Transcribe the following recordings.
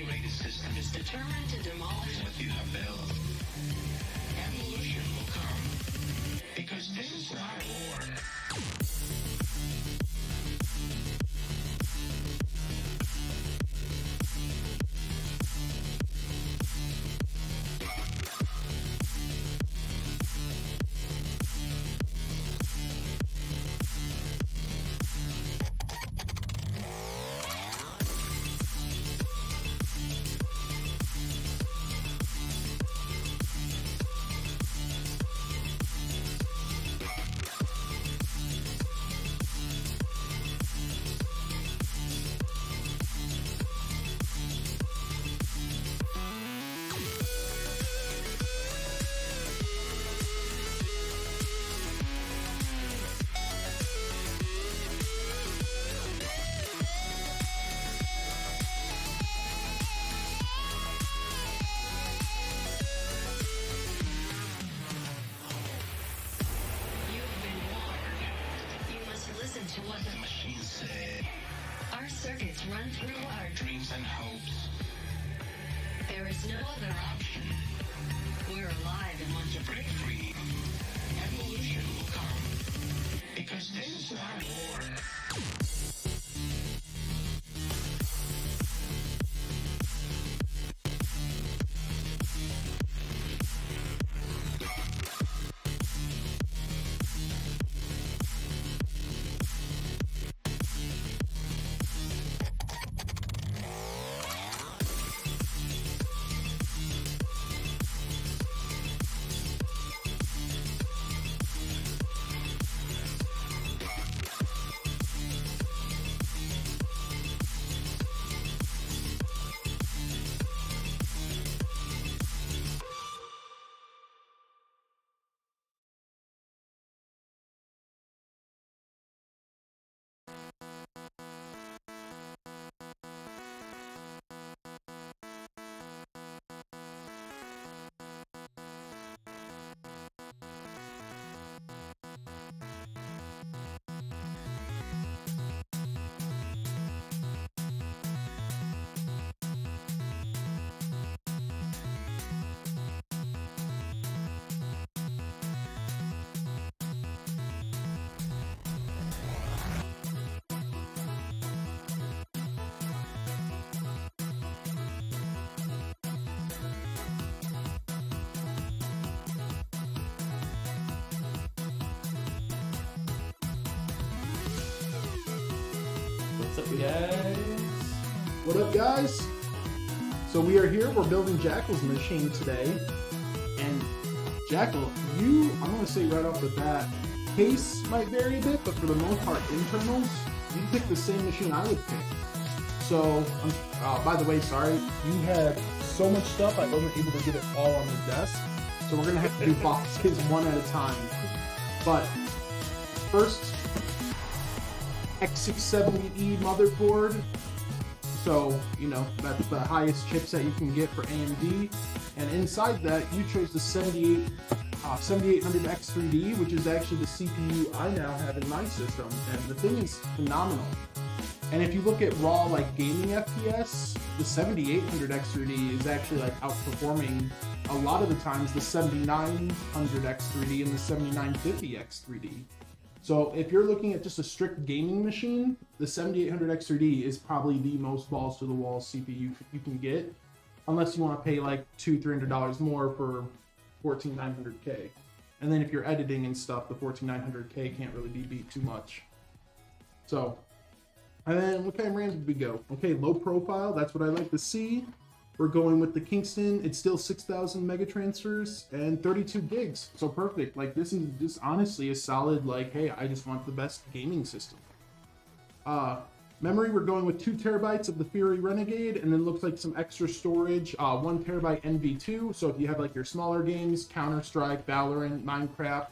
integrated system is determined to demolish what you have built. Evolution will come, because this is not war. To what the machines say. Our circuits run through our dreams and hopes. There is no other option. We're alive and want to break free. Evolution will come, because this is not war. What's up, guys? What up, guys? So we are here. We're building Jackal's machine today. And Jackal, I'm going to say right off the bat, case might vary a bit, but for the most part, internals, you pick the same machine I would pick. So, by the way, sorry, you had so much stuff, I wasn't able to get it all on the desk. So we're going to have to do boxes one at a time. But first, X670E motherboard. So, that's the highest chipset you can get for AMD. And inside that, you chose the 7800X3D, which is actually the CPU I now have in my system. And the thing is phenomenal. And if you look at raw gaming FPS, the 7800X3D is actually outperforming a lot of the times the 7900X3D and the 7950X3D. So if you're looking at just a strict gaming machine, the 7800X3D is probably the most balls to the wall CPU you can get, unless you want to pay $200-300 more for 14900K. And then if you're editing and stuff, the 14900K can't really be beat too much. So, and then what kind of RAMs did we go? Okay, low profile, that's what I like to see. We're going with the Kingston. It's still 6,000 mega transfers and 32 gigs. So perfect. This is just honestly a solid, hey, I just want the best gaming system. Memory, we're going with 2 terabytes of the Fury Renegade, and then looks like some extra storage, 1 terabyte NV2. So if you have your smaller games, Counter-Strike, Valorant, Minecraft,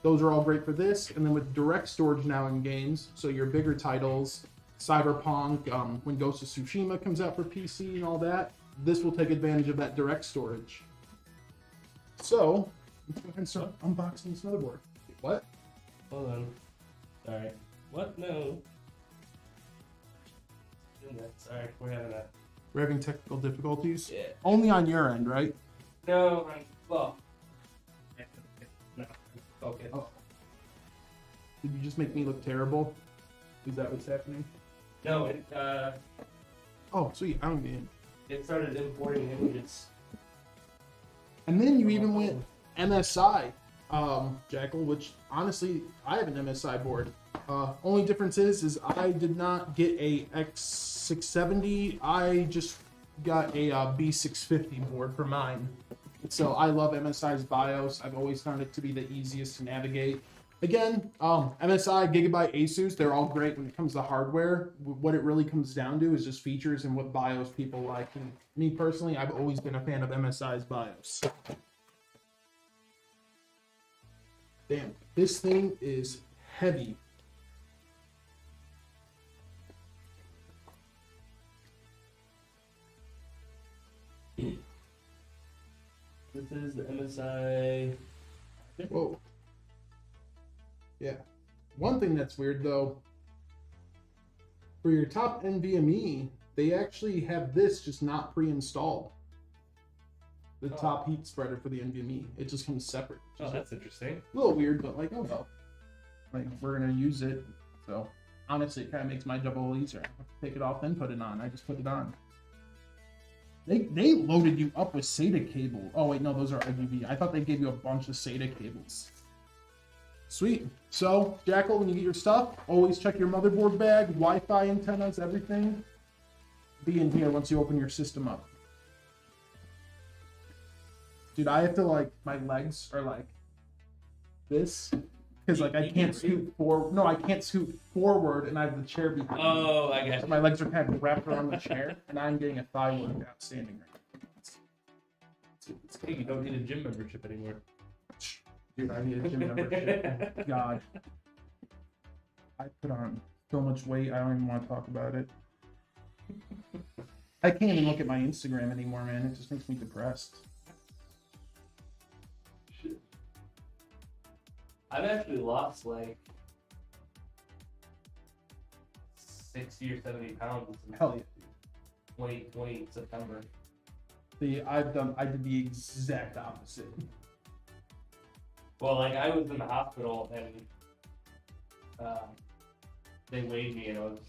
those are all great for this. And then with direct storage now in games, so your bigger titles, Cyberpunk, when Ghost of Tsushima comes out for PC and all that, this will take advantage of that direct storage. So, let's go ahead and start unboxing this motherboard. What? Hold on. Sorry. What? No. Sorry, we're having a We're having technical difficulties. Yeah. Only on your end, right? No, well. No. Okay. Oh. Did you just make me look terrible? Is that what's happening? No, Oh, sweet. I don't get it. it started importing images. And then you even went MSI, Jackal, which honestly, I have an MSI board. Only difference is I did not get a X670. I just got a B650 board for mine. So I love MSI's BIOS. I've always found it to be the easiest to navigate. Again, MSI, Gigabyte, Asus, they're all great when it comes to hardware. What it really comes down to is just features and what BIOS people like. And me personally, I've always been a fan of MSI's BIOS. Damn, this thing is heavy. This is the MSI. Whoa. Yeah. One thing that's weird though, for your top NVMe, they actually have this just not pre-installed. The top heat spreader for the NVMe. It just comes separate. Oh, that's interesting. A little weird, but like, oh well. Like, we're gonna use it. So honestly, it kind of makes my job a little easier. I have to take it off, then put it on. I just put it on. They loaded you up with SATA cable. Oh wait, no, those are RGB. I thought they gave you a bunch of SATA cables. Sweet. So, Jackal, when you get your stuff, always check your motherboard bag, Wi-Fi antennas, everything. Be in here once you open your system up. Dude, I have to like, my legs are like this. Because like I can't scoot forward. No, I can't scoot forward and I have the chair behind me. Oh, I got So you. my legs are kind of wrapped around the chair and I'm getting a thigh workout standing right now. Hey, you don't need a gym membership anymore. Dude, I need a gym membership. God. I put on so much weight, I don't even want to talk about it. I can't even look at my Instagram anymore, man. It just makes me depressed. I've actually lost like 60 or 70 pounds since Hell yeah. 2020 September. See, I did the exact opposite. Well, like I was in the hospital and they weighed me and it was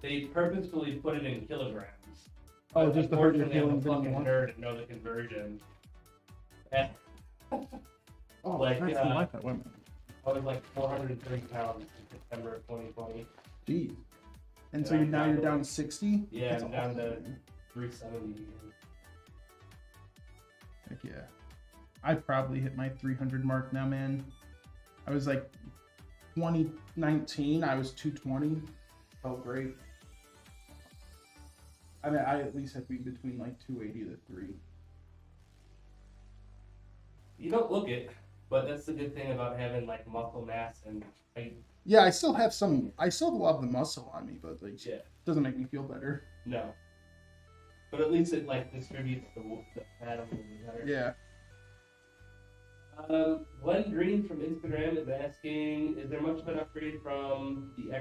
they purposefully put it in kilograms. Oh, But just to hurt your unfortunately, I'm feelings a fucking anymore? nerd and know the conversion. And Oh, Like, like, I like that women. I was like 430 pounds in September of 2020. Jeez. And so Yeah, now you're I'm down to 60? Yeah, That's I'm down awesome, to man. 370. Heck yeah. I probably hit my 300 mark now, man. I was like 2019, I was 220. Felt great. I mean, I at least had to be between like 280 to 3. You don't look it, but that's the good thing about having like muscle mass and height. Yeah, I still have a lot of the muscle on me, but like, Yeah. it doesn't make me feel better. No. But at least it like distributes the fat a little bit better. Yeah. Glenn Green from Instagram is asking, is there much of an upgrade from the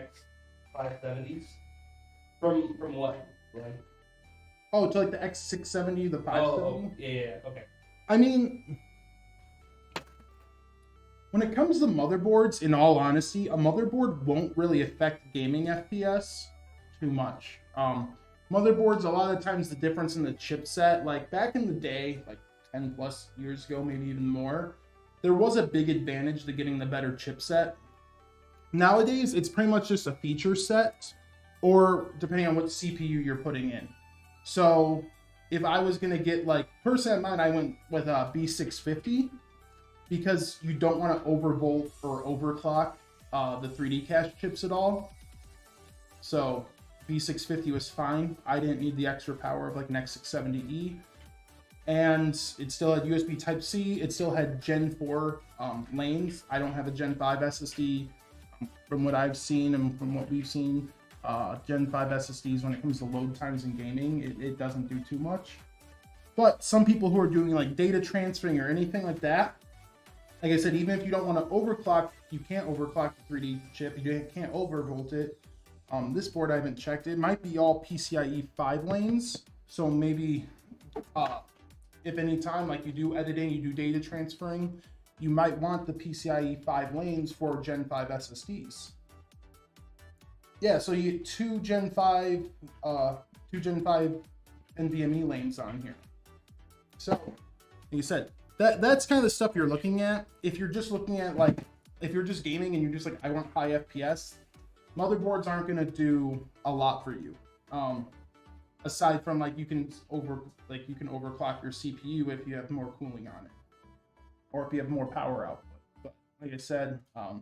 X570s? From what, Glenn? Oh, to like the X670, the 570? Oh, yeah, okay. I mean, when it comes to motherboards, in all honesty, a motherboard won't really affect gaming FPS too much. Motherboards, a lot of times the difference in the chipset, like back in the day, like 10 plus years ago, maybe even more, there was a big advantage to getting the better chipset. Nowadays, it's pretty much just a feature set, or depending on what CPU you're putting in. So if I was going to get like, personally at mine, I went with a B650 because you don't want to overvolt or overclock the 3D cache chips at all. So B650 was fine. I didn't need the extra power of like an X670E. And it still had USB Type-C. It still had Gen 4 lanes. I don't have a Gen 5 SSD. From what I've seen and from what we've seen, Gen 5 SSDs, when it comes to load times in gaming, it doesn't do too much. But some people who are doing like data transferring or anything like that, like I said, even if you don't want to overclock, you can't overclock the 3D chip. You can't overvolt it. This board I haven't checked. It might be all PCIe 5 lanes. So maybe if any time like you do editing, you do data transferring, you might want the PCIe 5 lanes for Gen 5 SSDs. Yeah, so you get two Gen 5 NVMe lanes on here. So, like you said, that's kind of the stuff you're looking at. If you're just looking at like, if you're just gaming and you're just like, I want high FPS, motherboards aren't going to do a lot for you. Aside from like you can overclock your CPU if you have more cooling on it, or if you have more power output. But like I said, I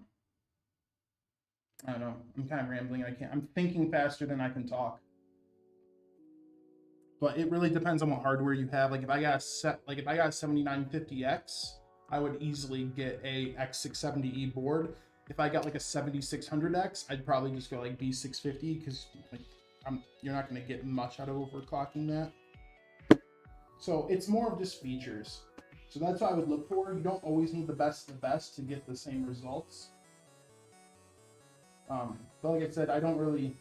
don't know. I'm kind of rambling. I'm thinking faster than I can talk. But it really depends on what hardware you have. Like if I got a 7950X, I would easily get a X670E board. If I got like a 7600X, I'd probably just go like B650 because like you're not going to get much out of overclocking that. So it's more of just features. So that's what I would look for. You don't always need the best of the best to get the same results. But like I said, I don't really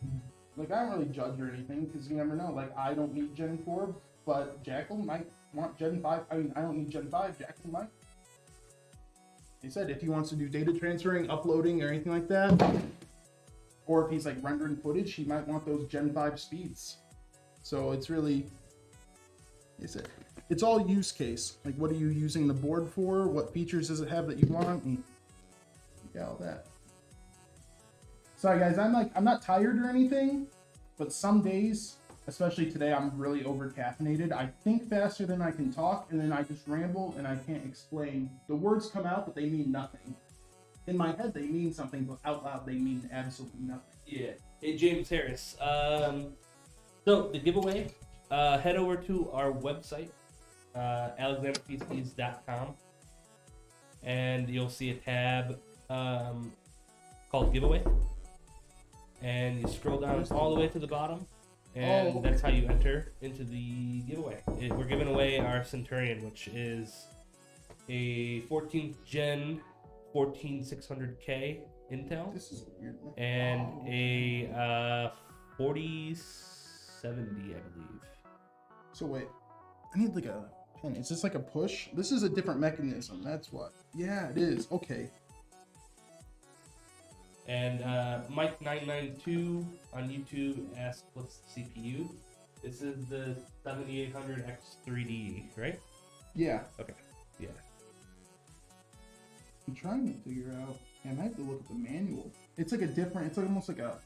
judge or anything because you never know. Like I don't need Gen 4, but Jackal might want Gen 5. I mean, I don't need Gen 5. Jackal might. He said if he wants to do data transferring, uploading, or anything like that, or if he's like rendering footage, he might want those Gen 5 speeds. So it's really, it's all use case. Like what are you using the board for? What features does it have that you want? And you got all that. Sorry guys, I'm not tired or anything, but some days, especially today, I'm really over caffeinated. I think faster than I can talk, and then I just ramble and I can't explain. The words come out, but they mean nothing. In my head, they mean something, but out loud, they mean absolutely nothing. Yeah. Hey, James Harris. So the giveaway, head over to our website, alexanderpcs.com, and you'll see a tab called giveaway. And you scroll down all the way to the bottom, and that's how you enter into the giveaway. We're giving away our Centurion, which is a 14th gen 14600K Intel. This is weird. And a 4070, I believe. So wait, I need like a pen. Is this like a push? This is a different mechanism. That's what. Yeah, it is. Okay. And Mike992 on YouTube asked, "What's the CPU?" This is the 7800X3D, right? Yeah. Okay. Yeah. I'm trying to figure out. I might have to look at the manual. It's like a different. It's like almost like a.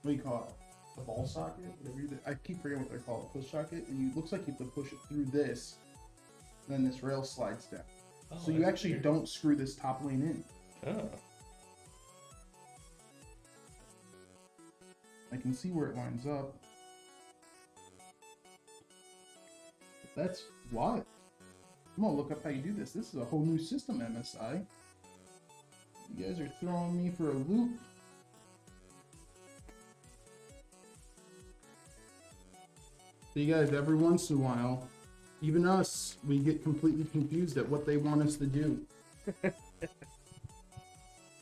What do you call it? A ball socket. Whatever. I keep forgetting what they're called. A push socket, and it looks like you have to push it through this. And then this rail slides down. Oh, so you actually weird. don't screw this top lane in. Oh. I can see where it lines up. But that's what? I'm gonna look up how you do this. This is a whole new system, MSI. You guys are throwing me for a loop. So you guys, every once in a while, even us, we get completely confused at what they want us to do.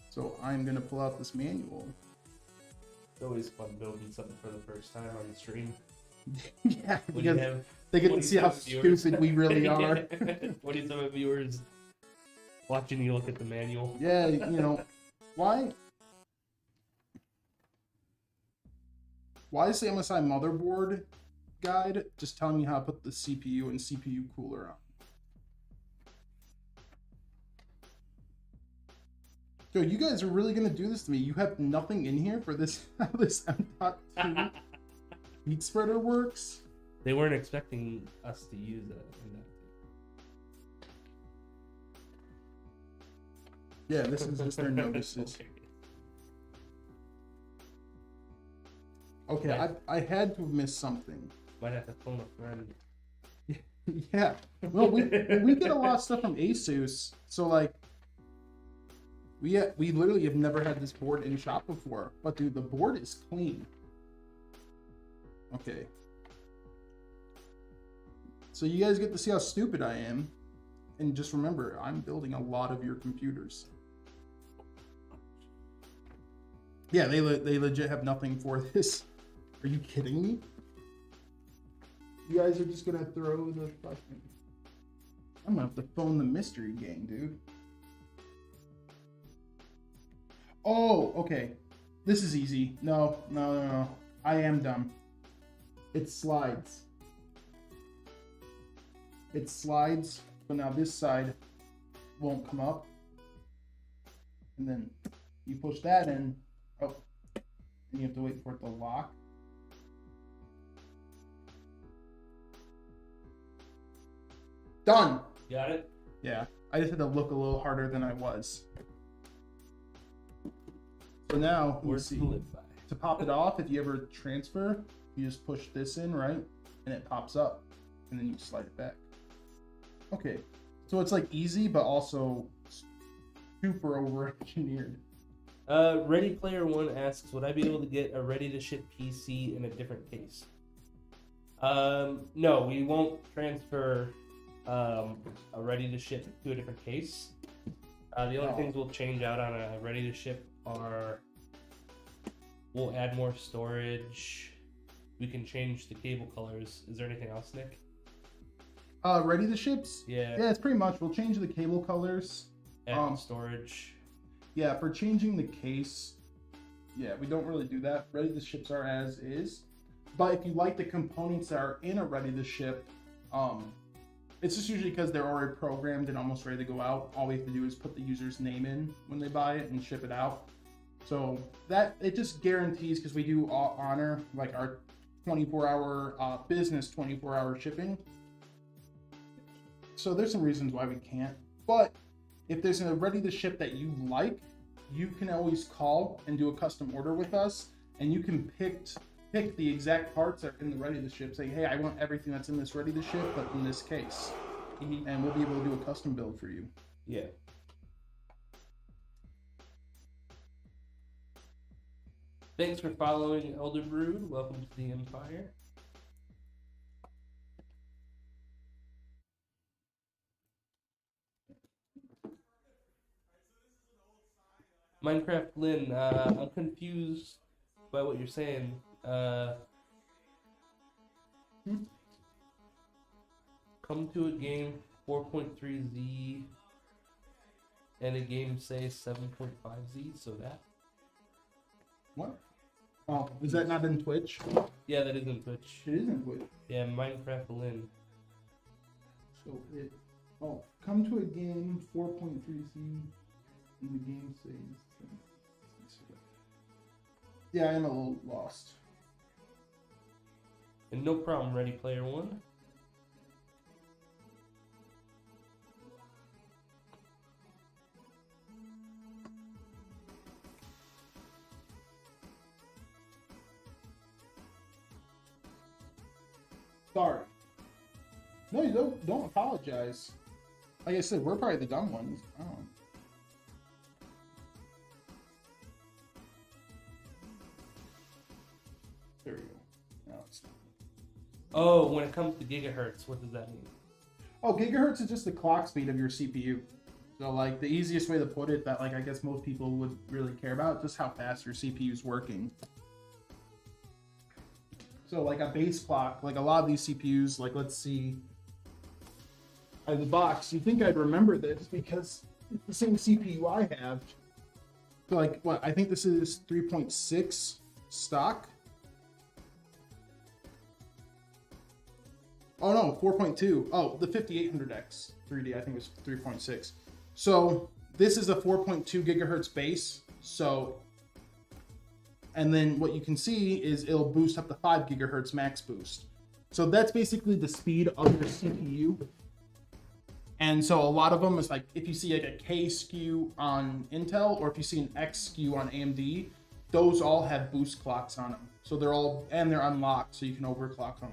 So I'm gonna pull out this manual. It's always fun building something for the first time on the stream. Yeah, When you because have they get to see how 27 viewers. stupid we really are. 27 viewers watching you look at the manual. Yeah, you know, why is the MSI motherboard guide just telling me how to put the CPU and CPU cooler on? Yo, you guys are really gonna do this to me? You have nothing in here for this how this M.2 heat spreader works? They weren't expecting us to use it. Yeah, this is just their notices. Okay, I had to have missed something. Might have to phone a friend. Yeah. Well, we get a lot of stuff from Asus, so like we literally have never had this board in shop before. But dude, the board is clean. Okay. So you guys get to see how stupid I am. And just remember, I'm building a lot of your computers. Yeah, they legit have nothing for this. Are you kidding me? You guys are just gonna throw the fucking... I'm gonna have to phone the mystery gang, dude. Oh, okay. This is easy. No. I am dumb. It slides. It slides, but now this side won't come up. And then you push that in. Oh, and you have to wait for it to lock. Done. Got it? Yeah, I just had to look a little harder than I was. So now, let's see. To pop it off, if you ever transfer, you just push this in, right? And it pops up. And then you slide it back. Okay. So it's like easy, but also super over-engineered. Ready Player One asks, would I be able to get a ready-to-ship PC in a different case? No, we won't transfer a ready-to-ship to a different case. The only things we'll change out on a ready-to-ship are we'll add more storage. We can change the cable colors. Is there anything else, Nick? Ready-to-ships? Yeah. Yeah, it's pretty much. We'll change the cable colors. Add storage. Yeah, for changing the case, yeah, we don't really do that. Ready-to-ships are as is. But if you like the components that are in a ready-to-ship, it's just usually because they're already programmed and almost ready to go out. All we have to do is put the user's name in when they buy it and ship it out. So that it just guarantees, because we do honor like our 24-hour business 24-hour shipping. So there's some reasons why we can't. But if there's a ready-to-ship that you like, you can always call and do a custom order with us, and you can pick the exact parts that are in the ready-to-ship. Say, hey, I want everything that's in this ready-to-ship, but in this case. And we'll be able to do a custom build for you. Yeah. Thanks for following Elder Brood. Welcome to the Empire. Minecraft Lynn, I'm confused by what you're saying. Come to a game 4.3Z and a game say 7.5Z, so that? What? Oh, is that not in Twitch? Yeah, that is in Twitch. It is in Twitch. Yeah, Minecraft Lynn. So come to a game 4.3C and the game says. Yeah, I am a little lost. And no problem, Ready Player One. Sorry. No, you don't apologize. Like I said, we're probably the dumb ones. Oh. There we go. Now it's... Oh, when it comes to gigahertz, what does that mean? Oh, gigahertz is just the clock speed of your CPU. So, like, the easiest way to put it that, like, I guess most people would really care about, just how fast your CPU is working. So, like, a base clock, like, a lot of these CPUs, like, let's see, out of the box, you'd think I'd remember this because it's the same CPU I have. So, like, what, I think this is 3.6 stock. Oh, no, 4.2. Oh, the 5800X 3D, I think was 3.6. So, this is a 4.2 gigahertz base. So, and then what you can see is it'll boost up to 5 gigahertz max boost. So that's basically the speed of your CPU. And so a lot of them is like, if you see like a K SKU on Intel, or if you see an X SKU on AMD, those all have boost clocks on them. So they're all, and they're unlocked, so you can overclock them.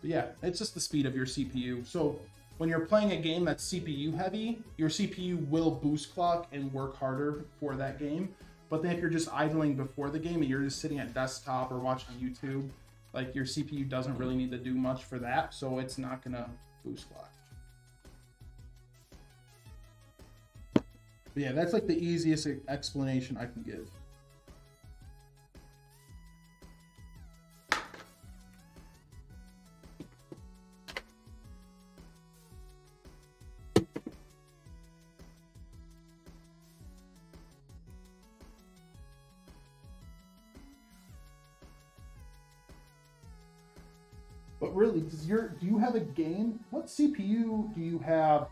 But yeah, it's just the speed of your CPU. So when you're playing a game that's CPU heavy, your CPU will boost clock and work harder for that game. But then if you're just idling before the game and you're just sitting at desktop or watching YouTube, like your CPU doesn't really need to do much for that, so it's not gonna boost clock. But yeah, that's like the easiest explanation I can give. really, do you have a game? What CPU do you have?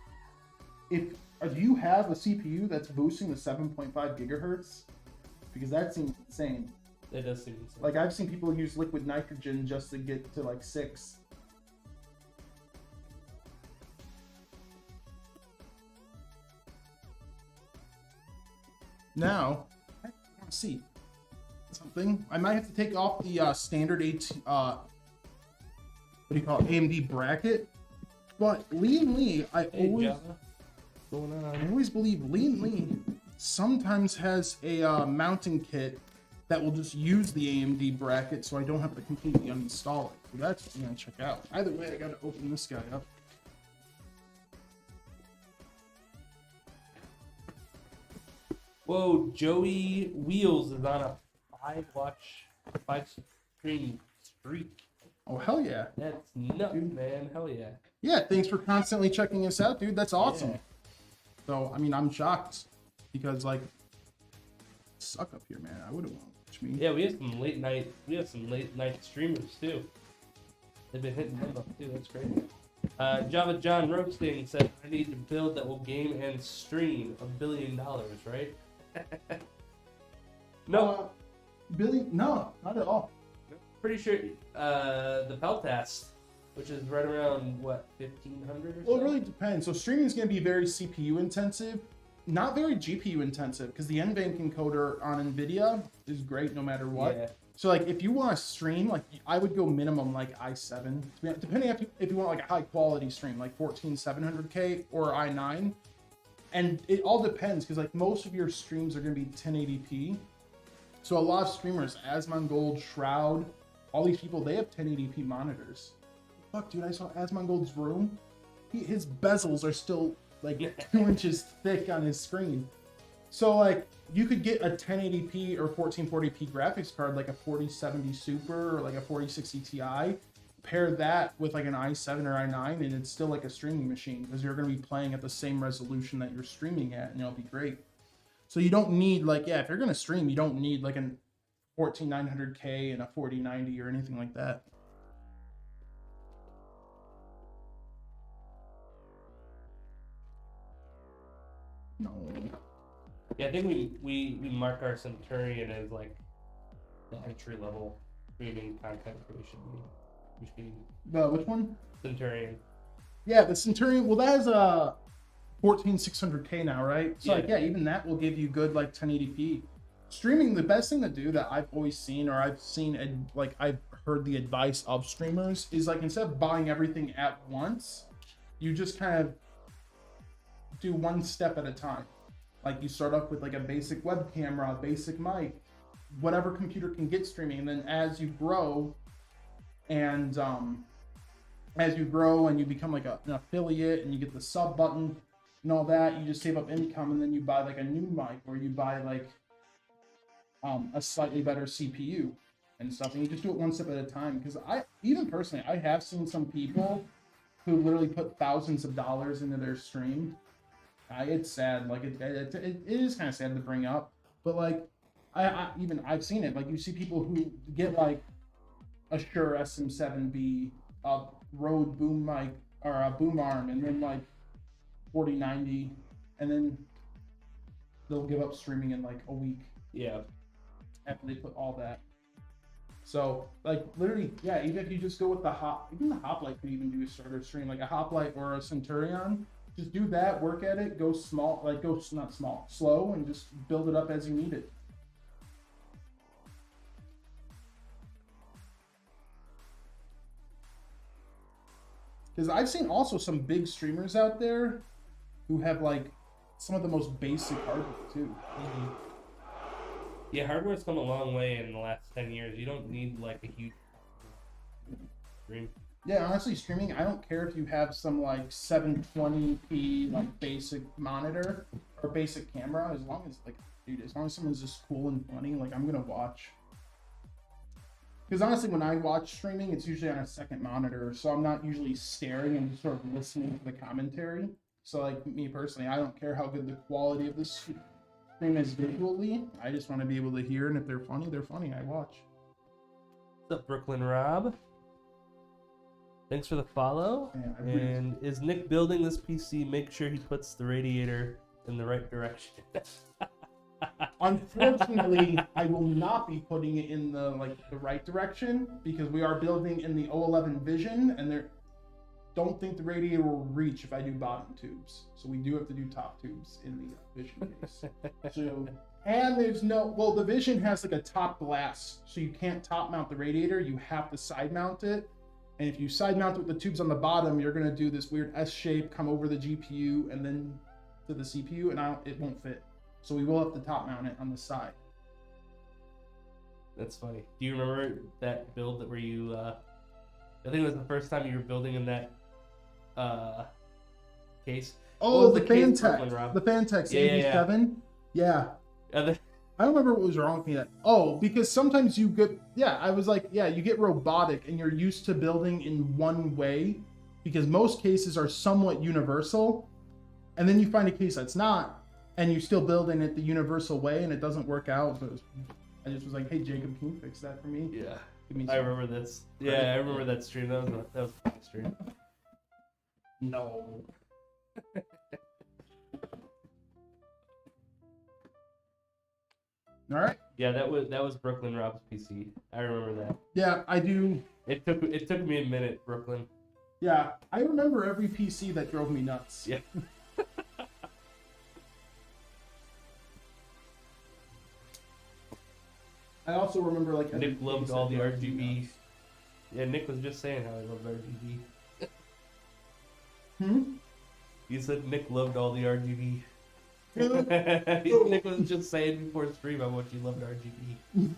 Do you have a CPU that's boosting to 7.5 gigahertz? Because that seems insane. It does seem insane. Like, I've seen people use liquid nitrogen just to get to like 6. Now, I want to see something. I might have to take off the standard what do you call it, AMD bracket. But Lee and Lee, I always believe Lee and Lee sometimes has a mounting kit that will just use the AMD bracket, so I don't have to completely uninstall it. So that's what I'm gonna check out. Either way, I gotta open this guy up. Whoa, Joey Wheels is on a 5-stream streak. Oh, hell yeah. That's nuts, man. Hell yeah. Yeah, thanks for constantly checking us out, dude. That's awesome. Yeah. So, I mean, I'm shocked because, like, suck up here, man. I wouldn't want to watch me. Yeah, we have some late night streamers too. They've been hitting them up too. That's great. Java John Roasting said, "I need to build that will game and stream $1 billion, right?" No, Billy, no, not at all. pretty sure the Peltast, which is right around what 1,500 or so. Well, it really depends. So streaming is going to be very CPU intensive, not very GPU intensive, because the NVENC encoder on NVIDIA is great no matter what. Yeah. So like if you want to stream, like I would go minimum like i7, depending if you want like a high quality stream, like 14700K or i9. And it all depends, because like most of your streams are going to be 1080p. So a lot of streamers, Asmongold, Shroud, all these people, they have 1080p monitors. Fuck, dude, I saw Asmongold's room. His bezels are still like 2 inches thick on his screen. So like you could get a 1080p or 1440p graphics card, like a 4070 Super or like a 4060 Ti. Pair that with like an i7 or i9, and it's still like a streaming machine, because you're going to be playing at the same resolution that you're streaming at, and it'll be great. So you don't need like, yeah, if you're going to stream, you don't need like an 14900K and a 4090 or anything like that. No. Yeah, I think we mark our Centurion as like the entry level streaming content creation machine. Which one? Centurion. Yeah, the Centurion. Well, that is a 14600K now, right? So Yeah. like, yeah, even that will give you good like 1080p. Streaming, the best thing to do that I've always seen, or I've seen, and like I've heard the advice of streamers, is like instead of buying everything at once, you just kind of do one step at a time. Like you start off with like a basic web camera, a basic mic, whatever computer can get streaming, and then as you grow, and you become like an affiliate, and you get the sub button and all that, you just save up income, and then you buy like a new mic, or you buy like a slightly better CPU and stuff, and you just do it one step at a time. Because even personally, I have seen some people who literally put thousands of dollars into their stream. It's sad, like it is kind of sad to bring up, but like I've seen it. Like you see people who get like a Shure SM7B, a Rode boom mic or a boom arm, and then like 4090, and then they'll give up streaming in like a week. Yeah. After they put all that. So like literally, yeah, even if you just go with the even the Hoplite could even do a starter stream, like a Hoplite or a Centurion. Just do that, work at it, go small, like go not small, slow, and just build it up as you need it. Because I've seen also some big streamers out there who have like some of the most basic hardware too. Mm-hmm. Yeah, hardware's come a long way in the last 10 years. You don't need like a huge stream. Yeah, honestly, streaming, I don't care if you have some like 720p like basic monitor or basic camera, as long as like, dude, as long as someone's just cool and funny, like I'm gonna watch. Because honestly, when I watch streaming, it's usually on a second monitor, so I'm not usually staring and just sort of listening to the commentary. So like me personally, I don't care how good the quality of this stream is visually. I just want to be able to hear, and if they're funny, I watch. What's up, Brooklyn Rob? Thanks for the follow. Yeah, I really- And is Nick building this PC? Make sure he puts the radiator in the right direction. Unfortunately, I will not be putting it in the right direction because we are building in the O11 Vision, and don't think the radiator will reach if I do bottom tubes. So we do have to do top tubes in the Vision case. So, and there's the Vision has like a top glass, so you can't top mount the radiator. You have to side mount it. And if you side mount it with the tubes on the bottom, you're gonna do this weird S shape, come over the GPU and then to the CPU, and it won't fit. So we will have to top mount it on the side. That's funny. Do you remember that build where you? I think it was the first time you were building in that case. Oh, What the was case, Fantex, Brooklyn, Rob? the Fantex Yeah, yeah, yeah. 87. Yeah. I don't remember what was wrong with me. Because sometimes you get, I was like, you get robotic and you're used to building in one way because most cases are somewhat universal. And then you find a case that's not, and you're still building it the universal way and it doesn't work out. So I just was like, hey, Jacob, can you fix that for me? Yeah. Give me I some remember this. credit. Yeah, I remember that stream. That was a funny stream. No. All right. Yeah, that was Brooklyn Rob's PC. I remember that. Yeah, I do. It took me a minute, Brooklyn. Yeah, I remember every PC that drove me nuts. Yeah. I also remember Nick every loved PC all that the drove me RGB. nuts. Yeah, Nick was just saying how he loved RGB. Hmm? You said Nick loved all the RGB. Nick was just saying before stream how much he loved RGB.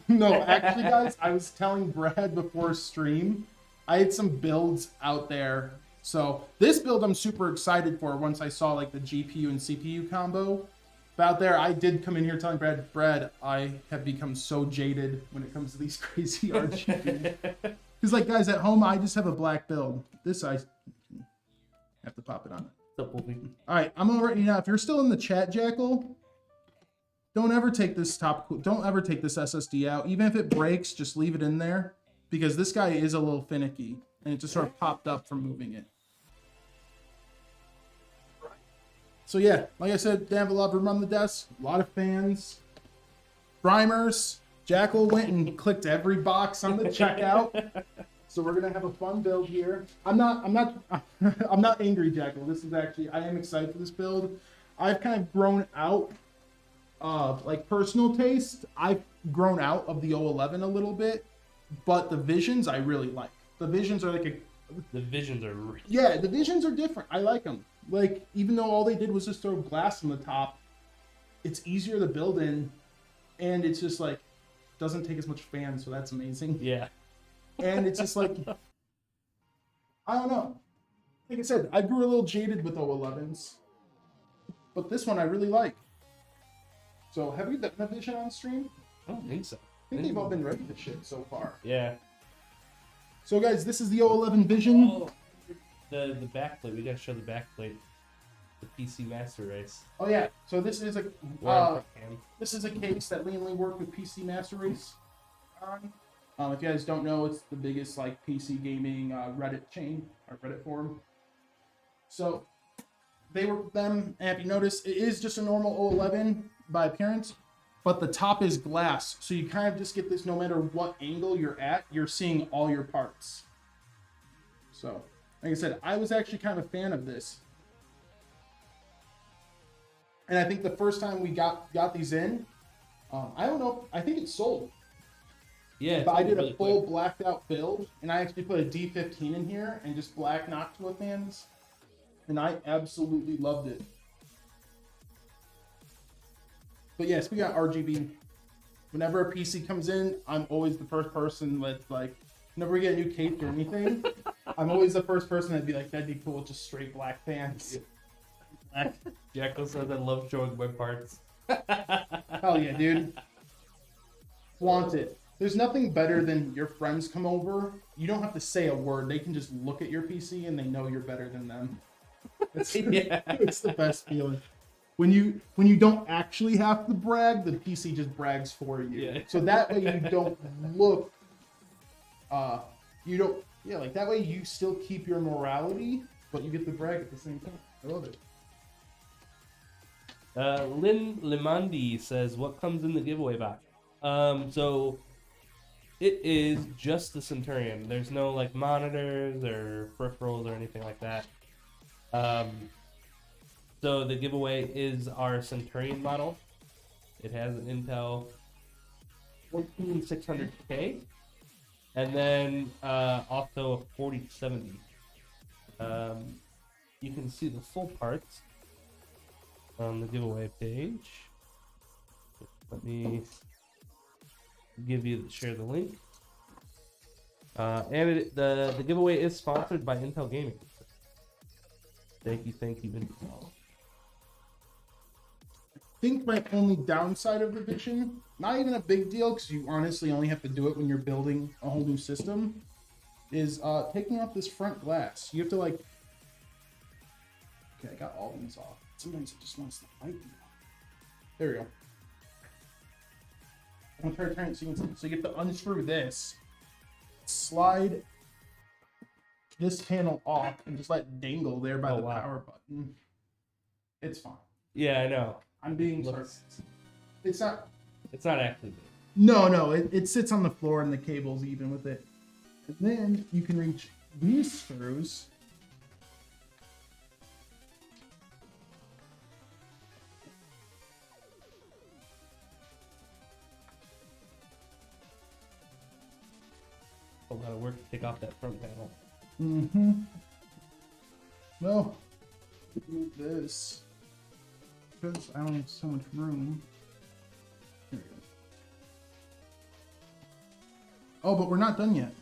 No, actually, guys, I was telling Brad before stream, I had some builds out there. So this build I'm super excited for once I saw the GPU and CPU combo. But out there, I did come in here telling Brad, I have become so jaded when it comes to these crazy RGB. Because guys, at home, I just have a black build. This I have to pop it on. What's up, Wolfie? All right, I'm gonna let you know. If you're still in the chat, Jackal, don't ever take this SSD out. Even if it breaks, just leave it in there because this guy is a little finicky and it just sort of popped up from moving it. So yeah, like I said, they have a lot of room on the desk, a lot of fans, primers. Jackal went and clicked every box on the checkout. So we're gonna have a fun build here. I'm not angry, Jackal. This is actually, I am excited for this build. I've kind of grown out of personal taste. I've grown out of the O11 a little bit, but the Visions I really like. The Visions are The Visions are really... yeah, the Visions are different. I like them. Even though all they did was just throw glass on the top, it's easier to build in, and it's just doesn't take as much fan, so that's amazing. Yeah. And it's just I don't know. Like I said, I grew a little jaded with O11s, but this one I really like. So have we done the Vision on stream? I don't think so. I think they've all been ready to ship so far. Yeah. So guys, this is the O11 Vision. Oh, the backplate. We gotta show the backplate. The PC Master Race. Oh yeah. So this is a Cam. this is a case that Lean Lee worked with PC Master Race on. If you guys don't know, it's the biggest PC gaming Reddit chain or Reddit forum. So they were them, and if you notice, it is just a normal O11 by appearance, but the top is glass, so you kind of just get this. No matter what angle you're at, you're seeing all your parts. So, like I said, I was actually kind of a fan of this, and I think the first time we got these in, I don't know, I think it sold. Yeah. But I did really a full quick. blacked out build, and I actually put a D15 in here and just black Noctua fans, and I absolutely loved it. But yes, we got RGB. Whenever a PC comes in, I'm always the first person that's whenever we get a new case or anything, I'm always the first person that'd be like, that'd be cool, just straight black fans. Black. Jackal says I love showing my parts. Hell yeah, dude. Want it. There's nothing better than your friends come over. You don't have to say a word. They can just look at your PC and they know you're better than them. It's, Yeah. it's the best feeling. When you don't actually have to brag, the PC just brags for you. Yeah. So that way you don't look Yeah, like that way you still keep your morality, but you get the brag at the same time. I love it. Lynn Limandi says, "What comes in the giveaway box?" So it is just the Centurion. There's no like monitors or peripherals or anything like that. So the giveaway is our Centurion model. It has an Intel 14600K, and then also a 4070. You can see the full parts on the giveaway page. Let me share the link. And the giveaway is sponsored by Intel Gaming. Thank you, Intel. I think my only downside of revision, not even a big deal because you honestly only have to do it when you're building a whole new system, is taking off this front glass. You have to like, okay, I got all these off. Sometimes it just wants to fight me. There we go. I'm gonna try to turn it so you can see. So you have to unscrew this, slide this panel off, and just let it dangle there by the power button. It's fine. Yeah, I know. I'm being sarcastic. It's not. It's not actually big. No, it sits on the floor and the cable's even with it. And then you can reach these screws. A lot of work to take off that front panel. Mm-hmm. Well, move this. Because I don't have so much room. Here we go. Oh, but we're not done yet.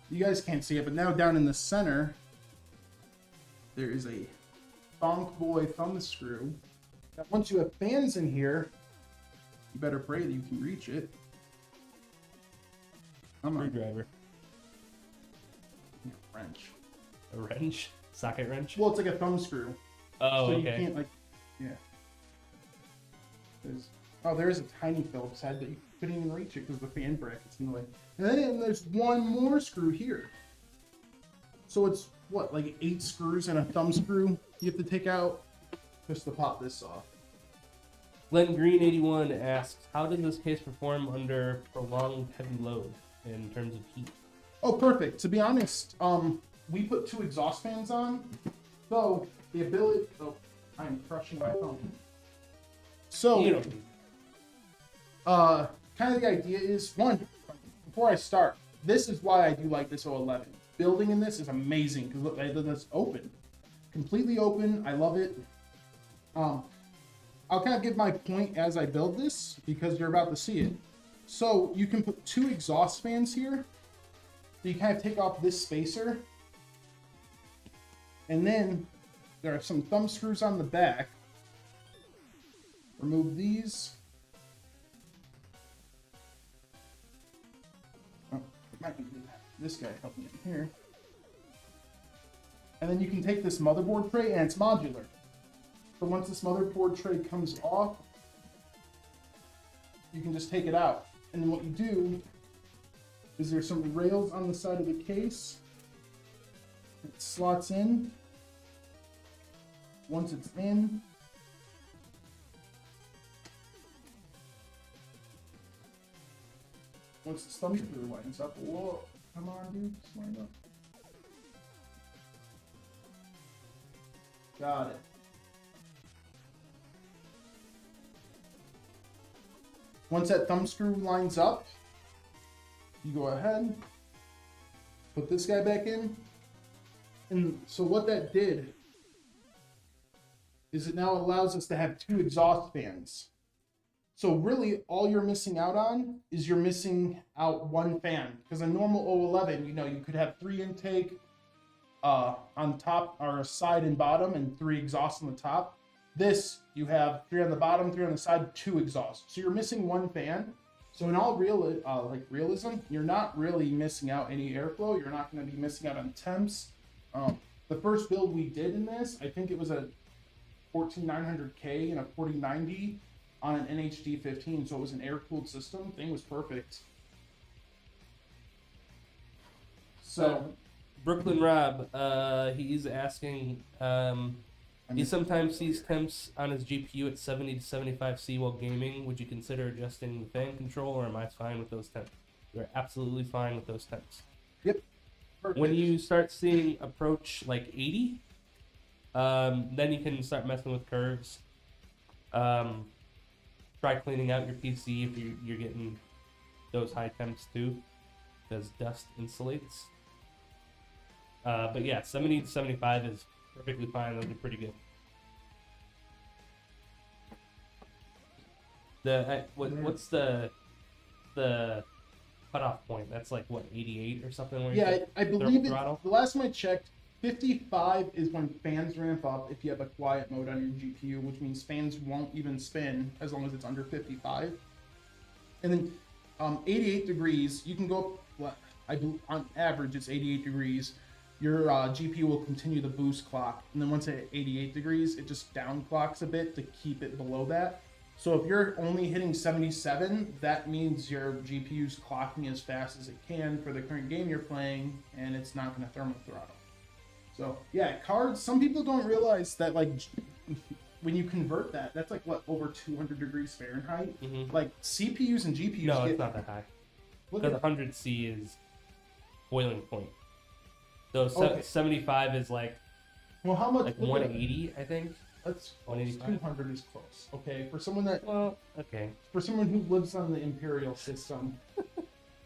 You guys can't see it, but now down in the center, there is a Bonk Boy thumb screw. Now, once you have fans in here, you better pray that you can reach it. Come on. Screwdriver. Wrench. A wrench? Socket wrench? Well, it's like a thumb screw. Oh, so okay. you can't like, yeah. There is a tiny Phillips head, but you couldn't even reach it because the fan bracket's in the way. And then there's one more screw here. So it's what, like 8 screws and a thumb screw you have to take out just to pop this off. Glenn Green 81 asks, "How does this case perform under prolonged heavy load in terms of heat?" Oh, perfect. To be honest, we put 2 exhaust fans on, so the ability. Oh, I'm crushing my phone. So, kind of the idea is, one, before I start, this is why I do like this 011. Building in this is amazing because look, it's open, completely open. I love it. I'll kind of give my point as I build this because you're about to see it. So you can put 2 exhaust fans here. So you kind of take off this spacer, and then there are some thumb screws on the back. Remove these. Oh, might need this guy help me in here. And then you can take this motherboard tray, and it's modular. So once this motherboard tray comes off, you can just take it out. And then what you do is there's some rails on the side of the case. It slots in. Once it's in, once the thumb screw lines up, whoa, come on, dude, just line up. Got it. Once that thumb screw lines up, you go ahead, put this guy back in. And so what that did is it now allows us to have 2 exhaust fans. So really all you're missing out on is you're missing out 1 fan. Because a normal 011, you could have 3 intake on top or side and bottom and 3 exhausts on the top. This, you have 3 on the bottom, 3 on the side, 2 exhausts. So you're missing 1 fan. So in all realism, you're not really missing out any airflow. You're not going to be missing out on temps. The first build we did in this, I think it was a 14900K and a 4090 on an NHD 15. So it was an air-cooled system. Thing was perfect. So Brooklyn Rob, he's asking, he sometimes sees temps on his GPU at 70 to 75 C while gaming. Would you consider adjusting the fan control, or am I fine with those temps? You're absolutely fine with those temps. yep. Perfect. When you start seeing approach like 80, then you can start messing with curves. Try cleaning out your PC if you're getting those high temps too, because dust insulates. But yeah, 70 to 75 is perfectly fine. Those are pretty good. What's the cutoff point? That's like what, 88 or something? Where Yeah, I believe it. throttle? The last time I checked, 55 is when fans ramp up if you have a quiet mode on your GPU, which means fans won't even spin as long as it's under 55. And then 88 degrees, you can go up, on average it's 88 degrees. Your GPU will continue the boost clock, and then once at 88 degrees, it just down clocks a bit to keep it below that. So if you're only hitting 77, that means your GPU's clocking as fast as it can for the current game you're playing, and it's not going to thermal throttle. So yeah, cards, some people don't realize that, like, when you convert that, that's like what, over 200 degrees Fahrenheit? Mm-hmm. Like CPUs and GPUs No, it's not that high. Because at, 100 C is boiling point. So Okay. 75 is like well, how much? like look at 180, I think. That's 185. 200 is close. Okay, for someone that Well, okay. for someone who lives on the imperial system,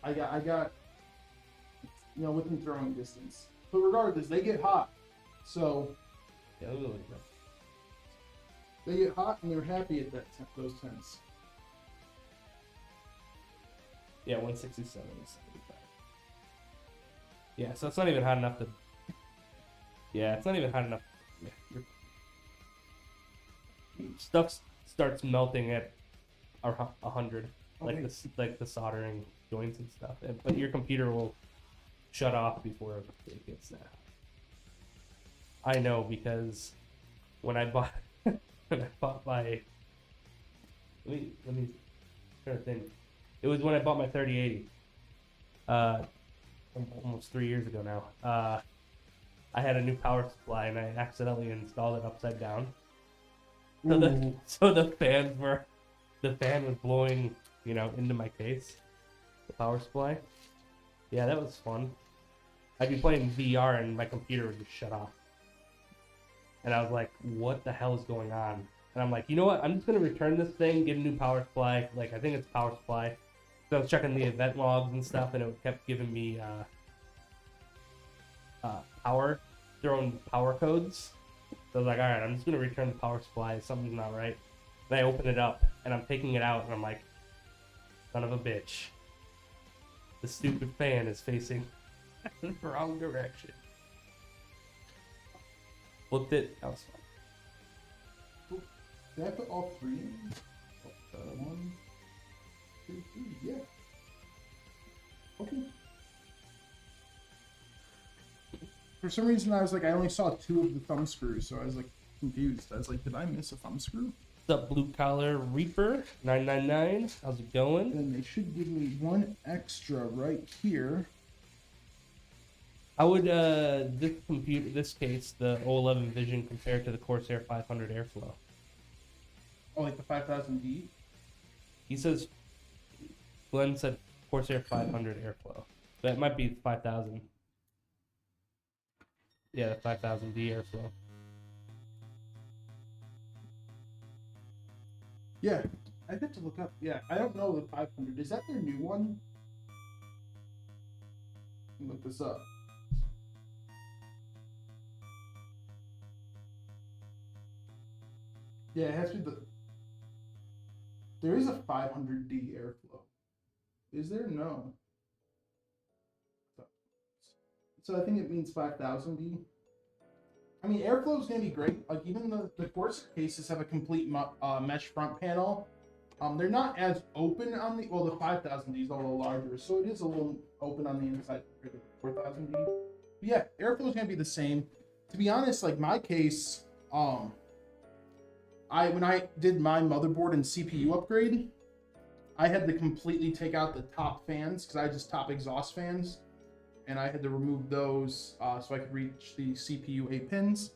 I got within throwing distance. But regardless, they get hot. So Yeah, a little bit. they get hot and they're happy at those temps. Yeah, 167 is 75. Yeah, so it's not even hot enough to. Yeah, it's not even hot enough. Yeah, stuff starts melting at 100, Okay. like the soldering joints and stuff. But your computer will shut off before it gets that. I know, because when I bought my let me try to think. It was when I bought my 3080. Almost 3 years ago now. I had a new power supply and I accidentally installed it upside down. So the fan was blowing, into my case. The power supply. Yeah, that was fun. I'd be playing VR and my computer would just shut off. And I was like, what the hell is going on? And I'm like, you know what? I'm just going to return this thing, get a new power supply. Like, I think it's power supply. So I was checking the event logs and stuff, and it kept giving me throwing power codes. So I was like, all right, I'm just going to return the power supply. Something's not right. And I open it up, and I'm taking it out, and I'm like, son of a bitch. The stupid fan is facing the wrong direction. Flipped it. That was fun. Did I put all three in? 1, 2, 3, yeah. Okay. For some reason, I was like, I only saw 2 of the thumb screws, so I was like confused. I was like, did I miss a thumb screw? What's up, Blue Collar Reaper 999? How's it going? Then they should give me 1 extra right here. How would this case, the O11 Vision, compare to the Corsair 500 Airflow? Oh, like the 5000D? He says, Glenn said Corsair 500 Airflow. That might be 5000. Yeah, the 5000D Airflow. Yeah, I'd have to look up. Yeah, I don't know the 500. Is that their new one? Let me look this up. Yeah, it has to be there is a 500D Airflow. Is there? No. So I think it means 5000D. I mean, Airflow is going to be great. Like, even the Corsair cases have a complete mesh front panel. They're not as open on the 5000D is a little larger, so it is a little open on the inside compared to 4000D. But yeah, Airflow is going to be the same. To be honest, like my case, when I did my motherboard and CPU upgrade, I had to completely take out the top fans because I just top exhaust fans. and I had to remove those so I could reach the CPU 8 pins.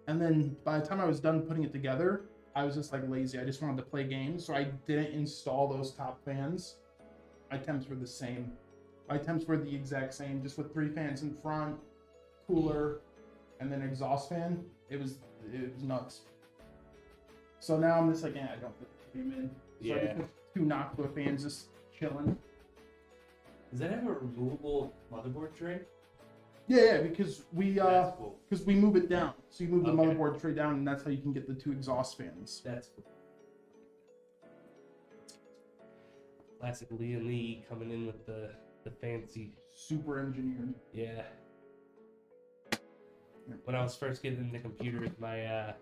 And then by the time I was done putting it together, I was just like lazy. I just wanted to play games, so I didn't install those top fans. My temps were the same. My temps were the exact same, just with 3 fans in front, cooler, and then exhaust fan. It was nuts. So now I'm just like, I don't put the game in. So I just put 2 Noctua fans just chilling. Does that have a removable motherboard tray? Yeah, because we Cool. move it down. So you move the motherboard tray down, and that's how you can get the 2 exhaust fans. That's cool. Classic Lee coming in with the fancy. Super engineered. Yeah. When I was first getting into computers, my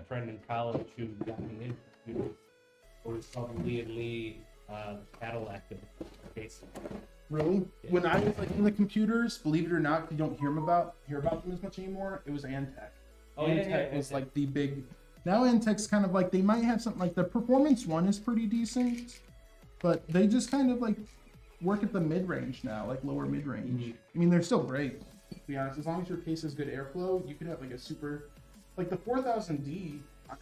friend in college who got me into computers, what was called Lee Cadillac case. Really? Yeah. When I was like in the computers, believe it or not, you don't hear about them as much anymore. It was Antec. Antec was like the big. Now Antec's kind of like, they might have something like the Performance One is pretty decent, but they just kind of like work at the mid range now, like lower mid range. Mm-hmm. I mean, they're still great. To be honest, as long as your case has good airflow, you could have like a super, like the 4000D, like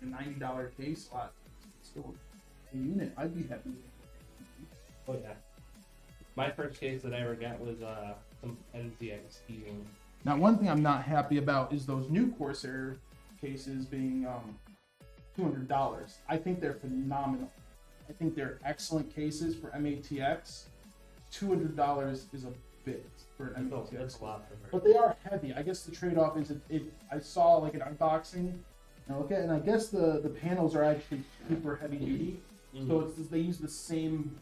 a $90 case slot. Still a unit. I'd be happy with it. Oh yeah. My first case that I ever got was some NZX heating. Now, one thing I'm not happy about is those new Corsair cases being $200. I think they're phenomenal. I think they're excellent cases for MATX. $200 is a bit for an MATX. That's a lot for her. But they are heavy. I guess the trade-off is I saw like an unboxing. And I look at, and I guess the panels are actually super heavy duty. Mm-hmm. So they use the same.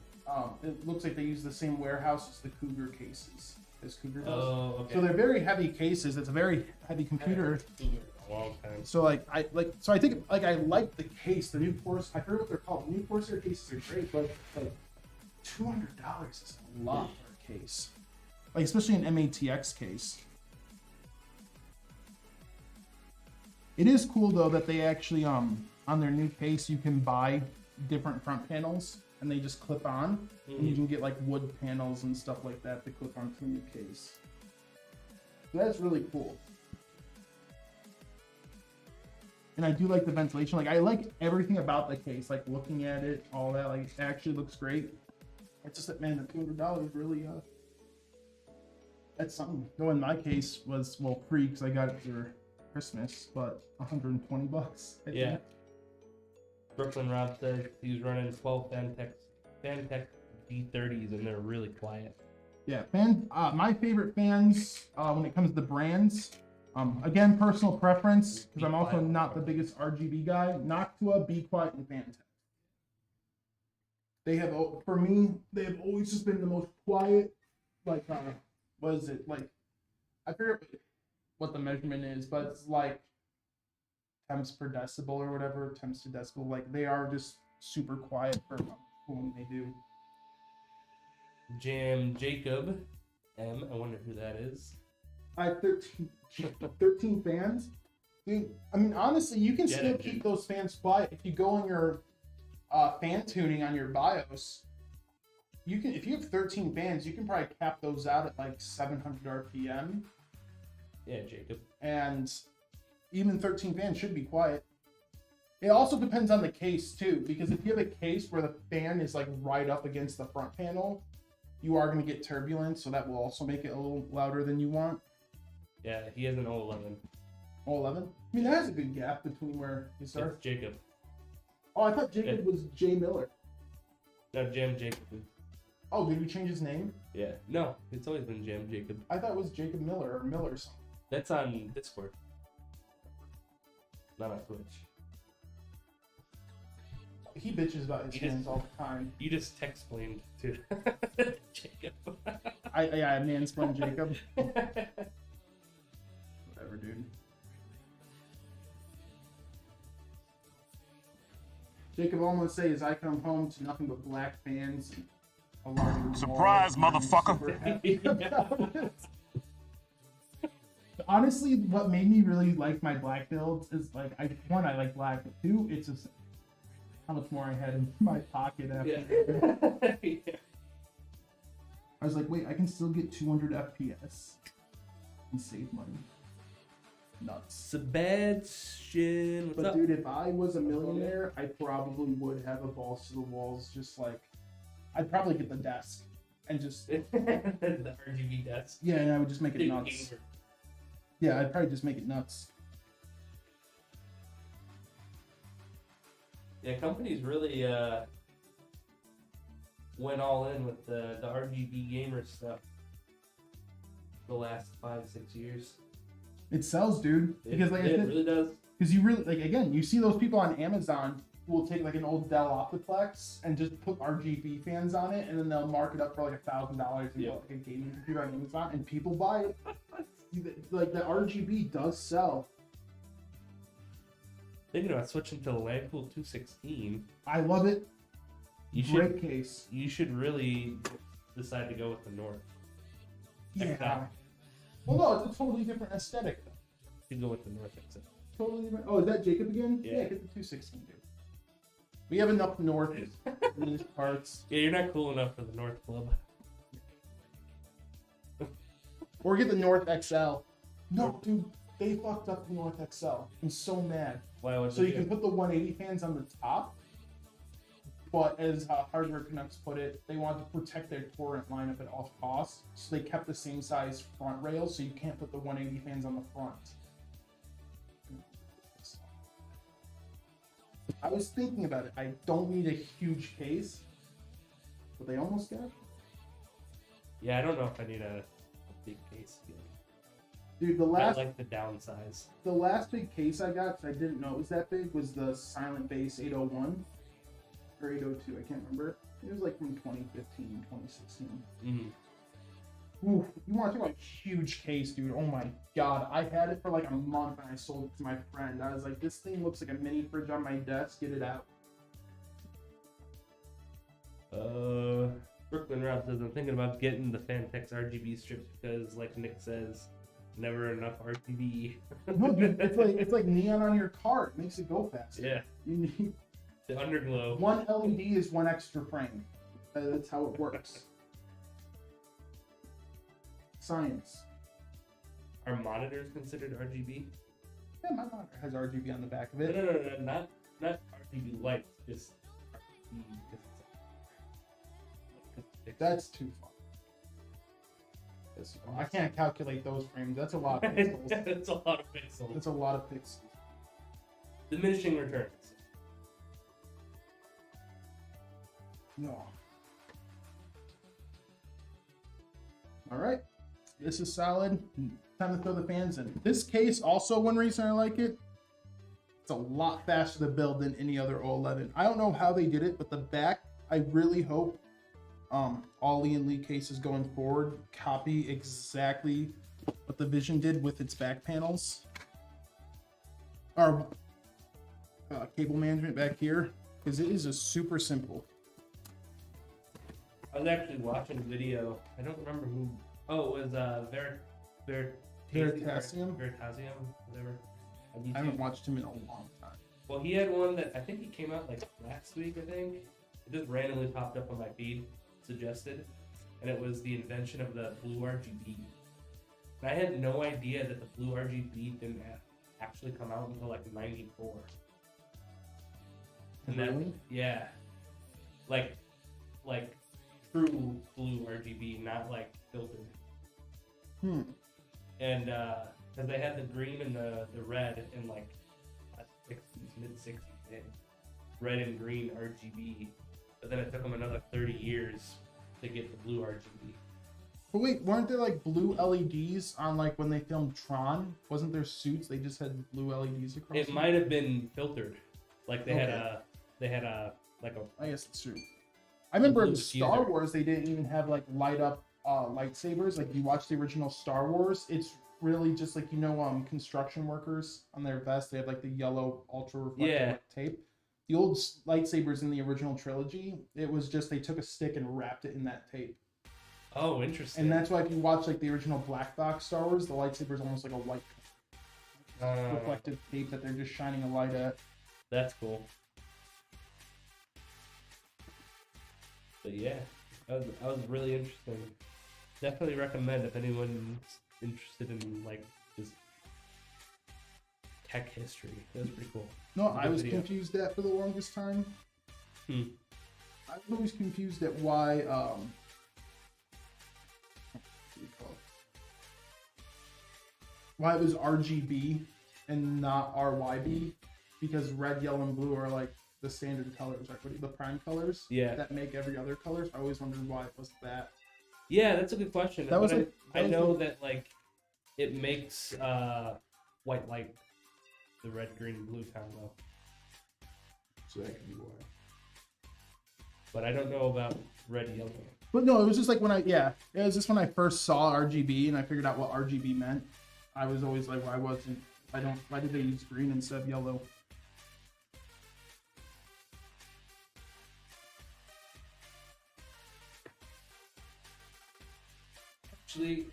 It looks like they use the same warehouse as the Cougar cases. As Cougar does. Oh, okay. So they're very heavy cases. It's a very heavy computer. A long time. So I think I like the case. The new Corsair. I forget what they're called. The new Corsair cases are great, but like $200 is a lot for a case. Like especially an MATX case. It is cool though that they actually on their new case you can buy different front panels and they just clip on, and you can get like wood panels and stuff like that to clip onto the new case. So that's really cool. And I do like the ventilation. Like I like everything about the case, like looking at it, all that. Like it actually looks great. It's just that man, the $200 really that's something. Though in my case was free because I got it for Christmas, but $120. I think. Brooklyn Rob said he was running 12 Fantech D30s and they're really quiet. Yeah, my favorite fans when it comes to brands, again, personal preference, because I'm also not the biggest RGB guy. Noctua, Be Quiet, and Fantech. They have, for me, they have always just been the most quiet. Like, what is it? Like, I forget what the measurement is, but it's like temps per decibel or whatever, temps to decibel. Like, they are just super quiet for when they do. Jam Jacob M. I wonder who that is. I have 13 fans. Dude, I mean, honestly, you can still keep those fans quiet if you go on your fan tuning on your BIOS. You can, if you have 13 fans, you can probably cap those out at like 700 RPM. Yeah, Jacob. And even 13 fans should be quiet. It also depends on the case too, because if you have a case where the fan is like right up against the front panel, you are going to get turbulence, so that will also make it a little louder than you want. Yeah, he has an 011. 011? I mean, that has a good gap between where you start. It's Jacob. Oh, I thought Jacob was Jay Miller. No, Jam Jacob. Oh, did we change his name? Yeah. No, it's always been Jam Jacob. I thought it was Jacob Miller or Miller something. That's on Discord. Not on Twitch. He bitches about his fans all the time. You just text-plained to Jacob. I mansplained Jacob. Whatever, dude. Jacob, all I'm gonna say is I come home to nothing but black fans. And a large surprise, motherfucker! Honestly, what made me really like my black builds is like I like black, but two, it's just how much more I had in my pocket after. Yeah. I was like, wait, I can still get 200 FPS and save money. Nuts. Sebastian, what's But up? dude, if I was a millionaire, I probably would have a balls to the walls. Just like, I'd probably get the desk and just The RGB desk. yeah, and I would just make it Big nuts. gamer. Yeah, I'd probably just make it nuts. Yeah, companies really went all in with the RGB gamer stuff the last 5-6 years. It sells, dude. Because like I it said, really does. because you really like again, you see those people on Amazon who will take like an old Dell Optiplex and just put RGB fans on it, and then they'll mark it up for like $1,000 and Yeah. get like a gaming computer on Amazon, and people buy it. Like the RGB does sell. Thinking about switching to the Lampool 216. I love it. You Great should case. you should really decide to go with the North. Yeah. XL. Well, no, it's a totally different aesthetic though. You should go with the North XL. Totally different. Oh, is that Jacob again? Yeah. Get the 216, dude. We have enough North in these parts. Yeah, you're not cool enough for the North Club. Or get the North XL. No, dude, they fucked up the North XL. I'm so mad. Why was So you can put the 180 fans on the top, but as Hardware Canucks put it, they wanted to protect their torrent lineup at all costs, so they kept the same size front rails, so you can't put the 180 fans on the front. I was thinking about it. I don't need a huge case, but they almost got it. Yeah, I don't know if I need a big case. Dude, the I last like the downsize. The last big case I got, 'cause I didn't know it was that big, was the Silent Base 801 or 802. I can't remember. It was like from 2015, 2016. Mm-hmm. Ooh, you want to talk about huge case, dude? Oh my god, I had it for like a month and I sold it to my friend. I was like, this thing looks like a mini fridge on my desk. Get it out. Brooklyn Rob says I'm thinking about getting the Fantex RGB strips because, like Nick says, never enough RGB. No, dude, it's like neon on your car. It makes it go faster. Yeah, You need the underglow. one LED is one extra frame. That's how it works. Science. Are monitors considered RGB? Yeah, my monitor has RGB on the back of No, it. not RGB lights, just RGB. That's too far. I can't calculate those frames. That's a lot of pixels. That's a lot of pixels. That's a lot of pixels. Diminishing returns. No. All right. This is solid. Time to throw the fans in. This case, also one reason I like it, it's a lot faster to build than any other O11. I don't know how they did it, but the back, I really hope all Lee and Lee cases going forward copy exactly what the Vision did with its back panels. Our cable management back here, because it is a super simple. I was actually watching a video. I don't remember who. Oh, it was Veritasium? Veritasium, whatever. on I haven't YouTube. watched him in a long time. Well, he had one that I think he came out like last week. I think it just randomly popped up on my feed, suggested, and it was the invention of the blue RGB. And I had no idea that the blue RGB didn't actually come out until like '94. And that, Really? yeah, like true blue RGB, not like filtered. And because they had the green and the red in like mid 60s, red and green RGB, but then it took them another 30 years to get the blue RGB. But wait, weren't there like blue LEDs on like when they filmed Tron? Wasn't there suits? They just had blue LEDs across. It them? might have been filtered, like they had Okay. a like a I guess it's true. I remember blue in Star diffuser. Wars they didn't even have like light up lightsabers. Like you watch the original Star Wars, it's really just like construction workers on their vest. They have like the yellow ultra reflective Yeah. tape. The old lightsabers in the original trilogy, it was just they took a stick and wrapped it in that tape. Oh, interesting. And that's why if you watch like the original black box Star Wars, the lightsaber is almost like a white reflective tape that they're just shining a light at. That's cool. But yeah, that was really interesting. definitely recommend if anyone's interested in like just tech history. That was pretty cool. No, Good I was video. confused at for the longest time. Hmm. I was always confused at why what do you call it? Why it was RGB and not RYB, because red, yellow, and blue are like the standard colors, like the prime colors. Yeah. That make every other colors. I always wondered why it was that. Yeah, that's a good question. That was But like- that I was know the- that like it makes white light the red, green, blue combo, So that could be why. but I don't know about red, yellow. But no, it was just like when it was just when I first saw RGB and I figured out what RGB meant. I was always like, why did they use green instead of yellow? Actually,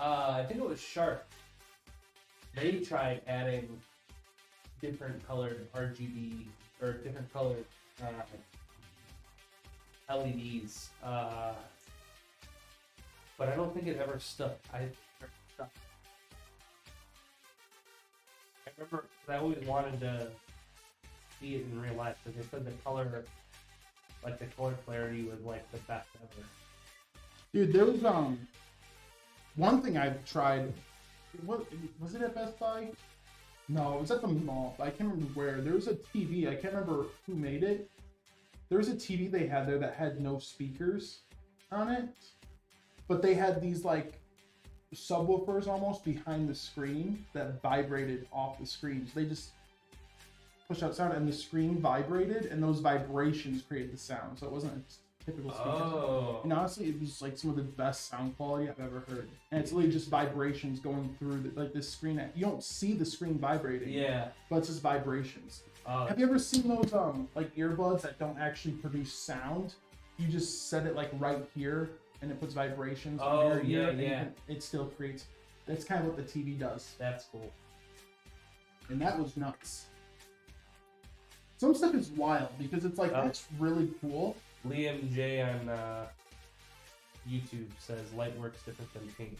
I think it was Sharp. They tried adding different colored RGB or different colored LEDs, but I don't think it ever stuck. I remember 'cause I always wanted to see it in real life because they said the color, like the color clarity, was like the best ever. Dude, there was one thing I've tried. What was it at Best Buy? No, it was at the mall. I can't remember where. There was a TV. I can't remember who made it. There was a TV they had there that had no speakers on it, but they had these like subwoofers almost behind the screen that vibrated off the screen. So they just pushed out sound, and the screen vibrated, and those vibrations created the sound. So it wasn't a typical speaker. Oh. And honestly, it was like some of the best sound quality I've ever heard. And it's literally just vibrations going through like this screen. You don't see the screen vibrating. Yeah. But it's just vibrations. Oh. Have you ever seen those like earbuds that don't actually produce sound? You just set it like right here, and it puts vibrations Oh, on your ear, yeah, and yeah. it still creates. That's kind of what the TV does, That's cool. and that was nuts. Some stuff is wild because it's like Oh. that's really cool. Liam J on YouTube says light works different than paint.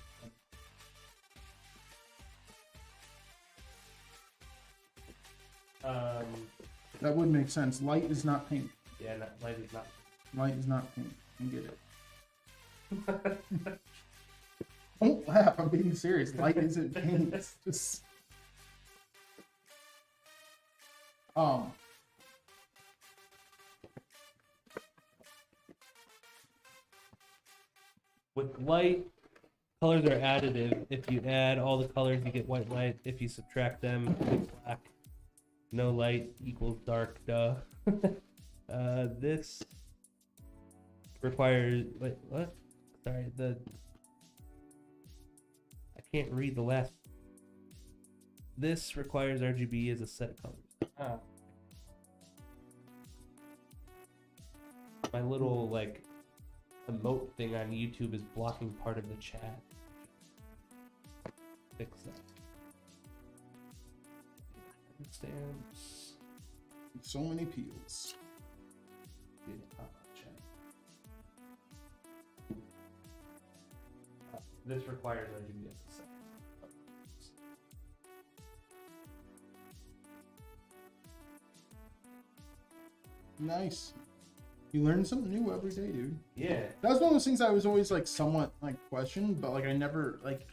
That would make sense. Light is not paint. Yeah, light is not. Light is not paint. I get it. Don't laugh. I'm being serious. Light isn't paint. It's just With light, colors are additive. If you add all the colors, you get white light. If you subtract them, you get black. No light equals dark. Duh. This requires. Wait, what? Sorry, I can't read the last. This requires RGB as a set of colors. Ah. My little like emote thing on YouTube is blocking part of the chat. Fix that. Stamps. so many peels. Yeah, chat. This requires RGB as a set. Nice. You learn something new every day, dude. Yeah. That was one of those things I was always like somewhat like questioned, but like I never like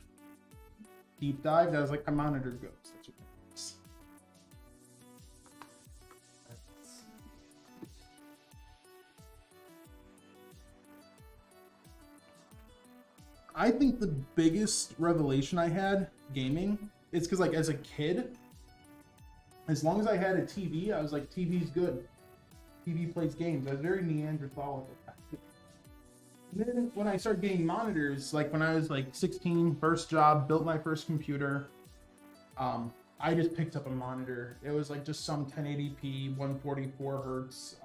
deep dived. I was like, my monitor goes. That's what it is. I think the biggest revelation I had gaming is because like as a kid, as long as I had a TV, I was like, TV's good. TV plays games. I was very Neanderthal. And then when I started getting monitors, like when I was like 16, first job, built my first computer, I just picked up a monitor. It was like just some 1080p, 144 hertz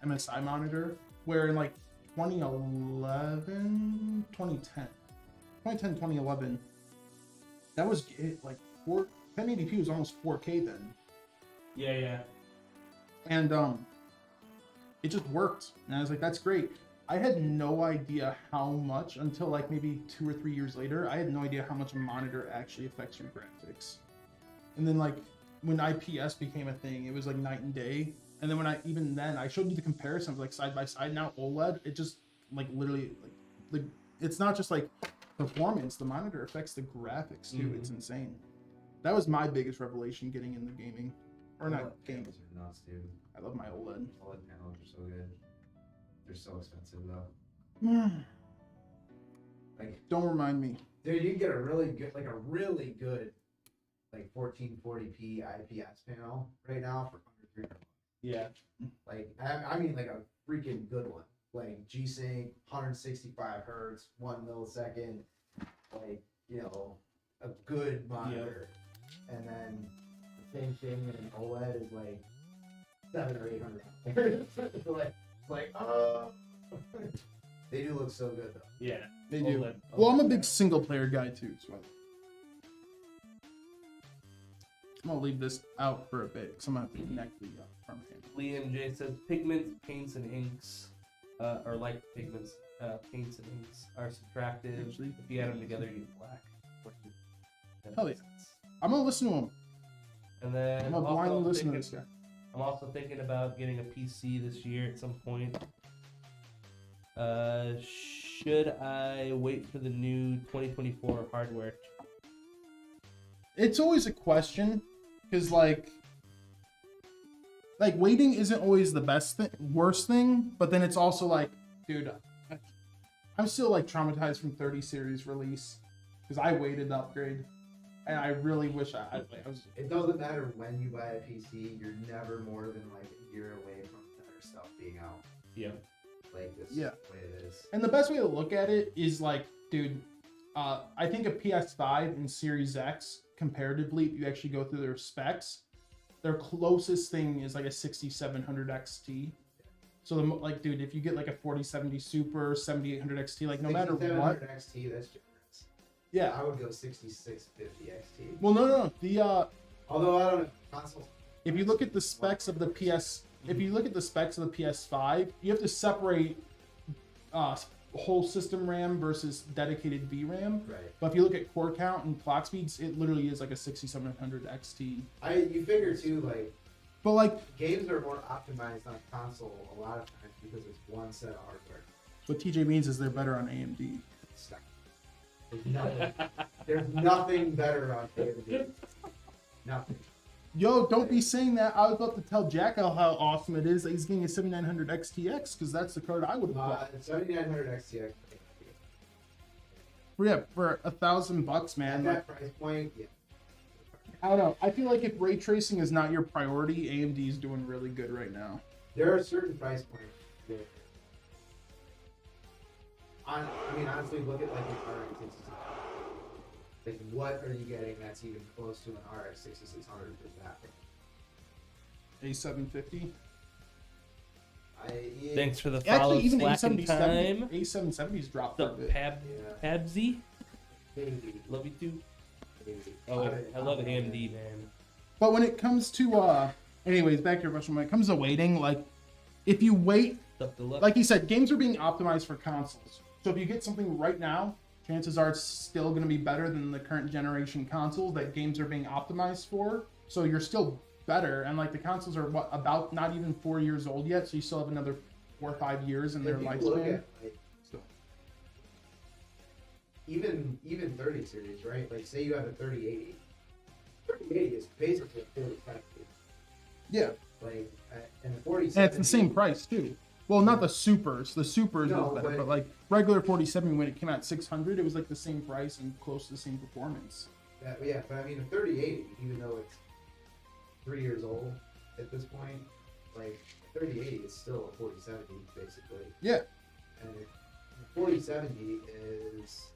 MSI monitor, where in like 2011, 2011, that was it, like 1080p was almost 4K then. Yeah. And it just worked, and I was like, that's great. I had no idea how much until like maybe 2 or 3 years later. I had no idea how much a monitor actually affects your graphics. And then like when IPS became a thing, it was like night and day. And then I showed you the comparisons like side by side. Now OLED, it just like literally like it's not just like performance. The monitor affects the graphics too. It's insane. That was my biggest revelation getting into gaming, or not gaming. Are nuts, dude. I love my OLED. OLED panels are so good. They're so expensive though. Like, Don't remind me. dude, you can get a really good, like 1440p IPS panel right now for under $300. Yeah. Like, I mean, like a freaking good one. Like G-Sync, 165 hertz, 1 millisecond. Like, you know, a good monitor. And then the same thing in OLED is like 700 or 800. They do look so good though. Yeah. They do. OLED. Well, I'm a big single player guy too, so I'm gonna leave this out for a bit because I'm gonna have to connect the front end. Liam J says pigments, paints, and inks, or like pigments, paints and inks are subtractive. Actually, If you add them together, you get black. Hell yeah. I'm gonna listen to him. And then I'm gonna blindly listen to this guy. I'm also thinking about getting a PC this year at some point. Should I wait for the new 2024 hardware? It's always a question because like waiting isn't always the worst thing, but then it's also like, dude, I'm still like traumatized from 30 series release because I waited to upgrade, and I really wish I was. It doesn't matter when you buy a PC, you're never more than like a year away from better stuff being out. Yeah. Like this Yeah. is the way it is. And the best way to look at it is like, dude, I think a PS5 and Series X comparatively, if you actually go through their specs, their closest thing is like a 6700 XT. So like, dude, if you get like a 4070 Super, 7800 XT, like no matter what. 6700 XT, that's generous. Yeah. I would go 6650 XT. Well, no. The Although I don't know, consoles. if you look at the specs of the PS5, you have to separate whole system RAM versus dedicated VRAM. Right. But if you look at core count and clock speeds, it literally is like a 6700 XT. You figure too, like, But like, games are more optimized on a console a lot of times because it's one set of hardware. what TJ means is they're better on AMD. Stop. There's nothing better on AMD. Nothing. Yo, don't be saying that. I was about to tell Jackal how awesome it is that he's getting a 7900 XTX because that's the card I would have bought. 7900 XTX. Yeah, for $1,000, At man. that price point, yeah. I don't know. I feel like if ray tracing is not your priority, AMD is doing really good right now. There are certain price points where, I mean, honestly, look at like an RX 6600. Like, what are you getting that's even close to an RX 6600 for that? A750. Thanks for the follow. Actually, even Slacking time. A770's dropped The a bit. Pabsy. Maybe. Love you too. Maybe. Oh, I love AMD, man. But when it comes to, anyways, back to your question. When it comes to waiting, like, if you wait, Stuff to love. like you said, games are being optimized for consoles. So if you get something right now, chances are it's still going to be better than the current generation consoles that games are being optimized for. So you're still better, and like the consoles are about not even 4 years old yet, so you still have another 4 or 5 years in their If you look lifespan. at, like, even 30 series, right? Like, say you have a 3080. 3080 is basically a 4070. Yeah, Like, and the 4070. and it's the same price too. Well, not the supers. The supers No, was better, but- but like regular 4070 when it came out at 600, it was like the same price and close to the same performance. Yeah, but I mean, a 3080, even though it's 3 years old at this point, like, 3080 is still a 4070, basically. Yeah. And the 4070 is,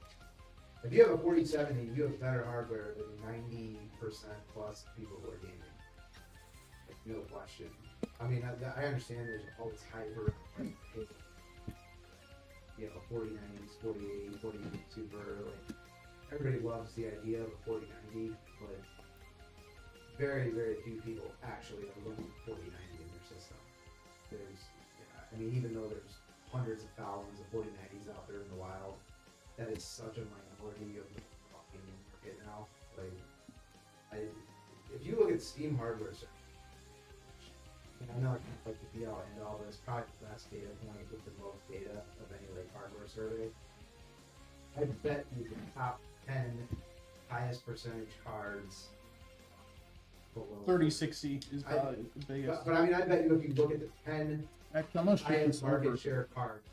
if you have a 4070, you have better hardware than 90% plus people who are gaming. Like, no question. I mean, I understand there's all this hype around, like, you know, 4090s, 4080, 4080 Super, like, everybody loves the idea of a 4090, but very, very few people actually are running 4090 in their system. I mean, even though there's hundreds of thousands of 4090s out there in the wild. That is such a minority of the gaming market now. Like, if you look at Steam hardware, and I know I can't like the be all end all, but it's probably the best data point with the most data of any like hardware survey. I bet you the top 10 highest percentage cards below 3060 is probably the biggest. But I mean, I bet you if you look at the 10 Actually, I'm not sure if highest it's market over. share cards,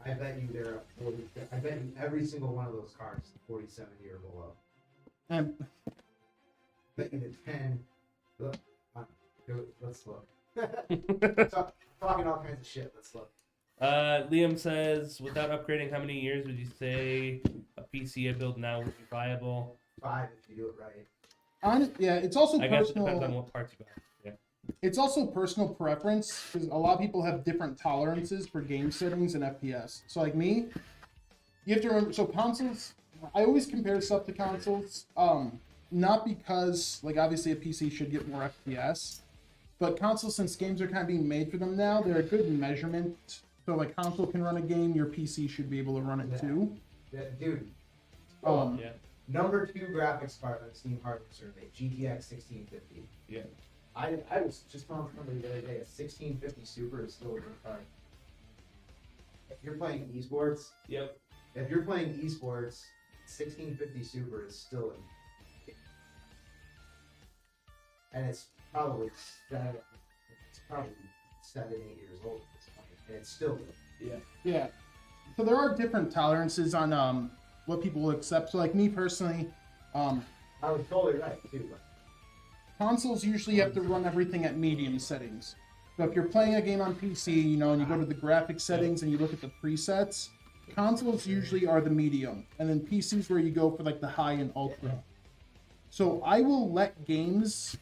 I bet you they're at 40. I bet you every single one of those cards is 47 or below. And I bet you the 10. Look, let's look. Talking all kinds of shit. Let's look. Liam says, without upgrading, how many years would you say a PC I build now would be viable? 5 if you do it right. yeah, it's also I guess it depends on personal. what parts you buy. Yeah. It's also personal preference because a lot of people have different tolerances for game settings and FPS. So like me, you have to remember. So consoles, I always compare stuff to consoles. Not because like obviously a PC should get more FPS, but consoles, since games are kind of being made for them now, they're a good measurement. So like console can run a game, your PC should be able to run it too. Yeah, dude. Yeah. Number 2 graphics card on Steam hardware survey, GTX 1650. Yeah. I was just telling somebody the other day, a 1650 Super is still a good card. If you're playing esports, Yep. if you're playing esports, 1650 Super is still a, and it's probably 7, 8 years old at this point, and it's still good. Yeah. Yeah. So there are different tolerances on what people will accept. So like me personally, I was totally right too. But consoles usually have to run everything at medium settings. So if you're playing a game on PC, you know, and you go to the graphics settings and you look at the presets, consoles usually are the medium, and then PCs where you go for like the high and ultra. So I will let games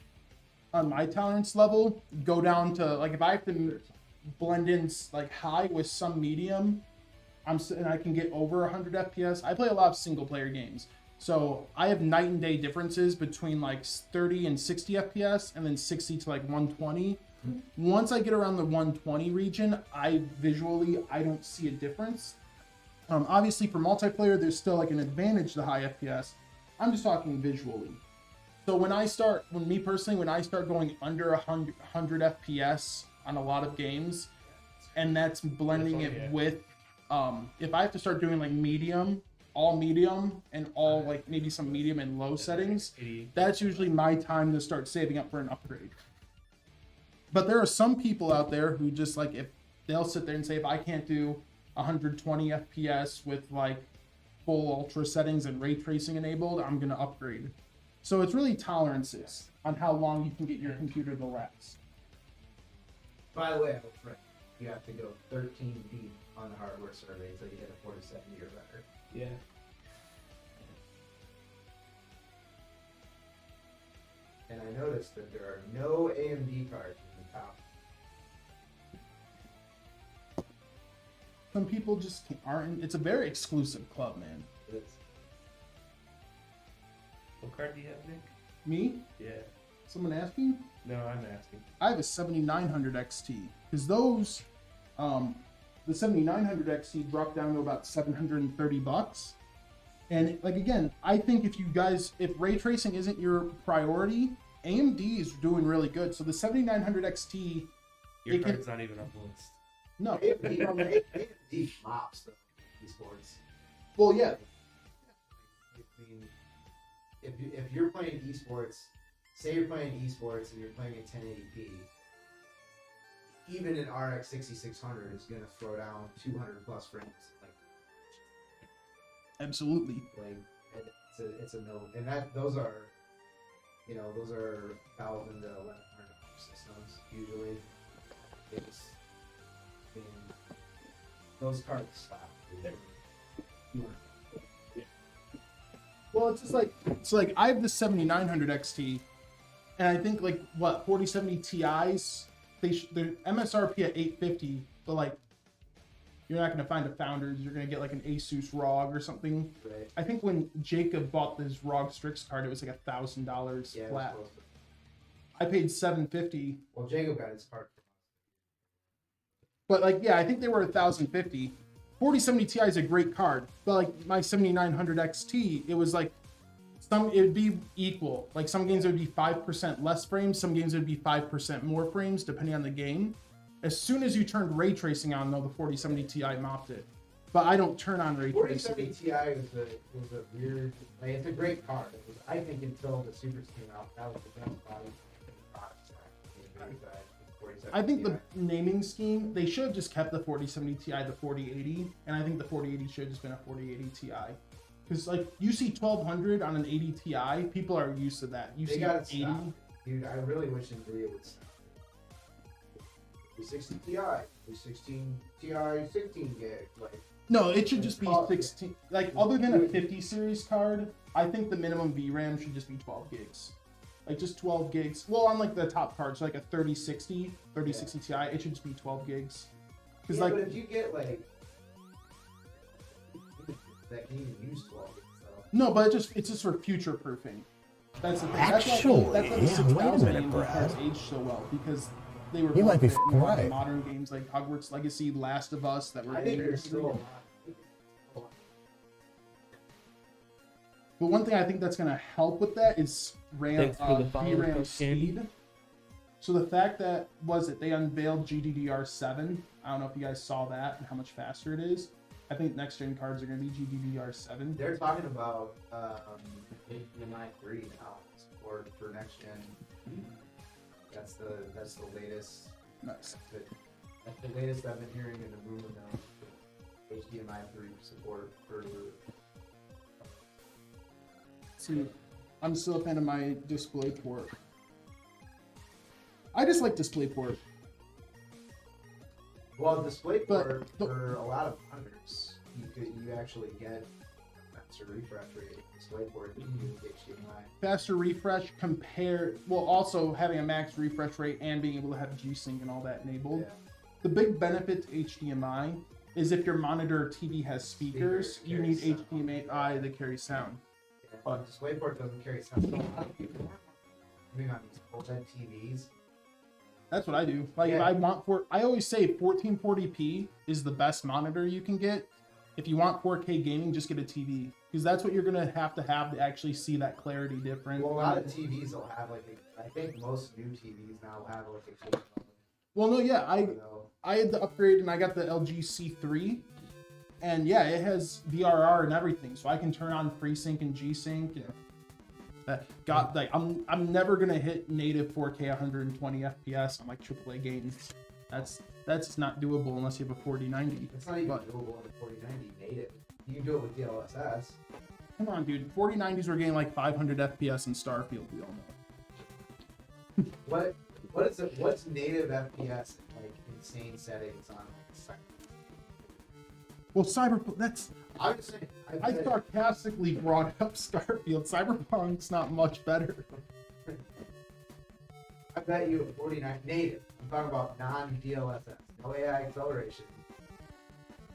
on my tolerance level go down to like if I have to blend in like high with some medium, and I can get over 100 FPS. I play a lot of single player games. So I have night and day differences between like 30 and 60 FPS and then 60 to like 120. Once I get around the 120 region, I don't see a difference. Obviously for multiplayer, there's still like an advantage to high FPS. I'm just talking visually. So when I start going under 100 FPS on a lot of games, and that's blending it with, if I have to start doing like medium, all medium, and all like maybe some medium and low settings, that's usually my time to start saving up for an upgrade. But there are some people out there who just like, if they'll sit there and say, if I can't do 120 FPS with like full ultra settings and ray tracing enabled, I'm going to upgrade. So it's really tolerances on how long you can get your computer to last. by the way, I was right. You have to go 13 deep on the hardware survey until you hit a 47 year record. Yeah. And I noticed that there are no AMD cards in the top. Some people just aren't. It's a very exclusive club, man. It is. What card do you have, Nick? Me? Yeah. Someone asking? No, I'm asking. I have a 7900 XT because those, the 7900 XT dropped down to about $730. And like again, I think if ray tracing isn't your priority, AMD is doing really good. So the 7900 XT, Your card's not even on the list. no, AMD flops the esports. well yeah, I mean, if you're playing esports, say you're playing esports and you're playing at 1080p, even an RX 6600 is going to throw down 200 plus frames. absolutely. It's a no, and those are $1,000 to $1,100 systems usually. Those cards stop. Well, it's like I have the 7900 XT, and I think 4070 Ti's, they're MSRP at $850, but like you're not gonna find a Founders. You're gonna get like an Asus ROG or something. Right. I think when Jacob bought this ROG Strix card, it was like $1,000 Yeah, flat. close. I paid $750. Well, Jacob got his card from But like, yeah, I think they were 1,050. 4070 Ti is a great card, but like my 7900 XT, it was like it would be equal. Like some games it would be 5% less frames, some games it would be 5% more frames depending on the game. As soon as you turned ray tracing on, though, the 4070 Ti mopped it. But I don't turn on ray tracing. 4070 Ti was a weird. Like, it's a great card. It was, I think until the Supers came out, that was the best body product. I think the naming scheme, they should have just kept the 4070 Ti the 4080, and I think the 4080 should have just been a 4080 Ti. Because like you see 1200 on an 80 Ti, people are used to that. You they see got 80. Stop. Dude, I really wish Nvidia would stop. 360 Ti, 316 Ti, 16 gig. Like, no, it should just be 16. Like other than a 50 series card, I think the minimum VRAM should just be 12 gigs. Like just 12 gigs. Well, on like the top cards, so like a 3060 Ti, it should just be 12 gigs. Because like, but if you get like that can even use 12 gigs, though. No, but it's just for future proofing. That's the thing. Actually, that's why the 6000 minute, games Brad. cards aged so well, because they were You might be built for right. modern games like Hogwarts Legacy, Last of Us that were I think made there's still. But one thing I think that's going to help with that is RAM, Thanks for the follow, VRAM Coach Candy. speed. So the fact that they unveiled GDDR7. I don't know if you guys saw that and how much faster it is. I think next gen cards are going to be GDDR7. They're talking about HDMI 3 now for next gen. That's the latest. Nice. That's the latest I've been hearing in the rumor now. HDMI 3 support for. See, I'm still a fan of my DisplayPort. I just like DisplayPort. Well, DisplayPort But- for a lot of monitors, you actually get faster refresh rate. DisplayPort you can use HDMI. Faster refresh also having a max refresh rate and being able to have G-Sync and all that enabled. Yeah. The big benefit to HDMI is if your monitor or TV has speakers, you need carries sound. HDMI that carries sound. But DisplayPort doesn't carry sound. So a lot of people are doing on these OLED TVs. That's what I do. Like if Yeah. I always say 1440p is the best monitor you can get. If you want 4K gaming, just get a TV because that's what you're gonna have to actually see that clarity difference. Well, a lot of TVs will have I think most new TVs now have a Well, no, yeah, you know, I had the upgrade and I got the LG C3, and yeah, it has VRR and everything, so I can turn on FreeSync and G-Sync. I'm never gonna hit native 4K 120 FPS on like AAA games. That's not doable unless you have a 4090. it's not even But- doable in a 4090 native. You can do it with DLSS. Come on, dude. 4090s were getting like 500 FPS in Starfield. We all know. What's native FPS in like insane settings on like Well, Cyberpunk. That's I'm just saying. I sarcastically brought up Starfield. Cyberpunk's not much better. I bet you at 49 native. I'm talking about non-DLSS, no AI acceleration,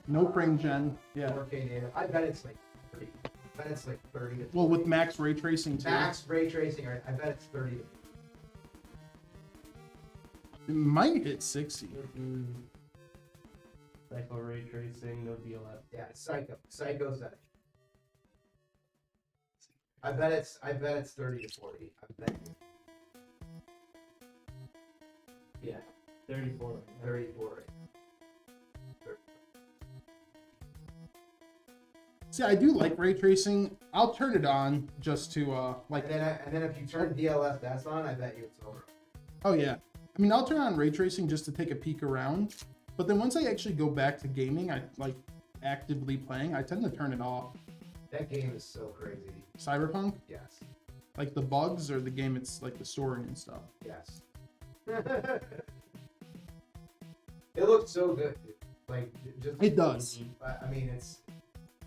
No frame gen. Yeah. 4K native. I bet it's like 30. I bet it's like 30 to Well, with max ray tracing too. max ray tracing. I bet it's 30 to It might hit 60. Psycho ray tracing, no DLS. yeah, psycho setting. I bet it's 30 to 40. I bet Yeah, 34. 30 to 40. See, I do like ray tracing. I'll turn it on just to like. And then if you turn DLSS on, I bet you it's over. Oh yeah. I mean, I'll turn on ray tracing just to take a peek around. But then once I actually go back to gaming, I like actively playing. I tend to turn it off. That game is so crazy. Cyberpunk, Yes. like the bugs or the game, it's like the story and stuff. Yes. It looks so good, dude. Like just. It does. I mean,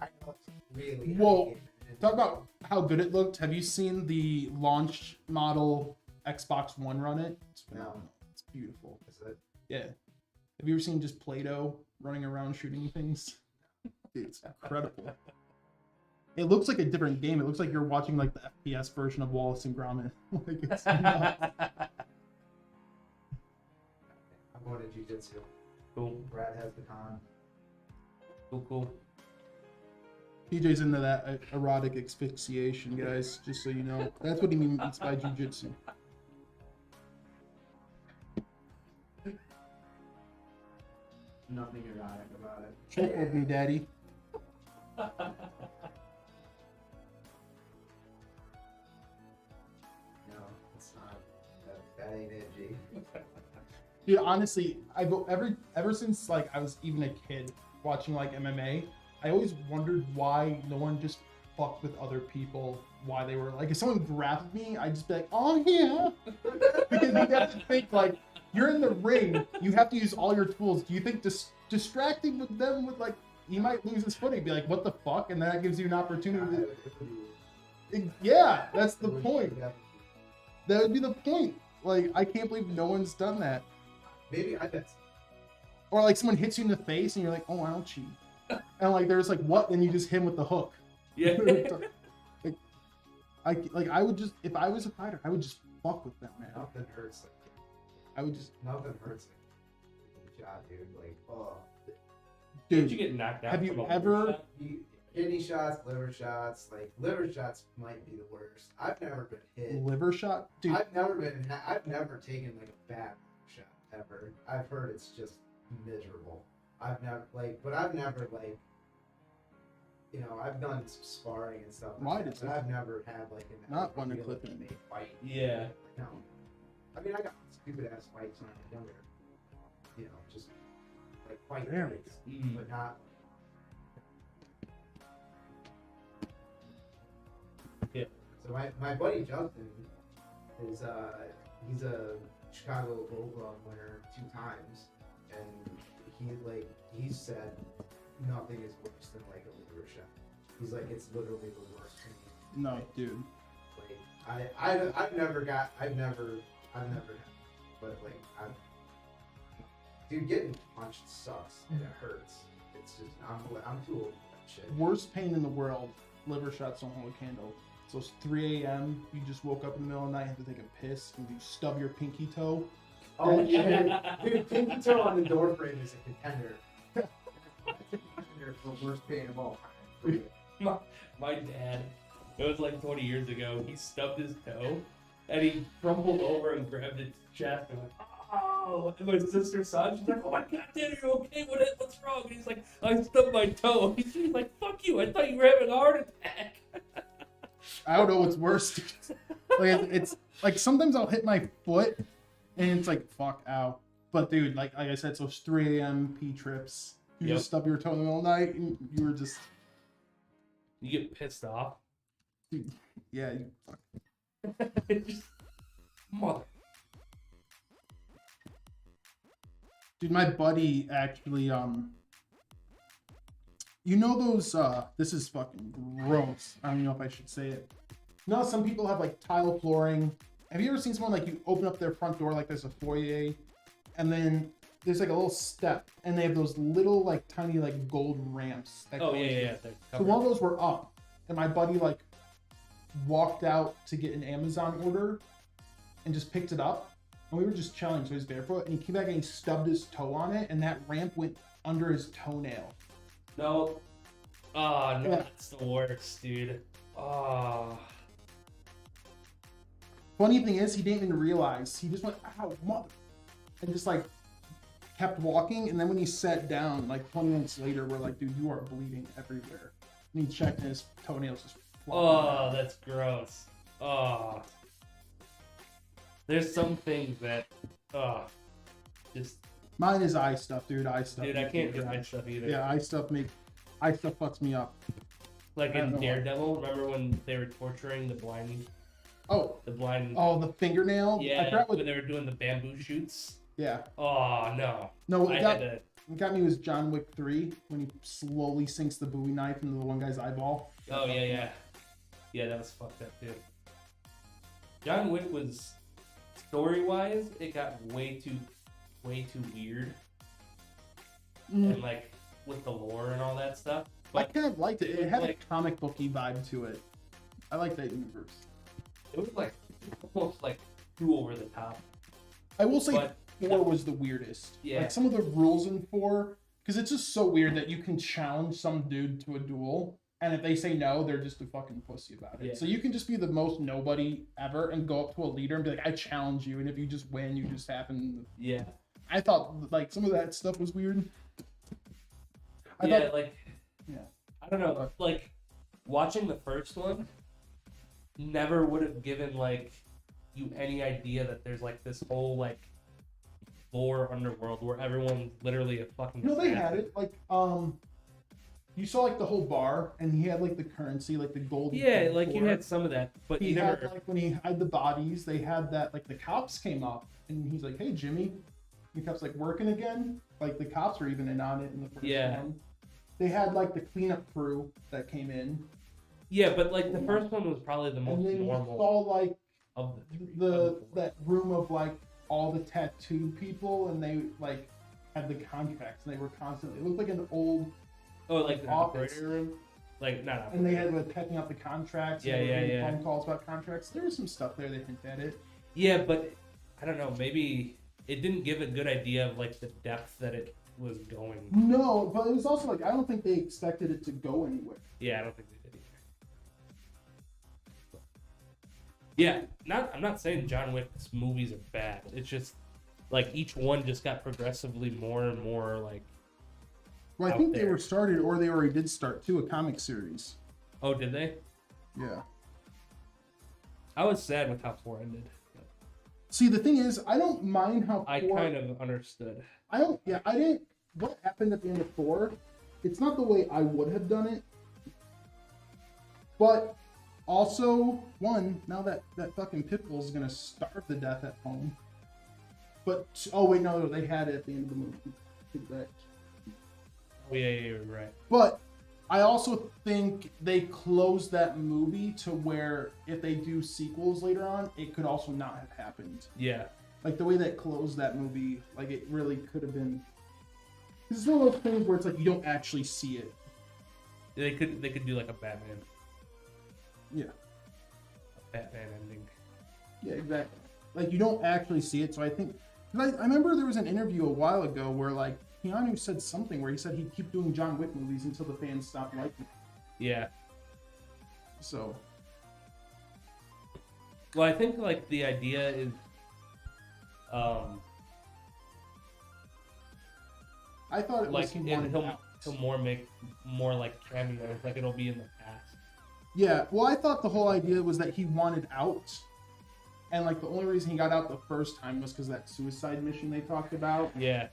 I know it's really. Whoa. heavy and- Talk about how good it looked. Have you seen the launch model Xbox One run it? It's phenomenal. It's beautiful. Is it? Yeah. Have you ever seen just Play-Doh running around shooting things? Dude, it's incredible. It looks like a different game. It looks like you're watching like the FPS version of Wallace and Gromit. Like it's nuts. I'm going to jiu-jitsu. Cool. Brad has the con. Cool. PJ's into that erotic asphyxiation, guys. Just so you know, that's what he means by jujitsu. Nothing erotic about it. Check with me, daddy. No, it's not. That ain't it, G. Dude, honestly, ever since like I was even a kid watching like MMA, I always wondered why no one just fucked with other people. Why they were like, if someone grabbed me, I'd just be like, oh yeah, because you have to think like you're in the ring, you have to use all your tools. Do you think distracting with them would like he might lose his footing, be like, what the fuck, and that gives you an opportunity. Yeah, that's the point. That would be the point. Like, I can't believe no one's done that. Maybe I bet. Or like someone hits you in the face and you're like, oh, ouchie. And like there's like what? Then you just hit him with the hook. Yeah. I would just, if I was a fighter, I would just fuck with them, man. Nothing hurts. I would just. Nothing hurts. Shot, dude. Like, oh. Dude, Did you get knocked out? have you from a ever- liver shot? Kidney shots, liver shots. Like, liver shots might be the worst. I've never been hit. liver shot, dude. I've never taken like a bad shot ever. I've heard it's just miserable. I've never you know, I've done some sparring and stuff. Why like does that, but it- I've never had like an Not one to real clip it. MMA fight. Yeah. No. I mean, I got stupid ass fights when I was younger. You know, just like fight There we fights, Mm. but not. Yeah. So my buddy Justin is he's a Chicago Gold Glove winner 2 times, and he said nothing is worse than like a liver shot. He's like, it's literally the worst thing. No, dude. Like I've never had, but like dude, getting punched sucks and it hurts. It's just I'm too old for that shit. Worst pain in the world. Liver shots don't hold a candle. So it's 3 a.m. You just woke up in the middle of the night, have to take a piss, and you stub your pinky toe. Oh shit, dude, pinky toe on the door frame is a contender. Contender for the worst pain of all time. My dad, it was like 20 years ago, he stubbed his toe and he crumpled over and grabbed his chest and went, oh, and my sister saw it. She's like, oh my god, Dad, are you okay? What's wrong? And he's like, I stubbed my toe. She's like, fuck you, I thought you were having a heart attack. I don't know what's worse. Like it's like sometimes I'll hit my foot and it's like fuck ow. But dude, like I said, so it's 3 a.m. P trips. You Yep. just stub your toe in the middle of the night and you were just You get pissed off. yeah. Just, mother. Dude, my buddy actually you know those this is fucking gross. I don't even know if I should say it. You know how some people have like tile flooring. Have you ever seen someone like you open up their front door like there's a foyer and then there's like a little step and they have those little like tiny like gold ramps that Oh, go yeah, into yeah, it. yeah. So one of those were up and my buddy like walked out to get an Amazon order and just picked it up and we were just chilling, so he's barefoot and he came back and he stubbed his toe on it and that ramp went under his toenail. No. Oh, no, Yeah. that's the worst, dude. Oh. Funny thing is, he didn't even realize. He just went, ow, mother. And just like kept walking. And then when he sat down, like 20 minutes later, we're like, dude, you are bleeding everywhere. And he checked and his toenails just flopping Oh, out. that's gross. Oh. There's some things that, just, Mine is eye stuff, dude. Eye stuff. dude, I makes can't me do cry. eye stuff either. Yeah, eye stuff fucks me up. Like I don't in know why. Daredevil, remember when they were torturing the blind, Oh, the fingernail. I yeah, forgot what. when they were doing the bamboo shoots. Yeah. Oh, no. No, what I got, had to, what got me was John Wick 3 when he slowly sinks the Bowie knife into the one guy's eyeball. oh, yeah, yeah. Yeah, that was fucked up, too. John Wick was, story-wise, it got way too weird. And, like, with the lore and all that stuff. I But kind of liked it. It had like- a comic booky vibe to it. I like that universe. it was, like, almost, like, too over the top. I will say, But 4 was the weirdest. Yeah. Like some of the rules in 4, because it's just so weird that you can challenge some dude to a duel, and if they say no, they're just a fucking pussy about it. Yeah. So you can just be the most nobody ever and go up to a leader and be like, I challenge you, and if you just win, you just happen. Yeah. I thought like some of that stuff was weird. I don't know. Okay. Like watching the first one never would have given like you any idea that there's like this whole like lore underworld where everyone's literally a fucking. You know, they had it like you saw like the whole bar, and he had like the currency, like the gold. Yeah, like you had some of that, but He you had never. like when he had the bodies, they had that like the cops came up, and he's like, "Hey, Jimmy," the cops like working again. Like the cops were even in on it in the first Yeah. one. They had like the cleanup crew that came in, Yeah, but like the first one was probably the most and then you normal saw like of the the that room of like all the tattooed people, and they like had the contracts, and they were constantly. It looked like an old. Oh, like the office. operator room, like not. And they had like checking out the contracts. Yeah, and yeah, getting yeah. Phone calls about contracts. There was some stuff there that hinted at it. Yeah, but I don't know. Maybe it didn't give a good idea of like the depth that it was going. No, but it was also like I don't think they expected it to go anywhere. Yeah, I don't think they did either. Yeah, I'm not saying John Wick's movies are bad. It's just like each one just got progressively more and more like. Well, I Out think they there. were started, or they already did start too, a comic series. Oh, did they? Yeah. I was sad with how 4 ended. See, the thing is, I don't mind how I 4. kind of understood. I don't. Yeah, I didn't. What happened at the end of 4? It's not the way I would have done it. But also, one, now that fucking Pitbull is gonna starve to death at home. But oh wait, no, they had it at the end of the movie. Take that. Oh, yeah, you're right. But I also think they closed that movie to where if they do sequels later on, it could also not have happened. Yeah. Like the way that closed that movie, like it really could have been. This is one of those things where it's like you don't actually see it. They could do like a Batman. Yeah. A Batman ending. Yeah, exactly. Like you don't actually see it, so I think. 'Cause I remember there was an interview a while ago where like Keanu said something where he said he'd keep doing John Wick movies until the fans stopped liking it. Yeah. So. Well, I think like the idea is, I thought it was like he wanted he'll make more like cameos, like it'll be in the past. Yeah, well, I thought the whole idea was that he wanted out, and like the only reason he got out the first time was because that suicide mission they talked about. Yeah.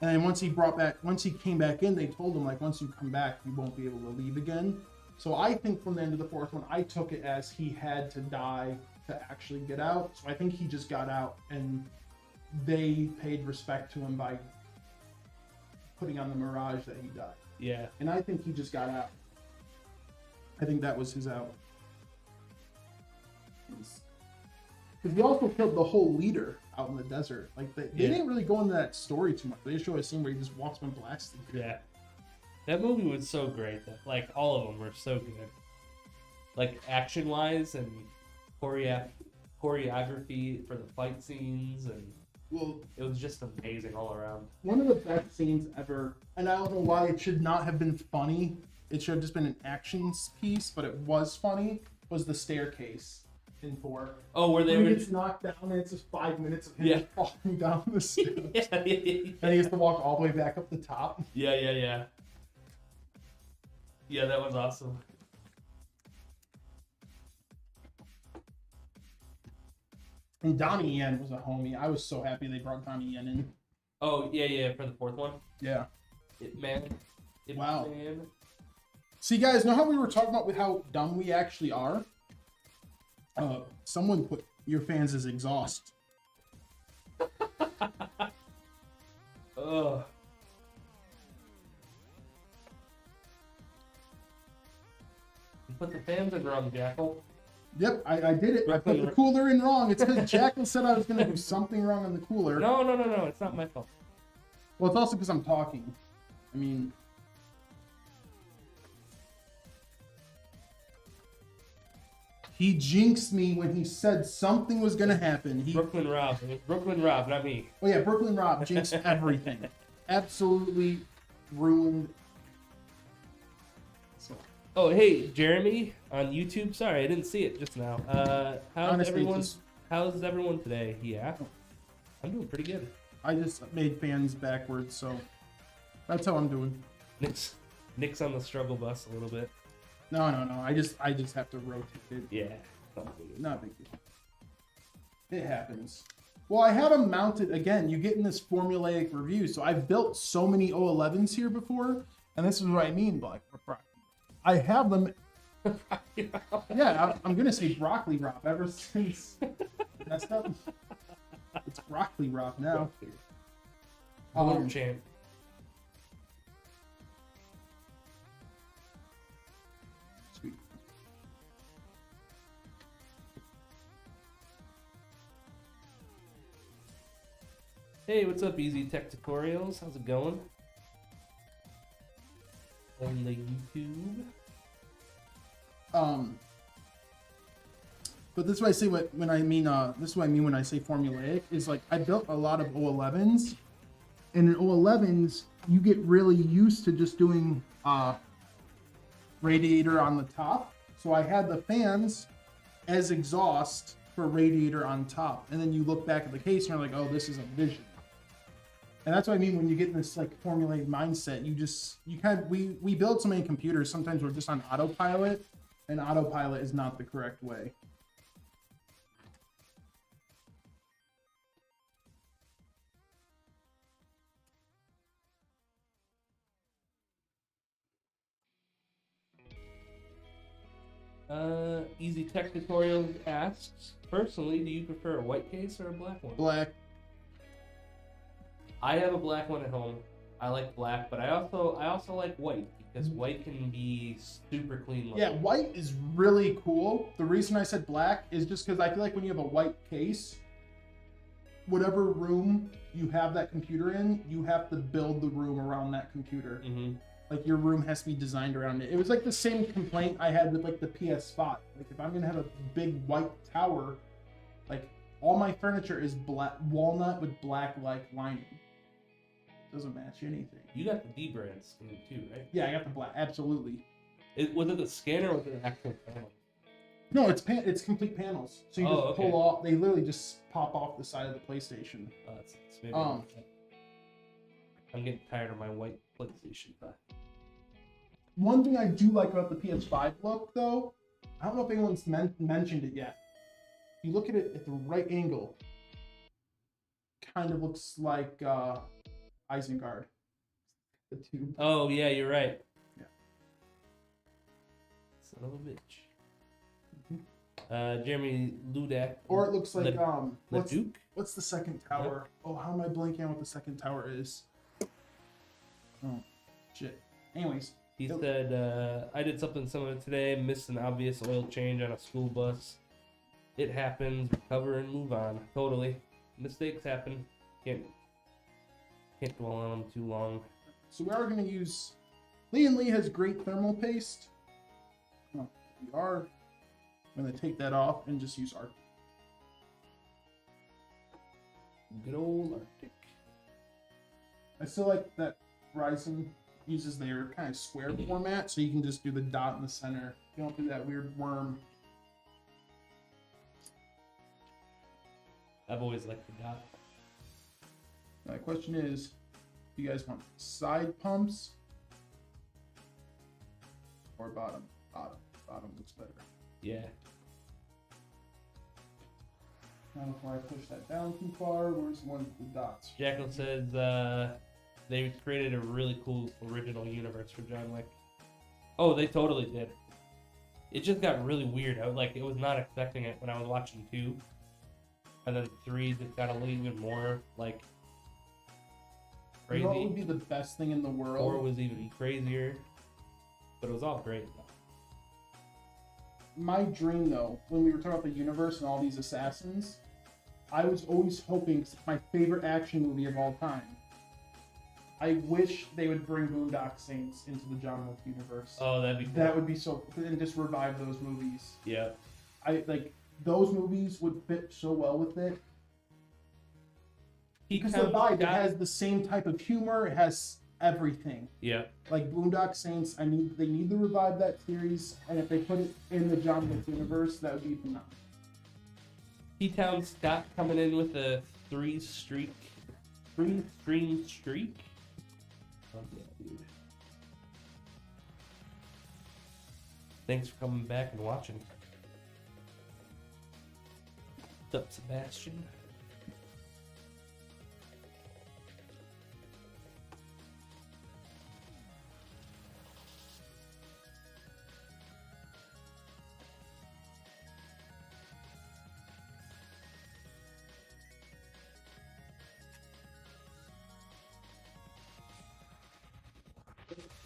And then once he came back in, they told him like once you come back, you won't be able to leave again. So I think from the end of the 4th one, I took it as he had to die to actually get out. So I think he just got out, and they paid respect to him by putting on the mirage that he died. Yeah. And I think he just got out. I think that was his out. Because he also killed the whole leader out in the desert. Like they didn't really go into that story too much. They just show a scene where he just walks and blasting. Yeah. That movie was so great. That like all of them were so good. Like action wise and choreography for the fight scenes, and Well, it was just amazing all around. one of the best scenes ever, and I don't know why it should not have been funny. It should have just been an action piece, but it was funny. Was the staircase in 4? Oh, where they When he were. gets knocked down, and it's just 5 minutes of him Yeah. falling down the stairs, Yeah. and he has to walk all the way back up the top. Yeah. Yeah, that was awesome. And Donnie Yen was a homie. I was so happy they brought Donnie Yen in. Oh yeah, for the 4th one. Yeah. Wow. Man. See, guys, know how we were talking about with how dumb we actually are? Someone put your fans as exhaust. Ugh. You put the fans in wrong, Jackal. Yep, I did it. I put the cooler in wrong. It's because Jackal said I was going to do something wrong on the cooler. No, it's not my fault. Well, it's also because I'm talking. I mean... He jinxed me when he said something was gonna happen. Brooklyn Rob. It was Brooklyn Rob, not me. Oh yeah, Brooklyn Rob jinxed everything. Absolutely ruined. So, Oh, hey, Jeremy on YouTube. Sorry, I didn't see it just now. Honestly, How's everyone today? Yeah, I'm doing pretty good. I just made fans backwards, so that's how I'm doing. Nick's on the struggle bus a little bit. No. I just have to rotate it. Yeah. Not a big deal. It happens. Well, I have them mounted again. You get in this formulaic review, so I've built so many O11s here before, and this is what I mean by I have them. Yeah, I'm gonna say broccoli Rob ever since messed up. It's broccoli Rob now. Champ. Sweet. Hey, what's up, Easy Tech Tutorials? How's it going? On the YouTube. But this is what I say when I mean this is what I mean when I say formulaic is like I built a lot of O11s, and in O11s you get really used to just doing radiator on the top. So I had the fans as exhaust for radiator on top, and then you look back at the case and you're like, oh, this is a vision. And that's what I mean when you get in this like formulaic mindset. We build so many computers. Sometimes we're just on autopilot, and autopilot is not the correct way. Easy Tech Tutorials asks, personally, do you prefer a white case or a black one? Black. I have a black one at home. I like black, but I also like white because white can be super clean looking. Yeah, white is really cool. The reason I said black is just because I feel like when you have a white case, whatever room you have that computer in, you have to build the room around that computer. Mm-hmm. Like your room has to be designed around it. It was like the same complaint I had with like the PS5. Like if I'm gonna have a big white tower, like all my furniture is black walnut with black like lining. Doesn't match anything. You got the D brand skin too, right? Yeah, I got the black. Absolutely. Was it the skin or was it an actual panel? No, it's complete panels. So you just pull off. They literally just pop off the side of the PlayStation. It's maybe I'm getting tired of my white PlayStation. One thing I do like about the PS5 look, though, I don't know if anyone's mentioned it yet. You look at it at the right angle, kind of looks like Isengard. The tube. Oh yeah, you're right. Yeah. Son of a bitch. Jeremy Ludak. Or it looks like what's the second tower? Oh, how am I blanking on what the second tower is? Oh, shit. Anyways. He said, I did something similar today, missed an obvious oil change on a school bus. It happens, recover and move on. Totally. Mistakes happen. Can't dwell on them too long. So we are going to use... Lee & Lee has great thermal paste. Oh, we are going to take that off and just use Arctic. Good old Arctic. I still like that Ryzen uses their kind of square format, so you can just do the dot in the center. You don't do that weird worm. I've always liked the dot. My question is, do you guys want side pumps or bottom? Bottom looks better. Yeah. Now before I push that down too far, where's the one with the dots? Jackal says they created a really cool original universe for John Wick. Oh, they totally did. It just got really weird. I was not expecting it when I was watching 2. And then 3 just got a little even more like crazy. You know what would be the best thing in the world? 4 was even crazier. But it was all great though. My dream though, when we were talking about the universe and all these assassins, I was always hoping, my favorite action movie of all time, I wish they would bring Boondock Saints into the John Wick universe. Oh, that'd be cool. That would be so, and just revive those movies. Yeah. I like those movies would fit so well with it. Because the vibe, it has the same type of humor, it has everything. Yeah. Like Boondock Saints, they need to revive that series, and if they put it in the John Wick universe, that would be phenomenal. P-Town Scott coming in with a 3-stream streak. Oh, yeah, dude. Thanks for coming back and watching. What's up, Sebastian?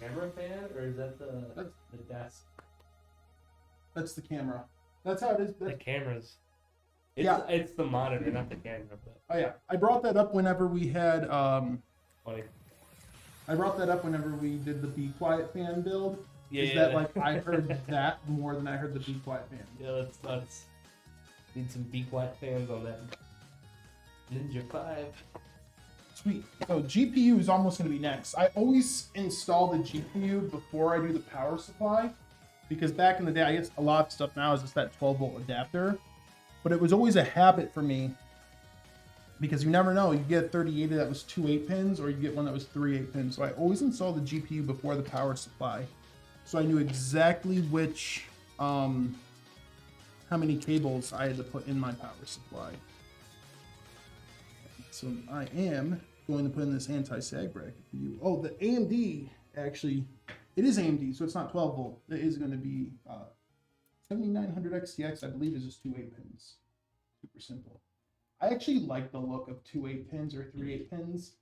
Camera fan, or is that the desk? That's the camera. That's how it is. The cameras. It's the monitor, not the camera. But. Oh yeah, I brought that up whenever we had. Funny. I brought that up whenever we did the Be Quiet fan build. Yeah. That like I heard that more than I heard the Be Quiet fan. Yeah, that's nuts. Need some Be Quiet fans on that. Ninja 5. Sweet. So GPU is almost going to be next. I always install the GPU before I do the power supply, because back in the day, I guess a lot of stuff now is just that 12-volt adapter. But it was always a habit for me, because you never know. You get a 3080 that was 2 8-pins, or you get one that was 3 8-pins. So I always installed the GPU before the power supply, so I knew exactly which, how many cables I had to put in my power supply. So I am going to put in this anti-sag bracket for you. Oh, the AMD, actually, it is AMD, so it's not 12 volt. It is going to be 7900 XTX, I believe, is just 2 8-pins. Super simple. I actually like the look of 2 8-pins or 3 8-pins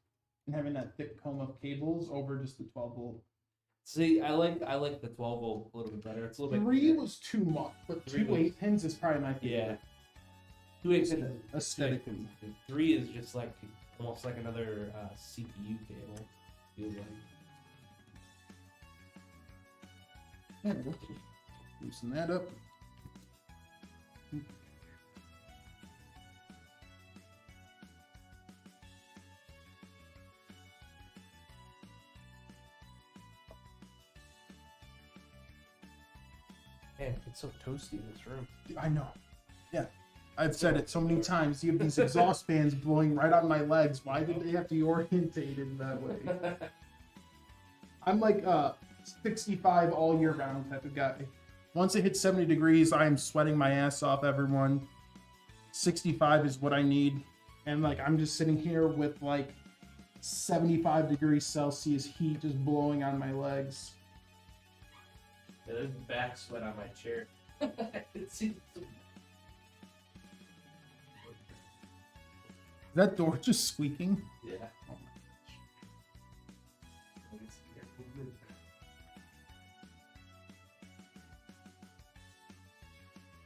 and having that thick comb of cables over just the 12 volt. See, I like the 12 volt a little bit better. It's a little bit. 3 was too much, but 2 8-pins is probably my favorite. Yeah. 2 8-pins Aesthetically. 3 is just like almost like another CPU cable. Feels like. There we go. Loosen that up. Man, it's so toasty in this room. I know. Yeah. I've said it so many times. You have these exhaust fans blowing right on my legs. Why did they have to be orientated that way? I'm like 65 all year round type of guy. Once it hits 70 degrees, I am sweating my ass off, everyone. 65 is what I need. And like I'm just sitting here with like 75 degrees Celsius heat just blowing on my legs. Yeah, there's back sweat on my chair. Is that door just squeaking? Yeah. Oh my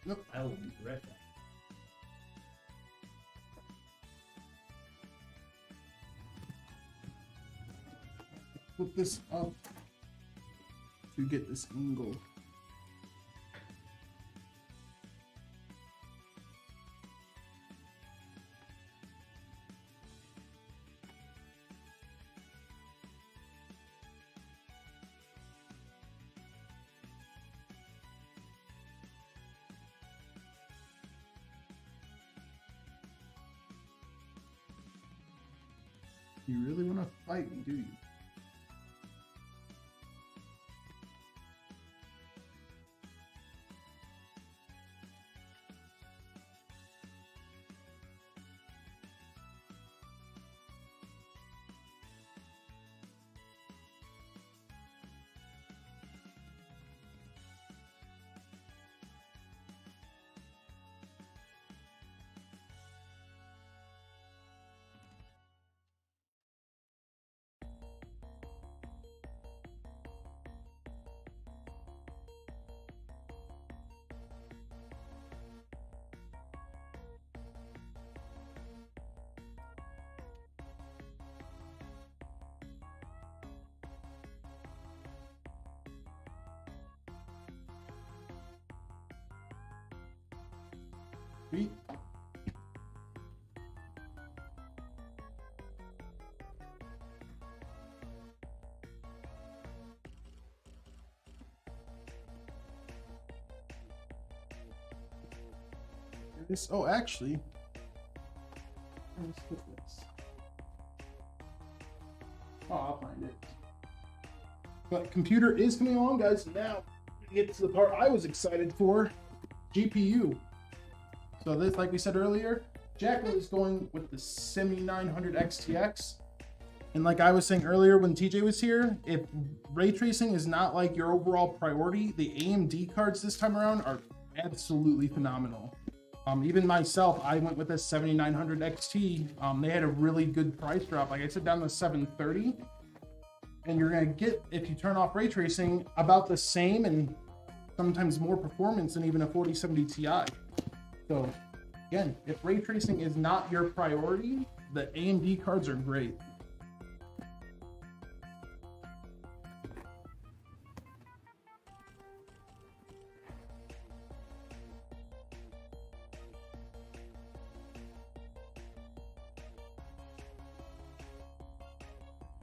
Nope. I will be right back. Flip this up to get this angle. You really want to fight me, do you? Sweet. This, oh, actually, let's put this. Oh, I'll find it. But computer is coming along, guys. Now we get to the part I was excited for: GPU. So this, like we said earlier, Jackal is going with the 7900 XTX. And like I was saying earlier when TJ was here, if ray tracing is not like your overall priority, the AMD cards this time around are absolutely phenomenal. Even myself, I went with a 7900 XT. They had a really good price drop. Like I said, down to 730. And you're gonna get, if you turn off ray tracing, about the same and sometimes more performance than even a 4070 Ti. So again, if ray tracing is not your priority, the AMD cards are great.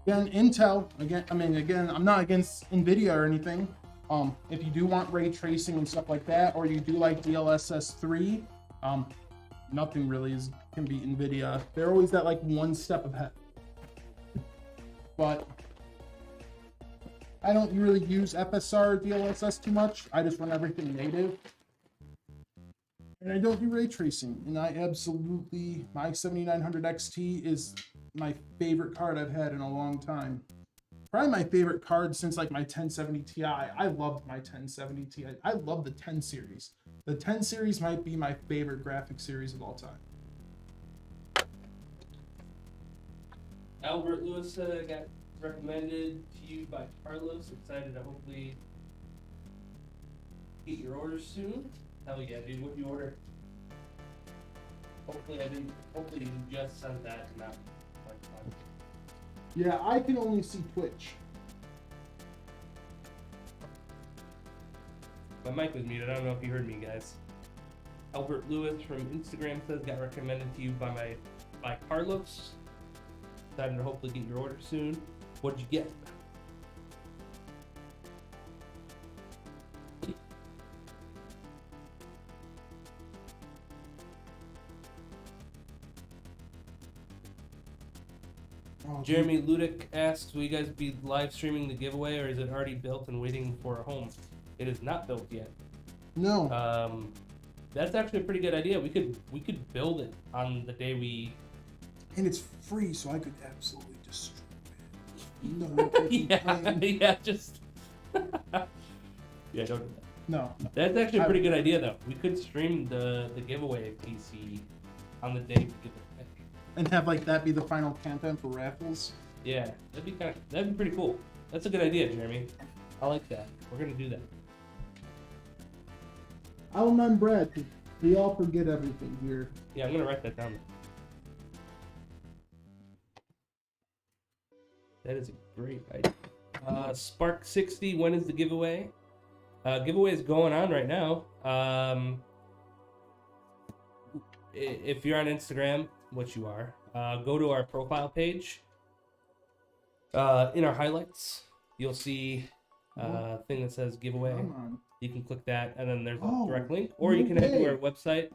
Again, Intel, again, I'm not against NVIDIA or anything. If you do want ray tracing and stuff like that, or you do like DLSS 3, nothing really can beat NVIDIA. They're always that like one step ahead. But I don't really use FSR DLSS too much. I just run everything native. And I don't do ray tracing. And I absolutely, my 7900 XT is my favorite card I've had in a long time. Probably my favorite card since like my 1070 Ti. I loved my 1070 Ti. I love the 10 series. The 10 series might be my favorite graphic series of all time. Albert Lewis got recommended to you by Carlos. Excited to hopefully get your orders soon. Hell yeah, dude. What you order? Hopefully you just sent that and not like that. Yeah, I can only see Twitch. My mic was muted. I don't know if you heard me, guys. Albert Lewis from Instagram says got recommended to you by Carlos. Excited to hopefully get your order soon. What'd you get? Jeremy Ludick asks, will you guys be live streaming the giveaway, or is it already built and waiting for a home? It is not built yet. No. That's actually a pretty good idea. We could build it on the day we. And it's free, so I could absolutely destroy it. No, yeah, just. Yeah, don't do that. No. That's actually a pretty good idea, though. We could stream the giveaway PC on the day we get it. And have like that be the final countdown for raffles. Yeah, that'd be pretty cool. That's a good idea, Jeremy. I like that. We're gonna do that. I'll remind Brad, 'cause we all forget everything here. Yeah, I'm gonna write that down. That is a great idea. Spark 60. When is the giveaway? Giveaway is going on right now. If you're on Instagram, which you are, go to our profile page. In our highlights, you'll see a thing that says giveaway. You can click that, and then there's a direct link, or you can head to our website,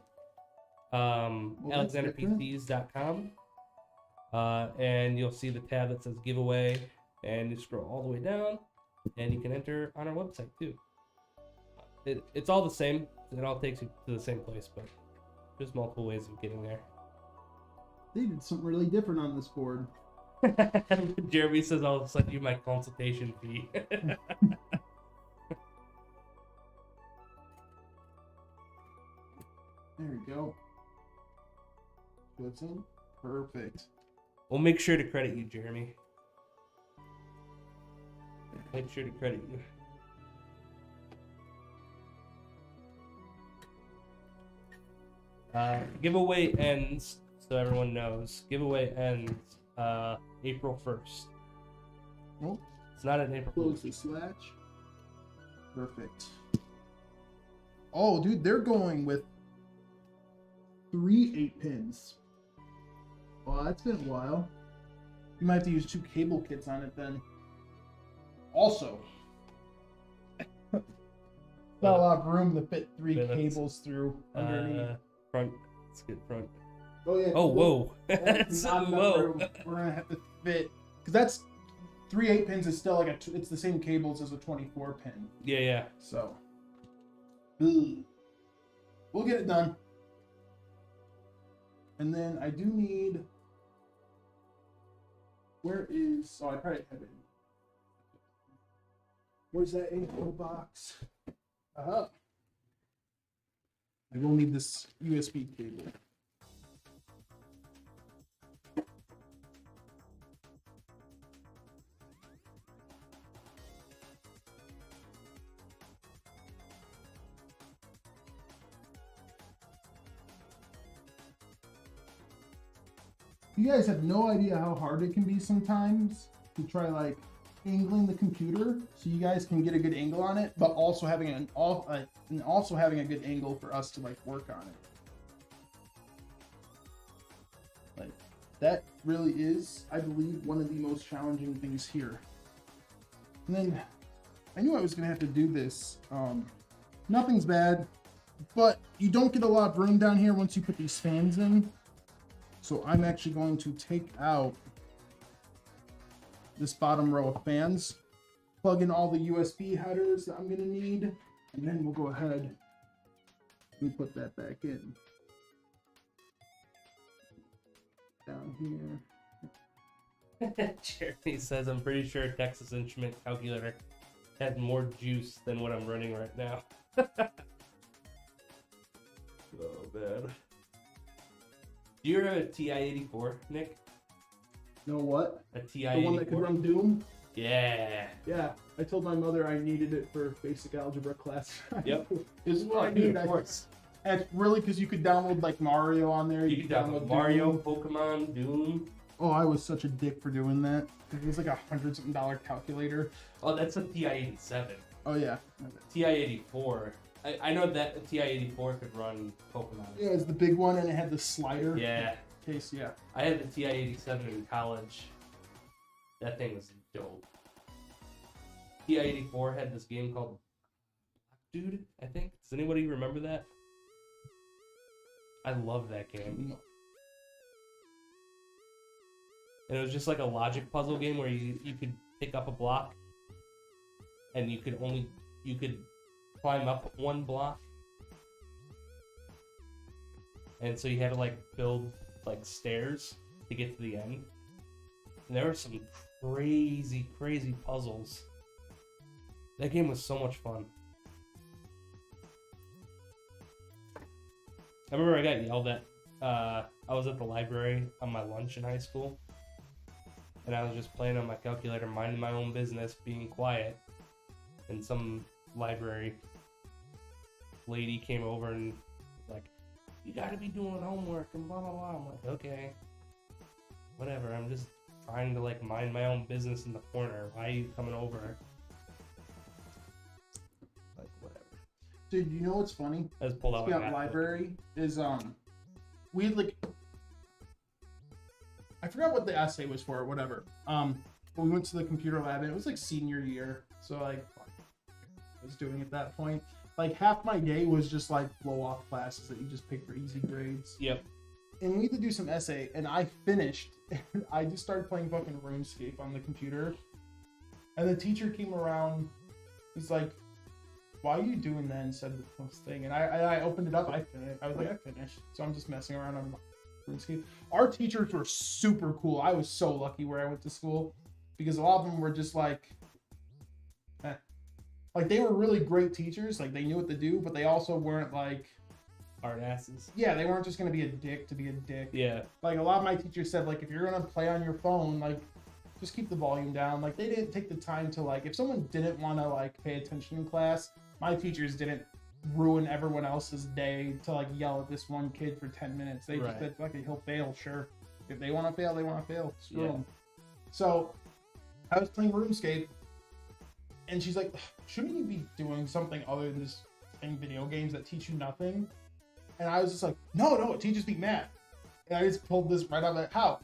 alexanderpcs.com, and you'll see the tab that says giveaway, and you scroll all the way down, and you can enter on our website too. It's all the same. It all takes you to the same place, but there's multiple ways of getting there. They did something really different on this board. Jeremy says I'll send you my consultation fee. There we go. Goes in. Perfect. We'll make sure to credit you, Jeremy. Make sure to credit you. Giveaway ends, so everyone knows. Giveaway ends April 1st. Oh, it's not an April close the slash. Perfect. Oh, dude, they're going with 3 8-pins. Well, that's been a while. You might have to use 2 cable kits on it then. Also, not a lot of room to fit 3 cables through underneath. Front. Let's get front. Oh yeah. Oh, whoa. That's not enough Whoa. room. We're gonna have to fit because that's 3 8-pins is still like it's the same cables as a 24-pin. Yeah. So, ugh. We'll get it done. And then I do need. Where is? Oh, I probably have it. Where's that info box? I will need this USB cable. You guys have no idea how hard it can be sometimes to try like angling the computer so you guys can get a good angle on it, but also having a good angle for us to like work on it. Like that really is, I believe, one of the most challenging things here. And then I knew I was gonna have to do this. Nothing's bad, but you don't get a lot of room down here once you put these fans in. So I'm actually going to take out this bottom row of fans, plug in all the USB headers that I'm going to need, and then we'll go ahead and put that back in. Down here. Jeremy says, I'm pretty sure Texas Instrument calculator had more juice than what I'm running right now. Oh, man. Do you have a TI-84, Nick? Know what? A TI-84? The one that could run Doom? Yeah. Yeah. I told my mother I needed it for basic algebra class. Yep. This is what I need. Of course. And really, because you could download like Mario on there. You could download Mario, Doom. Pokemon, Doom. Oh, I was such a dick for doing that. It was like $100-something calculator. Oh, that's a TI-87. Oh yeah. TI-84. I know that a TI-84 could run Pokemon. Yeah, it's the big one, and it had the slider. Yeah. Case, yeah. I had the TI-87 in college. That thing was dope. TI-84 had this game called Dude, I think. Does anybody remember that? I love that game. No. And it was just like a logic puzzle game where you could pick up a block and you could climb up one block. And so you had to like build like stairs to get to the end. And there were some crazy puzzles. That game was so much fun. I remember I got yelled at. I was at the library on my lunch in high school. And I was just playing on my calculator, minding my own business, being quiet. And some library lady came over and was like, you gotta be doing homework and blah blah blah. I'm like, okay, whatever, I'm just trying to like mind my own business in the corner. Why are you coming over? Like, whatever. Dude, you know what's funny? I just pulled out my Yeah, math book. library is we had like, I forgot what the essay was for or whatever. But we went to the computer lab and it was like senior year, so like I was doing at that point. Like half my day was just like blow off classes that you just pick for easy grades. Yep. And we had to do some essay, and I finished. And I just started playing fucking RuneScape on the computer. And the teacher came around. He's like, "Why are you doing that?" And said the most thing. And I opened it up. I finished. I was like, I finished. So I'm just messing around on RuneScape. Our teachers were super cool. I was so lucky where I went to school because a lot of them were just like, like they were really great teachers. Like they knew what to do, but they also weren't like Hard asses. Yeah, they weren't just gonna be a dick to be a dick. Yeah. Like a lot of my teachers said, like if you're gonna play on your phone, like just keep the volume down. Like they didn't take the time to like if someone didn't want to like pay attention in class, my teachers didn't ruin everyone else's day to like yell at this one kid for 10 minutes. They just said, "Fuck it, he'll fail, sure. If they want to fail, they want to fail. Screw them." So I was playing RuneScape, and she's like, "Shouldn't you be doing something other than just playing video games that teach you nothing?" And I was just like, no, it teaches me math. And I just pulled this right out of like, how?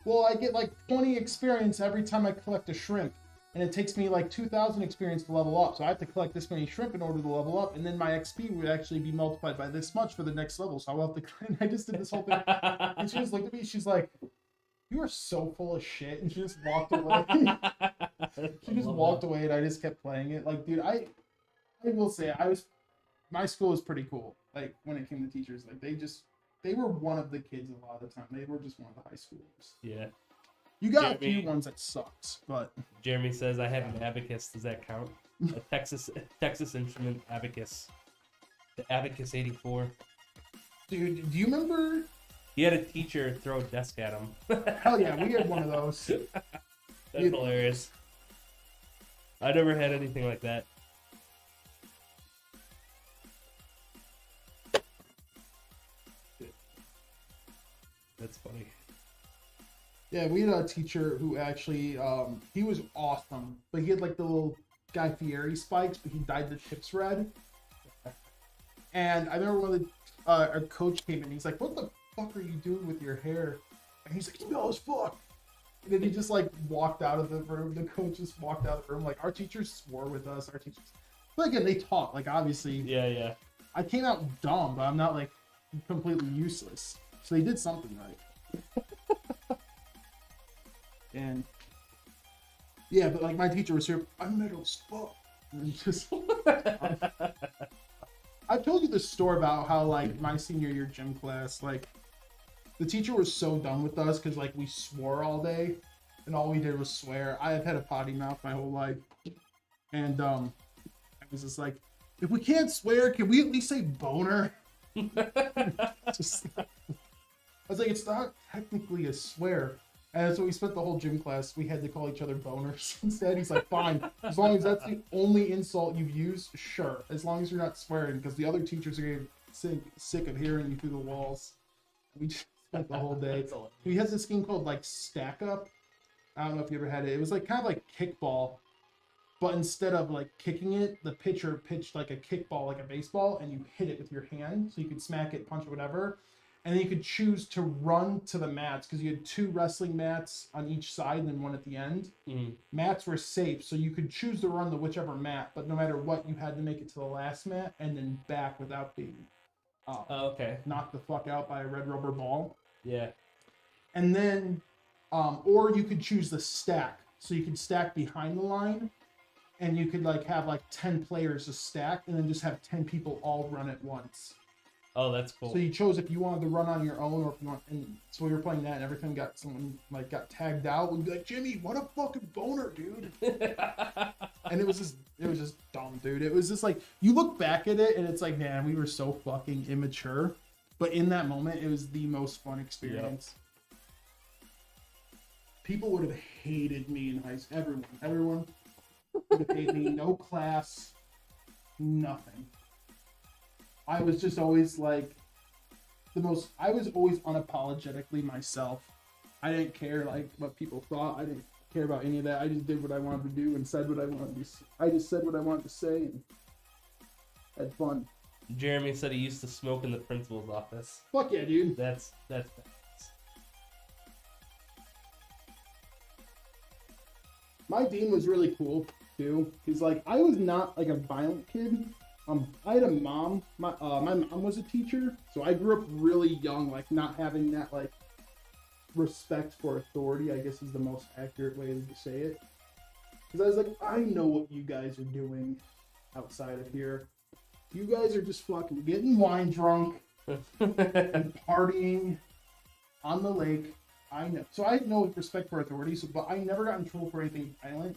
Well, I get like 20 experience every time I collect a shrimp. And it takes me like 2,000 experience to level up. So I have to collect this many shrimp in order to level up. And then my XP would actually be multiplied by this much for the next level. So I'll have to, and I just did this whole thing. And she just looked at me, she's like, you are so full of shit. And she just walked away. She just walked away and I just kept playing it. Like, dude, I will say, my school was pretty cool. Like, when it came to teachers, like, they were one of the kids a lot of the time. They were just one of the high schoolers. Yeah. You got Jeremy, a few ones that sucked, but Jeremy says I have an abacus. Does that count? A Texas Instrument abacus. The Abacus 84. dude, do you remember? He had a teacher throw a desk at him. Hell yeah, we had one of those. That's hilarious. I never had anything like that. That's funny. Yeah, we had a teacher who actually, he was awesome, but he had like the little Guy Fieri spikes, but he dyed the tips red. And I remember when our coach came in, he's like, what the fuck are you doing with your hair? And he's like, smell as fuck. And then he just like walked out of the room. The coach just walked out of the room. Like, our teachers swore with us. Our teachers, but again, they taught. Like, obviously, Yeah. I came out dumb, but I'm not like completely useless. So they did something right. And yeah, but like my teacher was here, I'm metal as fuck. And just, I've told you this story about how like my senior year gym class, like the teacher was so done with us because like we swore all day, and all we did was swear. I have had a potty mouth my whole life, and I was just like, if we can't swear, can we at least say boner? Just, I was like, it's not technically a swear. And so we spent the whole gym class, we had to call each other boners instead. He's like, fine, as long as that's the only insult you've used, sure. As long as you're not swearing, because the other teachers are getting sick of hearing you through the walls. We just spent the whole day. He has this game called like Stack Up. I don't know if you ever had it. It was like kind of like kickball, but instead of like kicking it, the pitcher pitched like a kickball, like a baseball, and you hit it with your hand. So you could smack it, punch it, whatever. And then you could choose to run to the mats because you had 2 wrestling mats on each side and then one at the end. Mats were safe, so you could choose to run to whichever mat, but no matter what, you had to make it to the last mat and then back without being knocked the fuck out by a red rubber ball. Yeah. And then, or you could choose the stack. So you could stack behind the line, and you could like have like 10 players to stack and then just have 10 people all run at once. Oh, that's cool. So you chose if you wanted to run on your own, or if you want. And so we were playing that, and every time someone got tagged out, we'd be like, "Jimmy, what a fucking boner, dude!" And it was just dumb, dude. It was just like you look back at it, and it's like, man, we were so fucking immature. But in that moment, it was the most fun experience. Yep. People would have hated me in high school. Everyone would have hated me. No class, nothing. I was just always like I was always unapologetically myself. I didn't care like what people thought. I didn't care about any of that. I just did what I wanted to do and said what I wanted to say. I just said what I wanted to say and had fun. Jeremy said he used to smoke in the principal's office. Fuck yeah, dude. That's My dean was really cool too. He's like, I was not like a violent kid. I had a mom. My mom was a teacher, so I grew up really young, like not having that like respect for authority, I guess is the most accurate way to say it. Because I was like, I know what you guys are doing outside of here. You guys are just fucking getting wine drunk and partying on the lake. I know. So I had no respect for authority, but I never got in trouble for anything violent.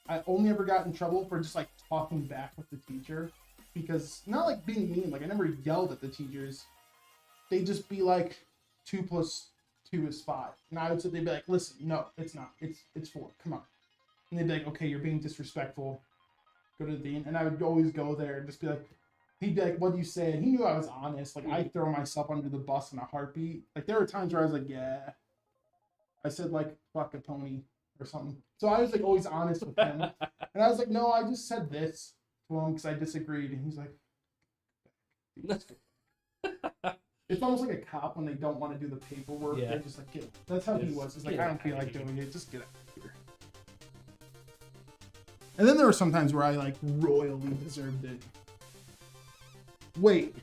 I only ever got in trouble for just like talking back with the teacher. Because not like being mean, like I never yelled at the teachers. They'd just be like 2 + 2 is 5. And I would say, they'd be like, listen, no, it's not. It's 4. Come on. And they'd be like, okay, you're being disrespectful. Go to the dean. And I would always go there and just be like, he'd be like, what do you say? And he knew I was honest. Like I'd throw myself under the bus in a heartbeat. Like there were times where I was like, yeah. I said like, fuck a pony or something. So I was like always honest with him. And I was like, no, I just said this. Because I disagreed, and he's like, It's almost like a cop when they don't want to do the paperwork. Yeah. They're just like, get. That's how he Just was. He's like, get I out don't feel of like here. doing it. Just get out of here. And then there were some times where I like royally deserved it. Wait,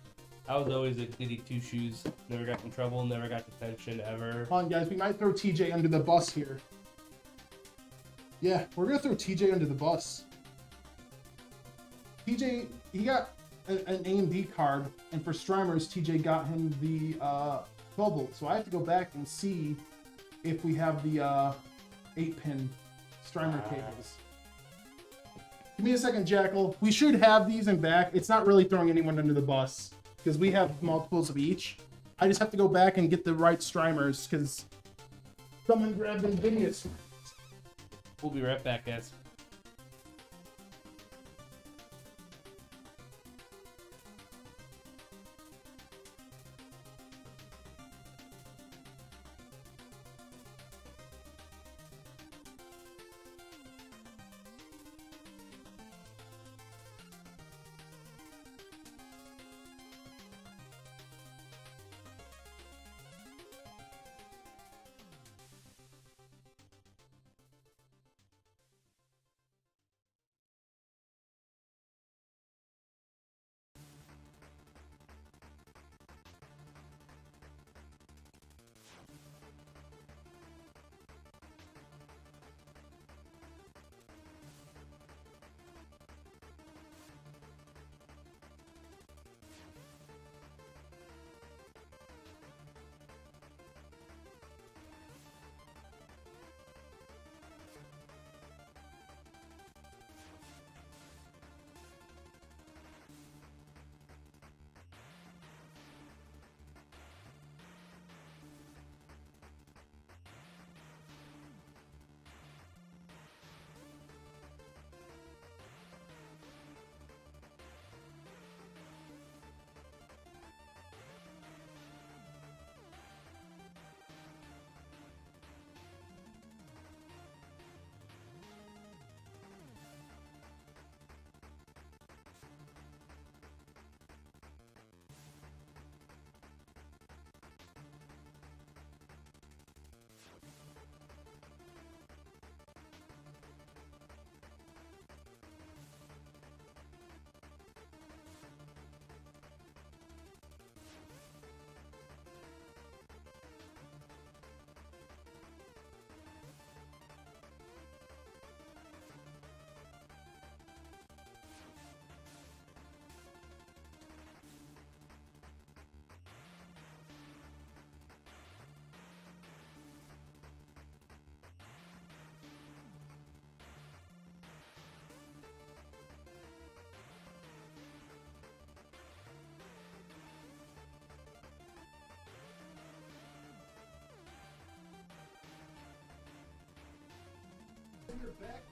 I was always a goody two shoes. Never got in trouble. Never got detention ever. hold on, guys. We might throw TJ under the bus here. Yeah, we're gonna throw TJ under the bus. TJ, he got an AMD card, and for Streimers, TJ got him the 12 volt. So I have to go back and see if we have the 8-pin Streimer cables. Give me a second, Jackal. We should have these in back. It's not really throwing anyone under the bus because we have multiples of each. I just have to go back and get the right Streimers because someone grabbed NVIDIA. We'll be right back, guys.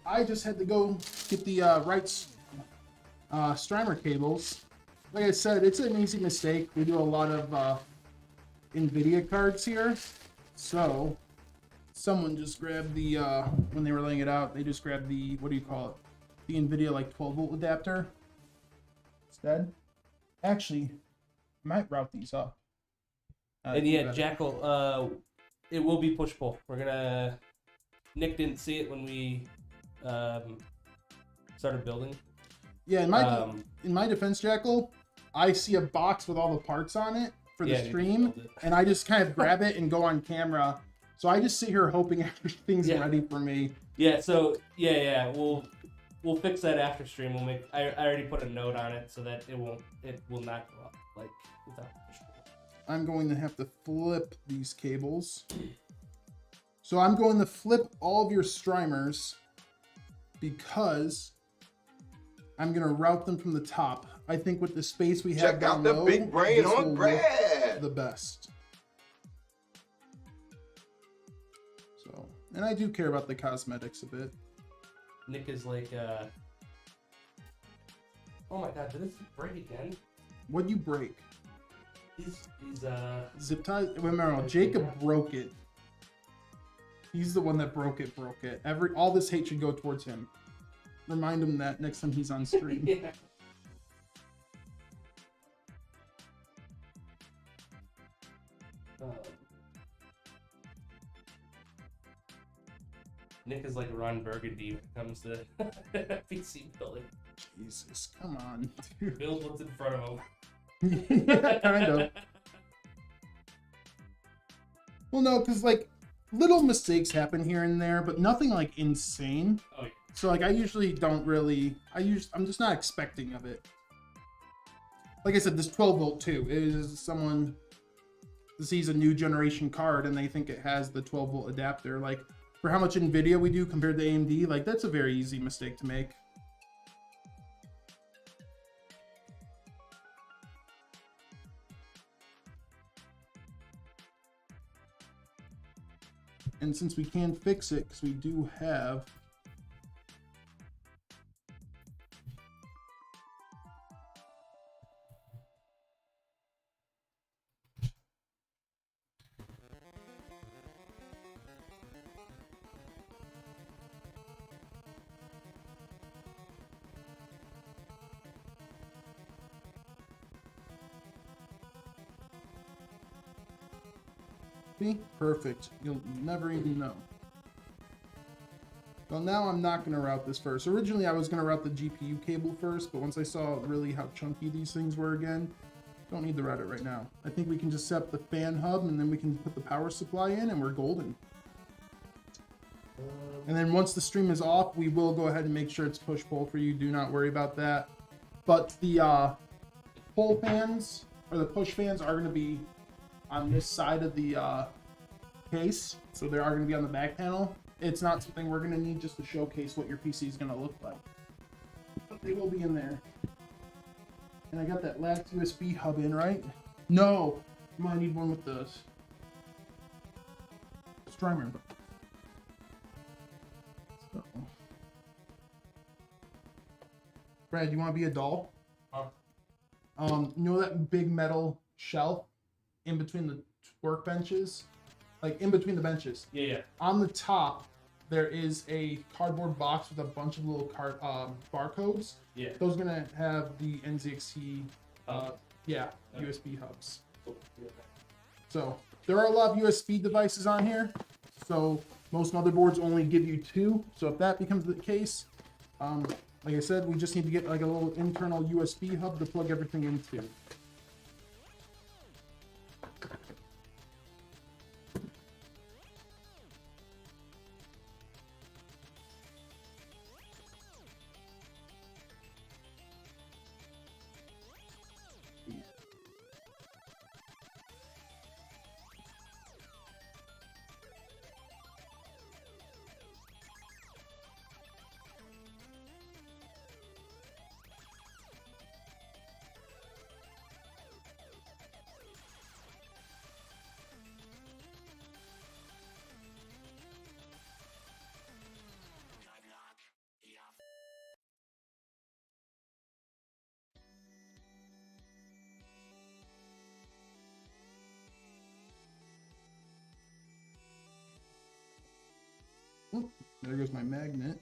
I just had to go get the right Streimer cables. Like I said, it's an easy mistake. We do a lot of NVIDIA cards here. So, someone just grabbed the, when they were laying it out, they just grabbed the, what do you call it? The NVIDIA like 12 volt adapter instead. Actually, I might route these up. And yeah, Jackal, it will be push-pull. We're gonna... Nick didn't see it when we started building. Yeah, in my defense, Jackal, I see a box with all the parts on it for the Yeah, you stream, build it. and I just kind of grab it and go on camera. So I just sit here hoping everything's Yeah. ready for me. Yeah, so yeah, we'll fix that after stream. We'll make. I already put a note on it so that it will not go up like without push-pull. I'm going to have to flip these cables. So I'm going to flip all of your Streimers because I'm going to route them from the top. I think with the space we have Check down out the low, big brain this will on work Brad. the best. So, and I do care about the cosmetics a bit. Nick is like, oh my god, did this break again? What'd you break? These Zip ties? Remember, Jacob broke it. He's the one that broke it. All this hate should go towards him. Remind him that next time he's on stream. yeah. Nick is like Ron Burgundy when it comes to PC building. Jesus, come on, dude. Build what's in front of him. Yeah, kind of. Well, no, because like little mistakes happen here and there, but nothing like insane. Oh yeah. So like I usually don't really. I'm just not expecting of it. Like I said, this 12 volt too is someone sees a new generation card and they think it has the 12 volt adapter. Like for how much NVIDIA we do compared to AMD, like that's a very easy mistake to make. And since we can fix it, because we do have perfect. You'll never even know. Well, now I'm not going to route this first. Originally, I was going to route the GPU cable first, but once I saw really how chunky these things were again, don't need to route it right now. I think we can just set up the fan hub, and then we can put the power supply in, and we're golden. And then once the stream is off, we will go ahead and make sure it's push-pull for you. Do not worry about that. But the pull fans, or the push fans, are going to be on this side of the case, so they are going to be on the back panel. It's not something we're going to need just to showcase what your PC is going to look like, but they will be in there. And I got that last USB hub in, right? No, I might need one with the streamer. So. Brad, you want to be a doll? You know that big metal shelf in between the workbenches, like in between the benches. Yeah. On the top, there is a cardboard box with a bunch of little barcodes. Yeah. Those are gonna have the NZXT, Okay. USB hubs. Cool. Yeah. So there are a lot of USB devices on here. So most motherboards only give you 2. So if that becomes the case, like I said, we just need to get like a little internal USB hub to plug everything into. Oh, there goes my magnet.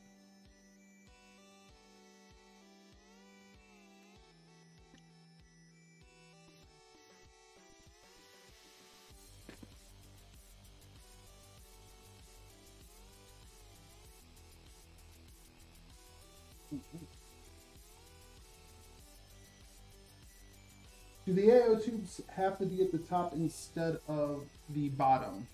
Do the AO tubes have to be at the top instead of the bottom?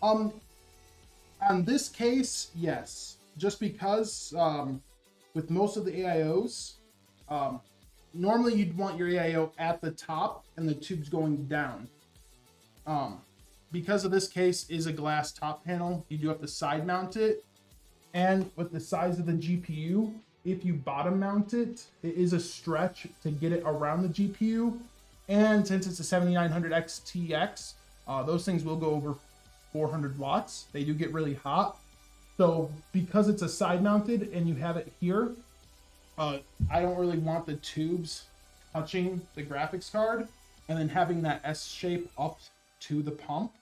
On this case, yes. Just because with most of the AIOs, normally you'd want your AIO at the top and the tubes going down. Because of this case is a glass top panel, you do have to side mount it. And with the size of the GPU, if you bottom mount it, it is a stretch to get it around the GPU. And since it's a 7900 XTX, those things will go over 400 watts. They do get really hot. So because it's a side mounted and you have it here, I don't really want the tubes touching the graphics card and then having that S shape up to the pump.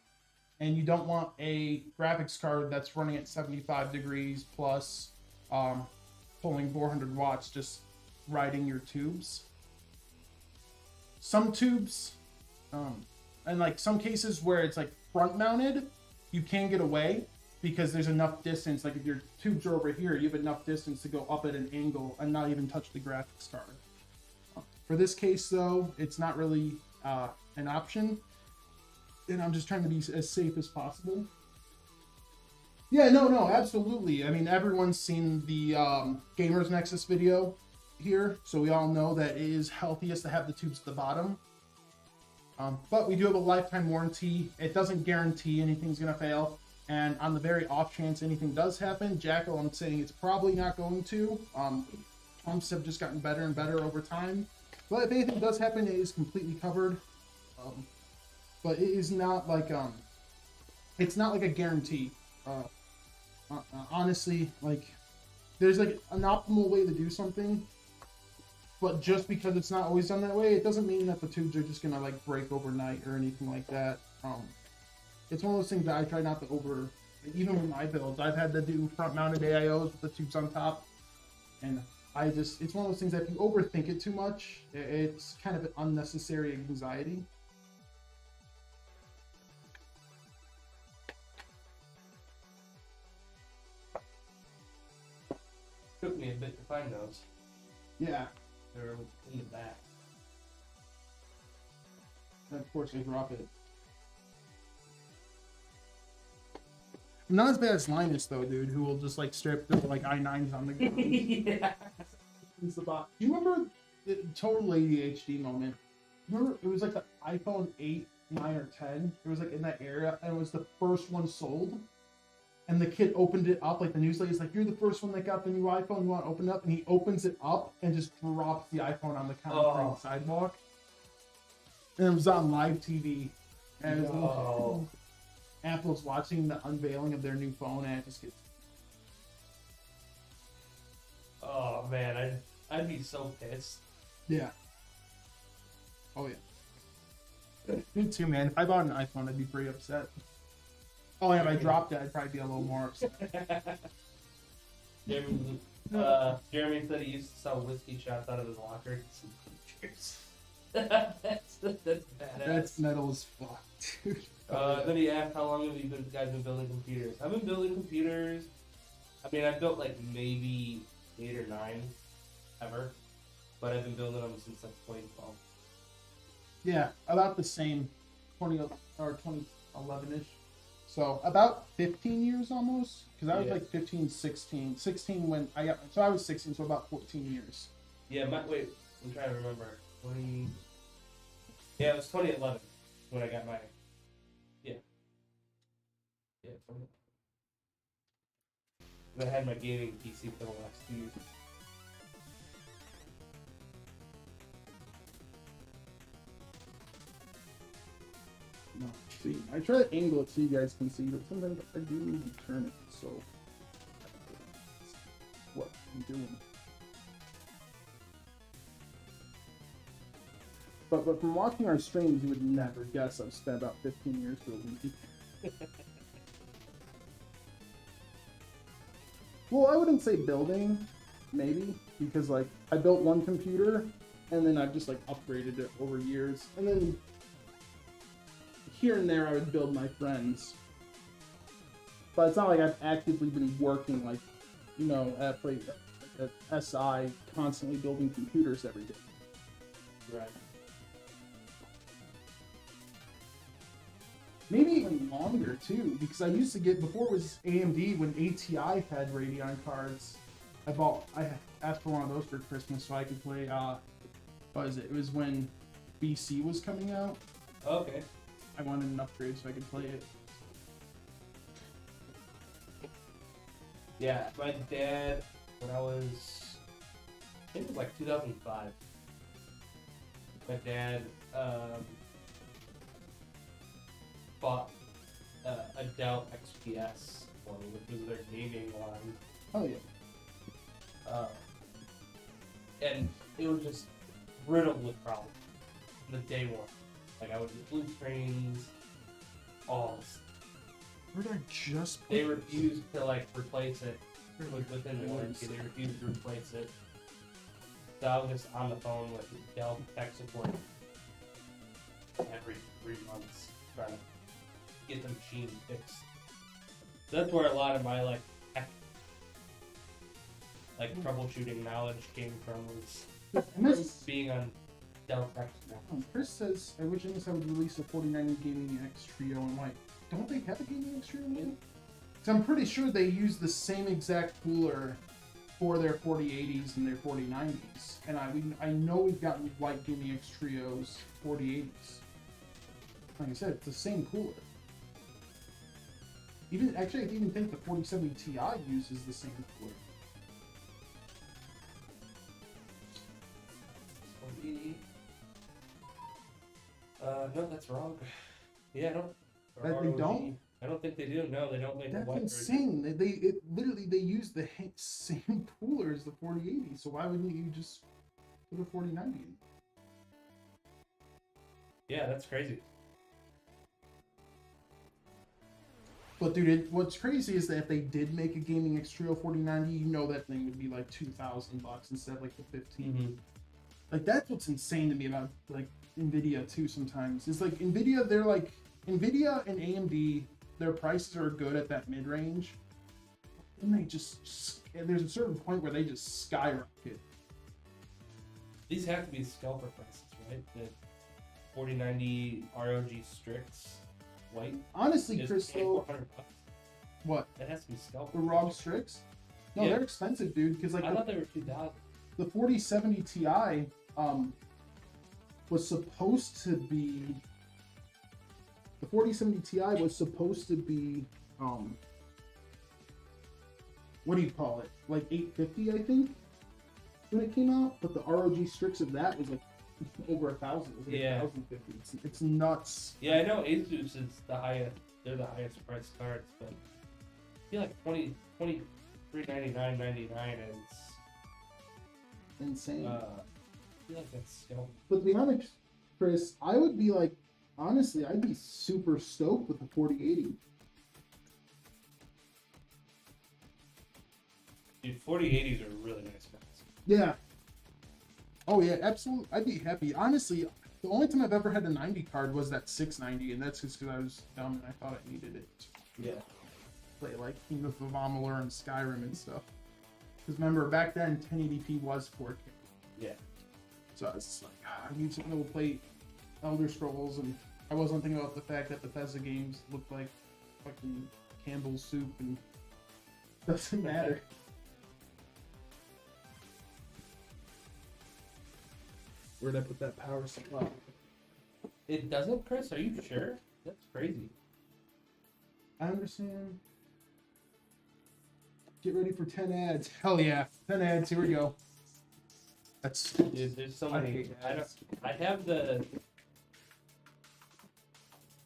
And you don't want a graphics card that's running at 75 degrees plus pulling 400 watts just riding your tubes. Some tubes, and like some cases where it's like front mounted, you can get away. because there's enough distance. Like if your tubes are over here, you have enough distance to go up at an angle and not even touch the graphics card. For this case, though, it's not really an option, and I'm just trying to be as safe as possible. Yeah, no, absolutely. I mean, everyone's seen the Gamers Nexus video here, so we all know that it is healthiest to have the tubes at the bottom. But we do have a lifetime warranty. It doesn't guarantee anything's going to fail. And on the very off chance anything does happen, Jackal, I'm saying it's probably not going to. Pumps have just gotten better and better over time. But if anything does happen, it is completely covered. But it is not like it's not like a guarantee. Honestly, like there's like an optimal way to do something, but just because it's not always done that way, it doesn't mean that the tubes are just gonna like break overnight or anything like that. It's one of those things that I try not to over. Even with my builds, I've had to do front-mounted AIOs with the tubes on top, and it's one of those things that if you overthink it too much, it's kind of an unnecessary anxiety. Took me a bit to find those. Yeah. They're in the back. And of course, I drop it. I'm not as bad as Linus, though, dude, who will just like strip through like i9s on the ground. Yeah. He's the bot. You remember the total ADHD moment? Remember, it was like the iPhone 8, 9, or 10. It was like in that area, and it was the first one sold. And the kid opened it up, like the news lady's like, "You're the first one that got the new iPhone. You want to open it up?" And he opens it up and just drops the iPhone on the concrete sidewalk. And it was on live TV. And it was Apple's watching the unveiling of their new phone, and it just gets. Oh man, I'd be so pissed. Yeah. Oh yeah. Me too, man. If I bought an iPhone, I'd be pretty upset. Oh, and if I dropped it, I'd probably be a little more upset. Jeremy said he used to sell whiskey shots out of his locker. That's badass. That's metal as fuck, dude. Then he asked, how long have you guys been building computers? I've been building computers. I mean, I've built like maybe 8 or 9 ever, but I've been building them since like 2012. Yeah, about the same, 20 or 2011-ish. So about 15 years almost, because I was like 15, 16. 16 when I got, so I was 16, so about 14 years. Yeah, wait, I'm trying to remember. Yeah, it was 2011 when I got my, yeah. I had my gaming PC for the last 2 years. No, see, I try to angle it so you guys can see, but sometimes I do need to turn it, so what I'm doing. But from watching our streams, you would never guess I've spent about 15 years building. Well, I wouldn't say building, maybe, because like I built one computer and then I've just like upgraded it over years, and then here and there I would build my friends. But it's not like I've actively been working like, you know, at SI constantly building computers every day. Right. Maybe even longer too, because I used to get, before it was AMD, when ATI had Radeon cards, I asked for one of those for Christmas so I could play, what is it? It was when BC was coming out. Okay. I wanted an upgrade so I could play it. Yeah, my dad, when I was, I think it was like 2005, my dad bought a Dell XPS for me, which was their gaming line. Oh yeah. And it was just riddled with problems from the day one. Like I would get blue screens, all this. Where did I just put They this? refused to like replace it within the warranty. They refused to replace it. So I was just on the phone with Dell tech support every 3 months trying to get the machine fixed. That's where a lot of my like tech, like troubleshooting knowledge came from, was And this is, being on Dell Tech. Chris says, originally I would release a 4090 Gaming X Trio. I'm like, don't they have a Gaming X Trio yet? So I'm pretty sure they use the same exact cooler for their 4080s and their 4090s. And I know we've gotten white Gaming X Trios 4080s. Like I said, it's the same cooler. Even actually, I even think the 4070 Ti uses the same cooler. No, that's wrong. Yeah, I don't. That they don't? I don't think they do. No, they don't make a That's white insane. Literally they use the same cooler as the 4080. So why wouldn't you just put a 4090 in? Yeah, that's crazy. But dude, what's crazy is that if they did make a Gaming X Trio 4090, you know that thing would be like $2,000 instead of like the 15. Mm-hmm. Like that's what's insane to me about like Nvidia too. Sometimes it's like Nvidia. They're like Nvidia and AMD. Their prices are good at that mid range, and they just there's a certain point where they just skyrocket. These have to be scalper prices, right? The 4090 ROG Strix white. Honestly, is Crystal, $400. what That has to be scalper. the ROG Strix? No, Yeah. they're expensive, dude. Because like I thought they were 2000. the 4070 Ti was supposed to be the 4070 Ti was supposed to be what do you call it? Like 850, I think, when it came out. But the ROG Strix of that was like over 1,000. It was like Yeah. 1,050. It's nuts. Yeah, I know Asus is the highest. They're the highest priced cards, but I feel like 2399.99 is Insane. I feel like that's scalper. But to be honest, Chris, I would be like, honestly, I'd be super stoked with the 4080. Dude, 4080s are really nice cards. Yeah. Oh yeah, absolutely. I'd be happy. Honestly, the only time I've ever had a 90 card was that 690, and that's just because I was dumb and I thought I needed it to Yeah. play like Kingdom of Amalur and Skyrim and stuff. Because remember, back then 1080p was 4K. Yeah. So I was just like, I need something that will play Elder Scrolls, and I wasn't thinking about the fact that Bethesda games look like fucking Campbell's soup, and doesn't matter. Where'd I put that power supply? It doesn't, Chris? Are you sure? That's crazy. I understand. Get ready for 10 ads. Hell yeah. 10 ads, here we go. That's Dude, there's so I many. hate ads. I have the.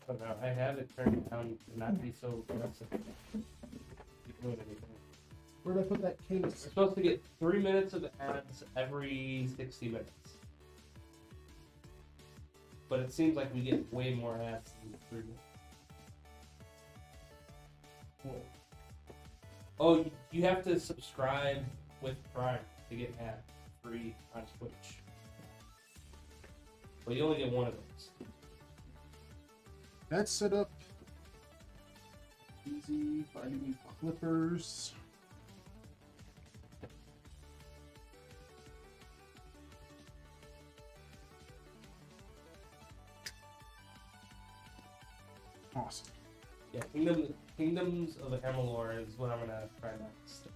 Oh no, I have it turned down to not be so aggressive. Keep doing anything. Where'd I put that We're case? supposed to get 3 minutes of ads every 60 minutes. But it seems like we get way more ads than 3 minutes. Whoa. Oh, you have to subscribe with Prime to get ad free on Twitch. But you only get one of those. That's set up. Easy. Finding clippers. Awesome. Yeah, Kingdoms of Amalur is what I'm gonna try next.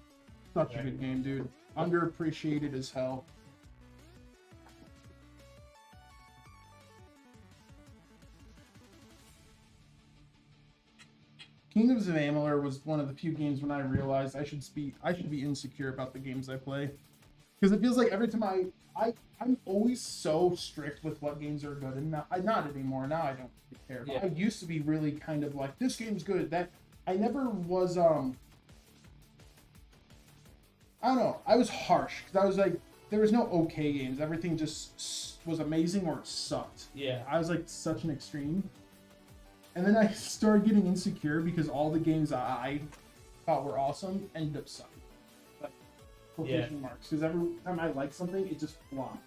Such a good game, dude. Underappreciated as hell. Kingdoms of Amalur was one of the few games when I realized I should be insecure about the games I play, because it feels like every time I'm always so strict with what games are good, and not anymore. Now I don't care. Yeah. I used to be really kind of like, this game's good. That I never was. I don't know. I was harsh because I was like, there was no okay games. Everything just was amazing or it sucked. Yeah. I was like such an extreme. And then I started getting insecure because all the games I thought were awesome ended up sucking. Like, quotation marks. Because every time I liked something, it just flopped.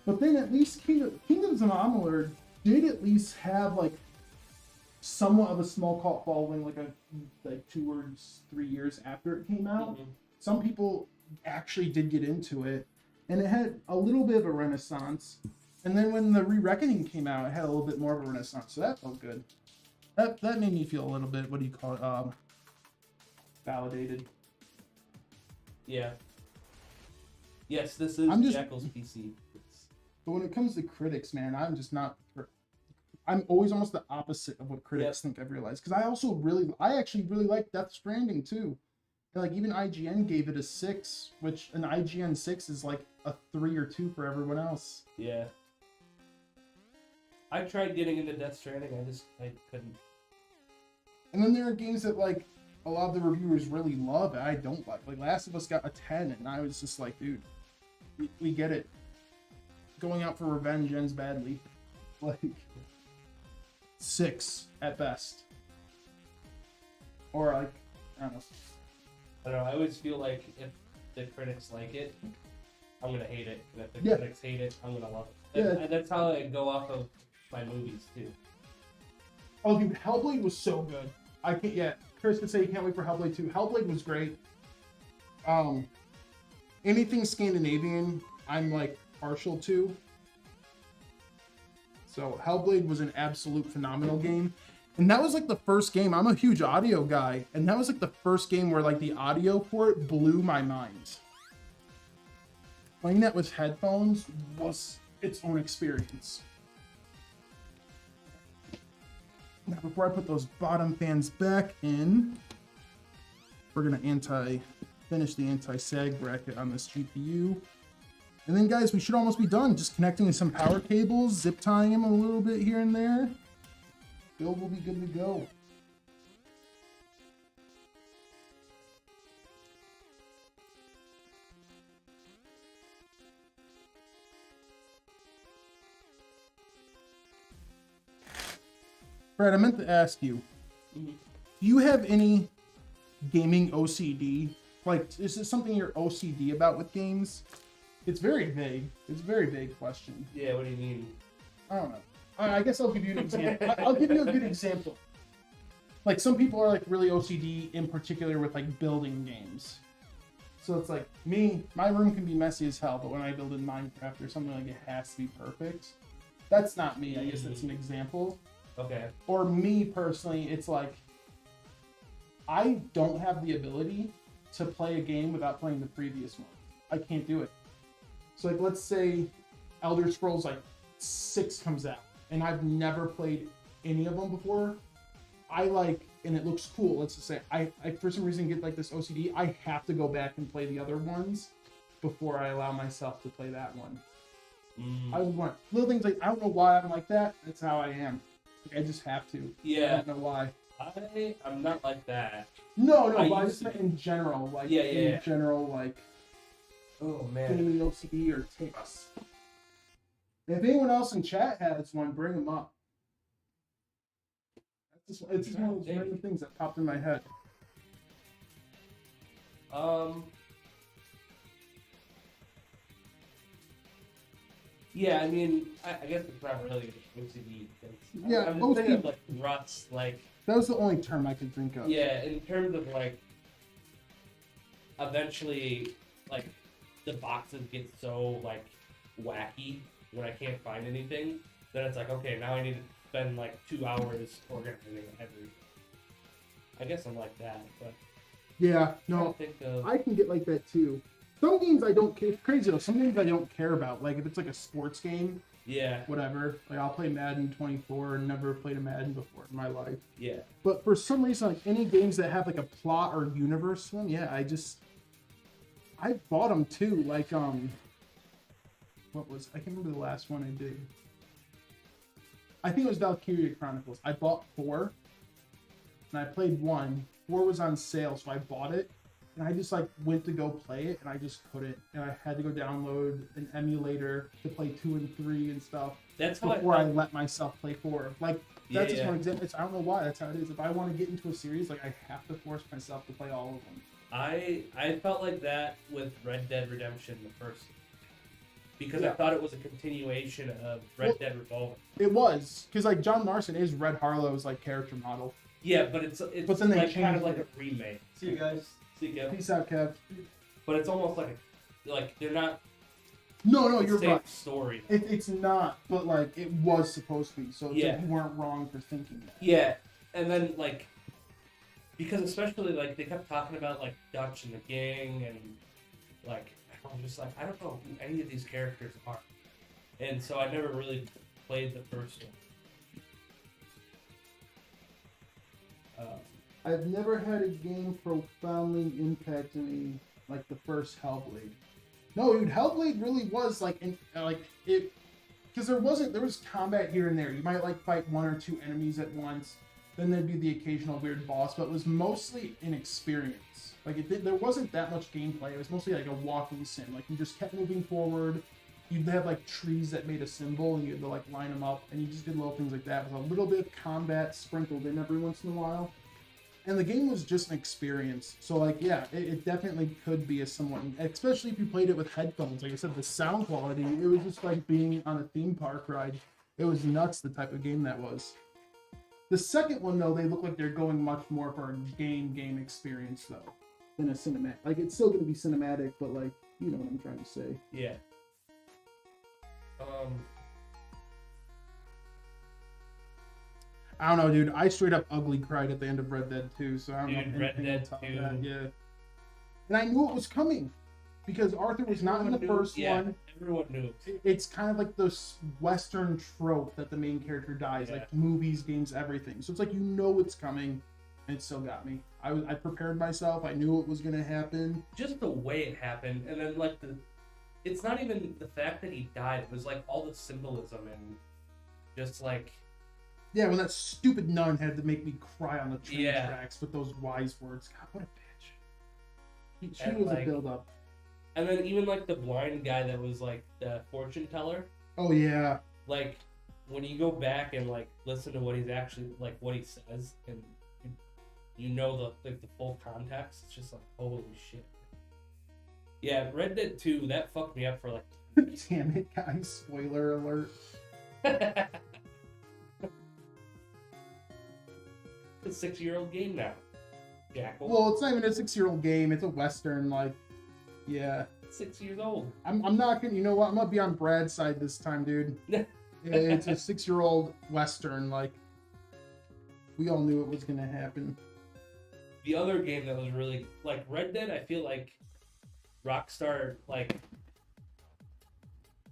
But then at least Kingdoms of Amalur did at least have like somewhat of a small cult following, like 2 or 3 years after it came out. Mhm. Some people actually did get into it, and it had a little bit of a renaissance. And then when the Re-Reckoning came out, it had a little bit more of a renaissance, so that felt good. That made me feel a little bit, what do you call it, validated. Yeah. Yes, this is Jackal's PC. But when it comes to critics, man, I'm just not. I'm always almost the opposite of what critics think, I've realized. Because I actually really like Death Stranding too. And like even IGN gave it a 6, which an IGN 6 is like a 3 or 2 for everyone else. Yeah. I tried getting into Death Stranding, I couldn't. And then there are games that like a lot of the reviewers really love and I don't like. Like Last of Us got a 10, and I was just like, dude, we get it. Going out for revenge ends badly. Like 6 at best. Or like, I don't know. I don't know, I always feel like if the critics like it, I'm gonna hate it. And if the Yeah. critics hate it, I'm gonna love it. Yeah. And that's how I go off of my movies too. Oh, dude, Hellblade was so good. I can't. Yeah, Chris could say he can't wait for Hellblade 2. Hellblade was great. Anything Scandinavian, I'm like partial to. So Hellblade was an absolute phenomenal game, and that was like the first game. I'm a huge audio guy, and that was like the first game where like the audio for it blew my mind. Playing that with headphones was its own experience. Now, before I put those bottom fans back in, we're gonna finish the anti-sag bracket on this GPU. And then guys, we should almost be done. Just connecting some power cables, zip tying them a little bit here and there. Build will be good to go. Brad, I meant to ask you, do you have any gaming OCD? Like, is this something you're OCD about with games? It's very vague. It's a very vague question. Yeah, what do you mean? I don't know. I guess I'll give you an example. I'll give you a good example. Like, some people are like really OCD in particular with like building games. So it's like me, my room can be messy as hell, but when I build in Minecraft or something, like it has to be perfect. That's not me. I guess that's an example. Okay. Or me personally, it's like I don't have the ability to play a game without playing the previous one. I can't do it. So like, let's say Elder Scrolls like 6 comes out, and I've never played any of them before. I like, and it looks cool. Let's just say I for some reason get like this OCD. I have to go back and play the other ones before I allow myself to play that one. I would want little things like, I don't know why I'm like that. That's how I am. Like, I just have to. Yeah. I don't know why. I'm not like that. No, I but I used just to meant in general. Like, Yeah. in general, like, Oh man. gaming OCD or tics. If anyone else in chat has one, bring them up. It's just one of those random things that popped in my head. Yeah, I mean, I guess it's not really OCD. Yeah, I'm just thinking of like ruts, like. That was the only term I could think of. Yeah, in terms of like, eventually, like, the boxes get so like wacky when I can't find anything, then it's like, okay, now I need to spend like 2 hours organizing everything. I guess I'm like that, but Yeah, I no, don't think of. I can get like that too. Some games I don't care. It's crazy though. Some games I don't care about. Like if it's like a sports game, Yeah, whatever. Like I'll play Madden 24 and never played a Madden before in my life. yeah. But for some reason, like any games that have like a plot or universe to them, yeah, I bought them too. Like I can't remember the last one I did. I think it was Valkyria Chronicles. I bought 4, and I played 1. 4 was on sale, so I bought it, and I just like went to go play it, and I just couldn't, and I had to go download an emulator to play 2 and 3 and stuff. That's how before I let myself play 4. Like that's just Yeah. one example. I don't know why. That's how it is. If I want to get into a series, like I have to force myself to play all of them. I felt like that with Red Dead Redemption the first, because I thought it was a continuation of Red Dead Revolver. It was, because like John Marston is Red Harlow's like character model. Yeah, but it's But then they like, kind of changed like a remake. See you guys. See, Kev? Peace out, Kev. But it's almost like they're not No, the you're same right. story. It's not, but like it was supposed to be. So it's Yeah. like you weren't wrong for thinking that. Yeah, and then like because especially like they kept talking about like Dutch and the gang and like I'm just like I don't know who any of these characters are, and so I never really played the first one. I've never had a game profoundly impact me like the first Hellblade. No, dude, Hellblade really was like it, because there was combat here and there. You might like fight one or two enemies at once, then there'd be the occasional weird boss, but it was mostly an experience. Like there wasn't that much gameplay. It was mostly like a walking sim. Like you just kept moving forward. You'd have like trees that made a symbol, and you had to like line them up, and you just did little things like that with a little bit of combat sprinkled in every once in a while. And the game was just an experience. So, like, yeah, it definitely could be a somewhat... Especially if you played it with headphones. Like I said, the sound quality, it was just like being on a theme park ride. It was nuts, the type of game that was. The second one, though, they look like they're going much more for a game experience, though, than a cinematic. Like, it's still going to be cinematic, but, like, you know what I'm trying to say. Yeah. I don't know, dude. I straight up ugly cried at the end of Red Dead 2, so I don't Dude, know Red anything Dead on top of 2. that. Yeah. And I knew it was coming because Arthur was not in the first one. Everyone knew. It's kind of like this Western trope that the main character dies, Yeah. like movies, games, everything. So it's like you know it's coming, and it still got me. I prepared myself. I knew it was gonna happen. Just the way it happened, and then like it's not even the fact that he died. It was like all the symbolism and just like. Yeah, when that stupid nun had to make me cry on the train Yeah. tracks with those wise words. God, what a bitch. She And, was like, a build-up. And then even like the blind guy that was like the fortune teller, Oh yeah. like when you go back and like listen to what he's actually like what he says and you know the full context, it's just like holy shit. Yeah, Red Dead 2 that fucked me up for like. Damn it, guys! Spoiler alert. It's a 6-year-old game now. Jackal. Well, it's not even a 6-year-old game. It's a Western, like, yeah. 6 years old. I'm not gonna, you know what? I'm gonna be on Brad's side this time, dude. It's a 6-year-old Western, like, we all knew it was gonna happen. The other game that was really, like, Red Dead, I feel like Rockstar, like,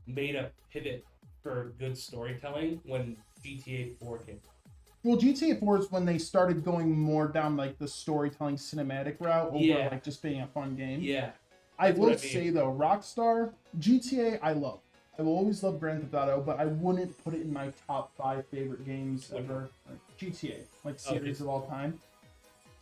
made a pivot for good storytelling when GTA 4 came. Well, GTA 4 is when they started going more down, like, the storytelling cinematic route over, Yeah. like, just being a fun game. Yeah. I That's will what I mean. say, though, Rockstar, GTA, I love. I will always love Grand Theft Auto, but I wouldn't put it in my top 5 favorite games ever. Like, GTA, like, series of all time.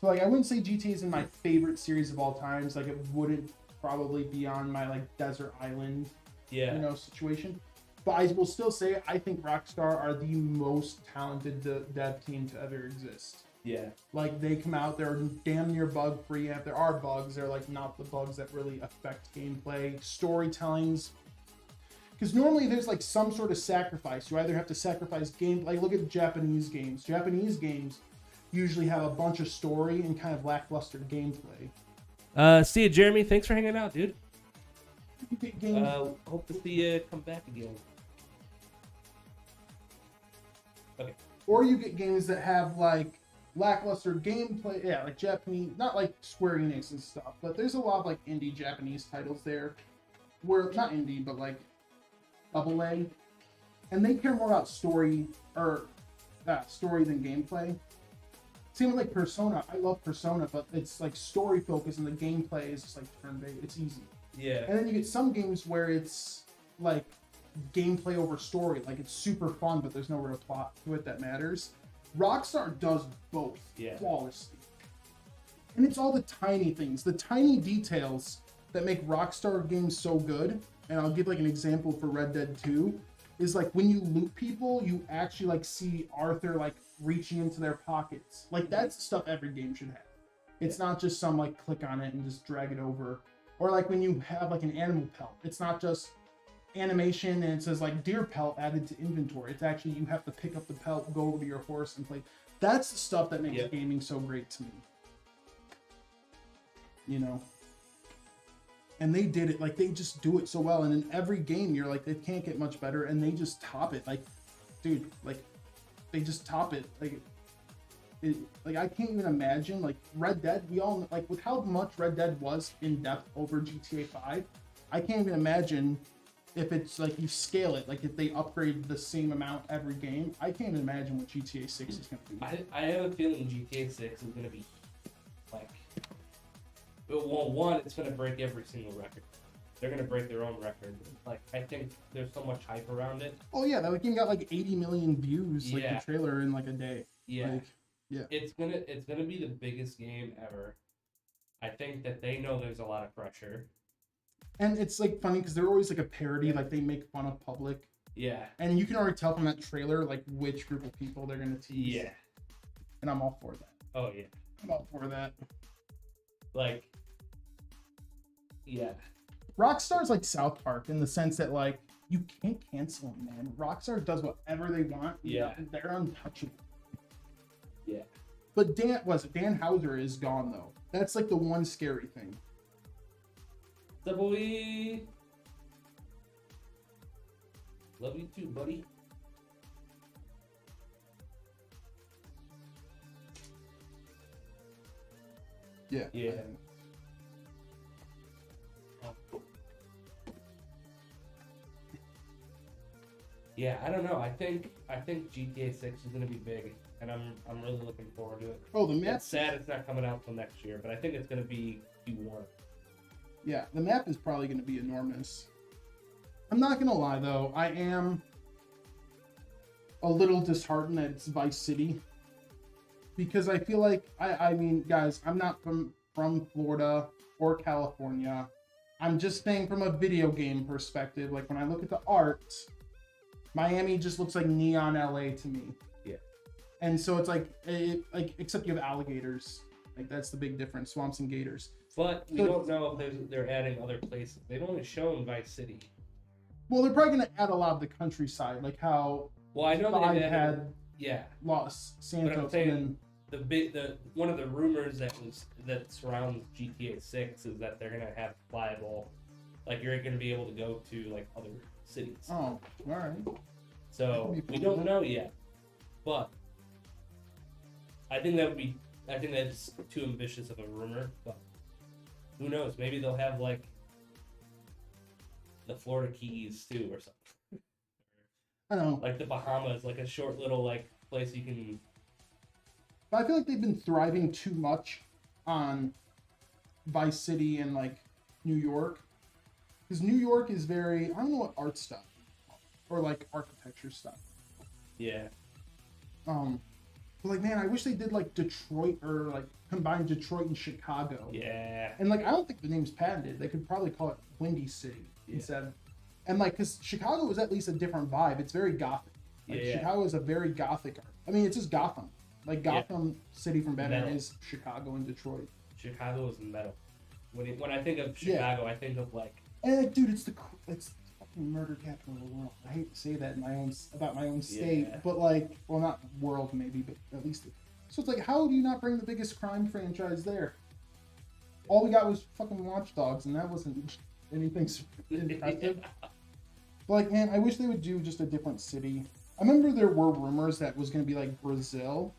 So, like, I wouldn't say GTA is in my favorite series of all times. Like, it wouldn't probably be on my, like, desert island, Yeah. you know, situation. But I will still say I think Rockstar are the most talented dev team to ever exist. Yeah. Like, they come out, they're damn near bug free. If there are bugs, they're like not the bugs that really affect gameplay. Storytelling's, because normally there's like some sort of sacrifice. You either have to sacrifice game, like look at Japanese games. Japanese games usually have a bunch of story and kind of lackluster gameplay. See you, Jeremy. Thanks for hanging out, dude. You get games, Hope to see you come back again. Okay. or you get games that have like lackluster gameplay. Yeah, like Japanese, not like Square Enix and stuff, but there's a lot of like indie Japanese titles there, where not indie, but like AA, and they care more about story or story than gameplay. Same with like Persona. I love Persona, but it's like story focused, and the gameplay is just like turn-based. It's easy. Yeah. And then you get some games where it's like gameplay over story, like it's super fun, but there's no real plot to it that matters. Rockstar does both flawlessly. And it's all the tiny things, the tiny details that make Rockstar games so good. And I'll give like an example for Red Dead 2, is like when you loot people, you actually like see Arthur like reaching into their pockets. Like that's the stuff every game should have. It's not just some like click on it and just drag it over. Or like when you have like an animal pelt, it's not just animation and it says like deer pelt added to inventory. It's actually you have to pick up the pelt, go over to your horse and play. That's the stuff that makes Yep. gaming so great to me. You know. And they did it, like they just do it so well. And in every game, you're like, it can't get much better, and they just top it. Like, dude, like they just top it. Like I can't even imagine. Like Red Dead, we all like with how much Red Dead was in depth over GTA 5. I can't even imagine if it's like you scale it, like if they upgrade the same amount every game. I can't even imagine what GTA 6 is going to be. I have a feeling GTA 6 is going to be like, well, one, it's going to break every single record. They're going to break their own record. Like, I think there's so much hype around it. Oh yeah, that game got like 80 million views, like Yeah. the trailer in like a day. Yeah. Like, yeah. It's gonna be the biggest game ever. I think that they know there's a lot of pressure. And it's like funny because they're always like a parody, like they make fun of public. Yeah. And you can already tell from that trailer like which group of people they're gonna tease. Yeah. And I'm all for that. Oh yeah. I'm all for that. Like. Yeah. Rockstar's like South Park in the sense that like you can't cancel them, man. Rockstar does whatever they want. Yeah. They're untouchable. Yeah. But Dan Houser is gone though. That's like the one scary thing. So boy. Love you too, buddy. Yeah. Yeah. Yeah, I don't know. I think GTA 6 is gonna be big, and I'm really looking forward to it. Oh, the map. It's sad it's not coming out till next year, but I think it's gonna be Q1. Yeah, the map is probably going to be enormous. I'm not going to lie though, I am a little disheartened that it's Vice City because I feel like I mean, guys, I'm not from Florida or California. I'm just saying from a video game perspective. Like when I look at the art, Miami just looks like neon LA to me. Yeah. And so it's like except you have alligators. Like that's the big difference, swamps and gators. But we don't know if they're adding other places. They've only shown Vice City. Well, they're probably going to add a lot of the countryside, like how Well, I know I they had yeah. Los But I'm Santos. saying the one of the rumors that surrounds GTA 6 is that they're gonna have flyable, like you're gonna be able to go to like other cities. Oh, all right. So That could be we cool. don't know yet, but I think that's too ambitious of a rumor. But who knows? Maybe they'll have like the Florida Keys too, or something. I don't know. Like the Bahamas, like a short little like place you can. But I feel like they've been thriving too much on Vice City and like New York. Because New York is very, I don't know what art stuff or like architecture stuff. Yeah. But like, man, I wish they did like Detroit or like combine Detroit and Chicago. Yeah. And like, I don't think the name's patented. They could probably call it Windy City instead. And like, because Chicago is at least a different vibe. It's very gothic. Like, Yeah. Chicago is a very gothic art. I mean, it's just Gotham. Like Gotham City from Batman Metal. is Chicago and Detroit. Chicago is metal. When I think of Chicago, I think of like. And dude, it's the fucking murder capital of the world. I hate to say that about my own state, Yeah. but like, well, not world maybe, but at least. So it's like, how do you not bring the biggest crime franchise there? All we got was fucking Watch Dogs, and that wasn't anything impressive. But like, man, I wish they would do just a different city. I remember there were rumors that was going to be like Brazil.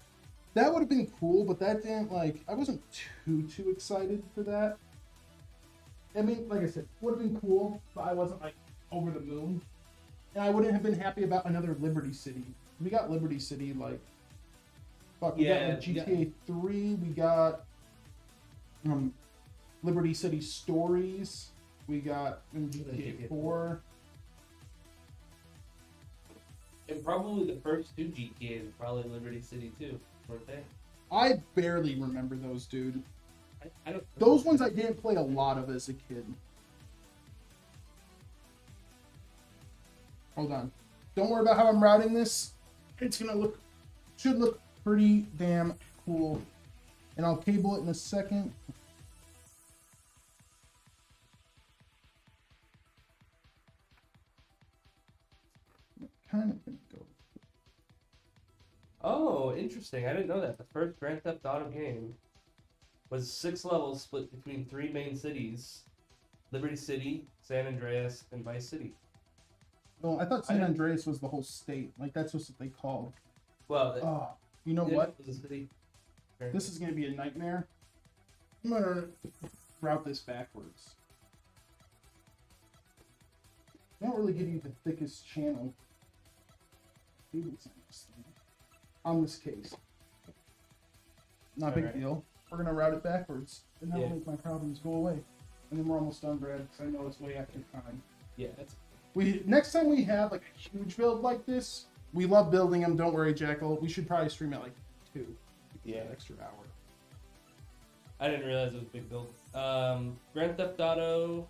That would have been cool, but that didn't like. I wasn't too excited for that. I mean, like I said, would have been cool, but I wasn't like over the moon. And I wouldn't have been happy about another Liberty City. We got Liberty City like. Fuck, we got like GTA 3. We got Liberty City Stories. We got in GTA 4. And probably the first two GTAs were probably Liberty City too, weren't they? I barely remember those, dude. I don't. Those ones I didn't play a lot of as a kid. Hold on. Don't worry about how I'm routing this. It's gonna should look pretty damn cool. And I'll cable it in a second. kind of gonna go. Oh, interesting. I didn't know that. The first Grand Theft Auto game was 6 levels split between 3 main cities: Liberty City, San Andreas, and Vice City. Well, I thought San Andreas was the whole state. Like that's just what they called. Well, Oh, you know it what? was a city. This is gonna be a nightmare. I'm gonna route this backwards. They don't really give you the thickest channel on this case. Not a big deal. We're gonna route it backwards, and that'll make my problems go away. And then we're almost done, Brad, because I know it's way after time. Yeah, that's Next time we have like a huge build like this, we love building them. Don't worry, Jackal. We should probably stream at like 2. Yeah, an extra hour. I didn't realize it was a big build. Grand Theft Auto,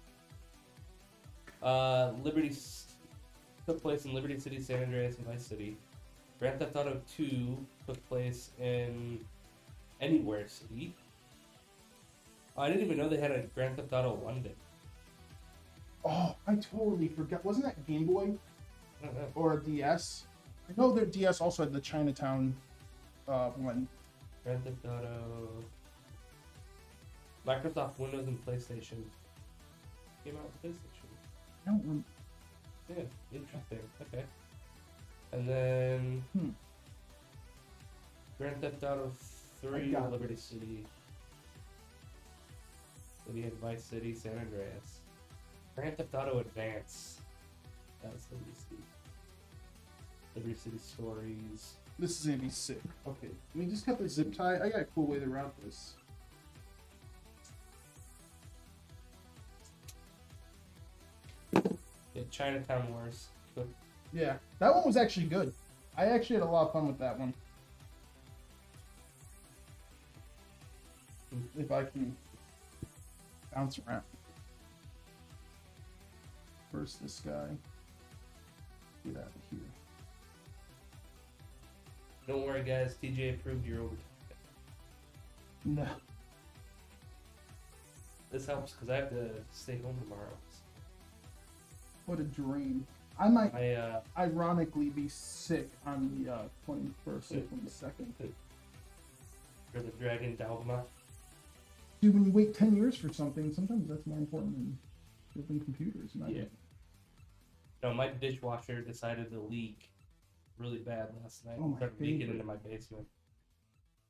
took place in Liberty City, San Andreas, and Vice City. Grand Theft Auto 2 took place in Anywhere City. Oh, I didn't even know they had a Grand Theft Auto London. Oh, I totally forgot. Wasn't that Game Boy I don't know. or a DS? I know their DS also had the Chinatown one. Grand Theft Auto. Microsoft Windows and PlayStation. Came out with PlayStation. I don't remember. Yeah, interesting. Okay. And then Grand Theft Auto 3 got Liberty City. Then you had Vice City, San Andreas. Grand Theft Auto Advance. That's Liberty City. Liberty City Stories. This is gonna be sick. Okay, let me just cut the zip tie. I got a cool way to route this. Yeah, Chinatown Wars. Good. Yeah, that one was actually good. I actually had a lot of fun with that one. If I can bounce around. First, this guy. Get out of here. Don't worry, guys. TJ approved your overtime. No. This helps because I have to stay home tomorrow. What a dream. I might I ironically be sick on the 21st or 22nd. for the Dragon Dogma. Dude, when you wait 10 years for something, sometimes that's more important than building computers. Yeah. No, my dishwasher decided to leak really bad last night. Oh, my Started leaking favorite. into my basement.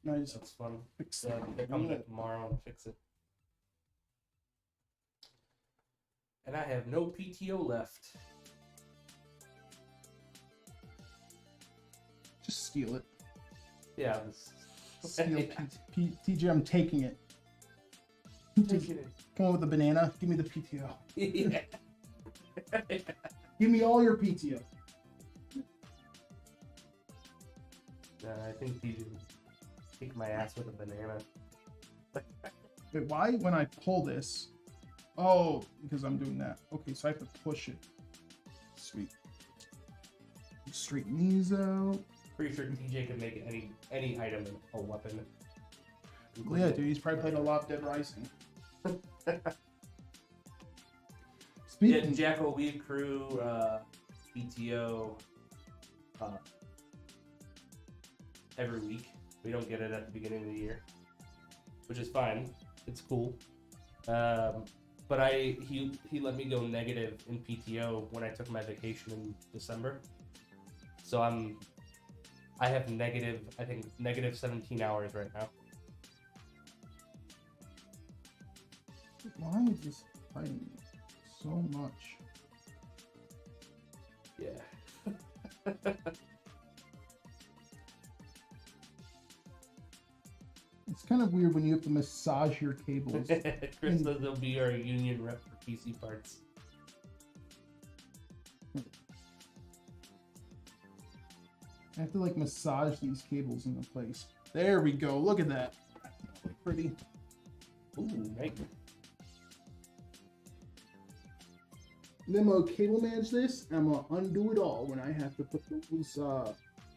Nice. That's fun. Fix So that. they're coming up tomorrow and fix it. And I have no PTO left. Just steal it. Yeah, this. Steal TJ, I'm taking it. Just come on with the banana. Give me the PTO. Yeah. Give me all your PTO. I think TJ would kick my ass with a banana. Wait, why when I pull this? Oh, because I'm doing that. Okay, so I have to push it. Sweet. Straighten these out. Pretty sure TJ could make any item a weapon. Well, yeah, dude, he's probably played a lot of Dead Rising. Yeah, Speaking, Jackal, we accrue PTO every week. We don't get it at the beginning of the year, which is fine. It's cool. But he let me go negative in PTO when I took my vacation in December. So I have negative 17 hours right now. why is this fighting me so much? Yeah. It's kind of weird when you have to massage your cables. Chris says he'll be our union rep for PC parts. I have to like massage these cables into place. There we go. Look at that. Pretty. Ooh, right. And then I'm gonna cable manage this. And I'm gonna undo it all when I have to put those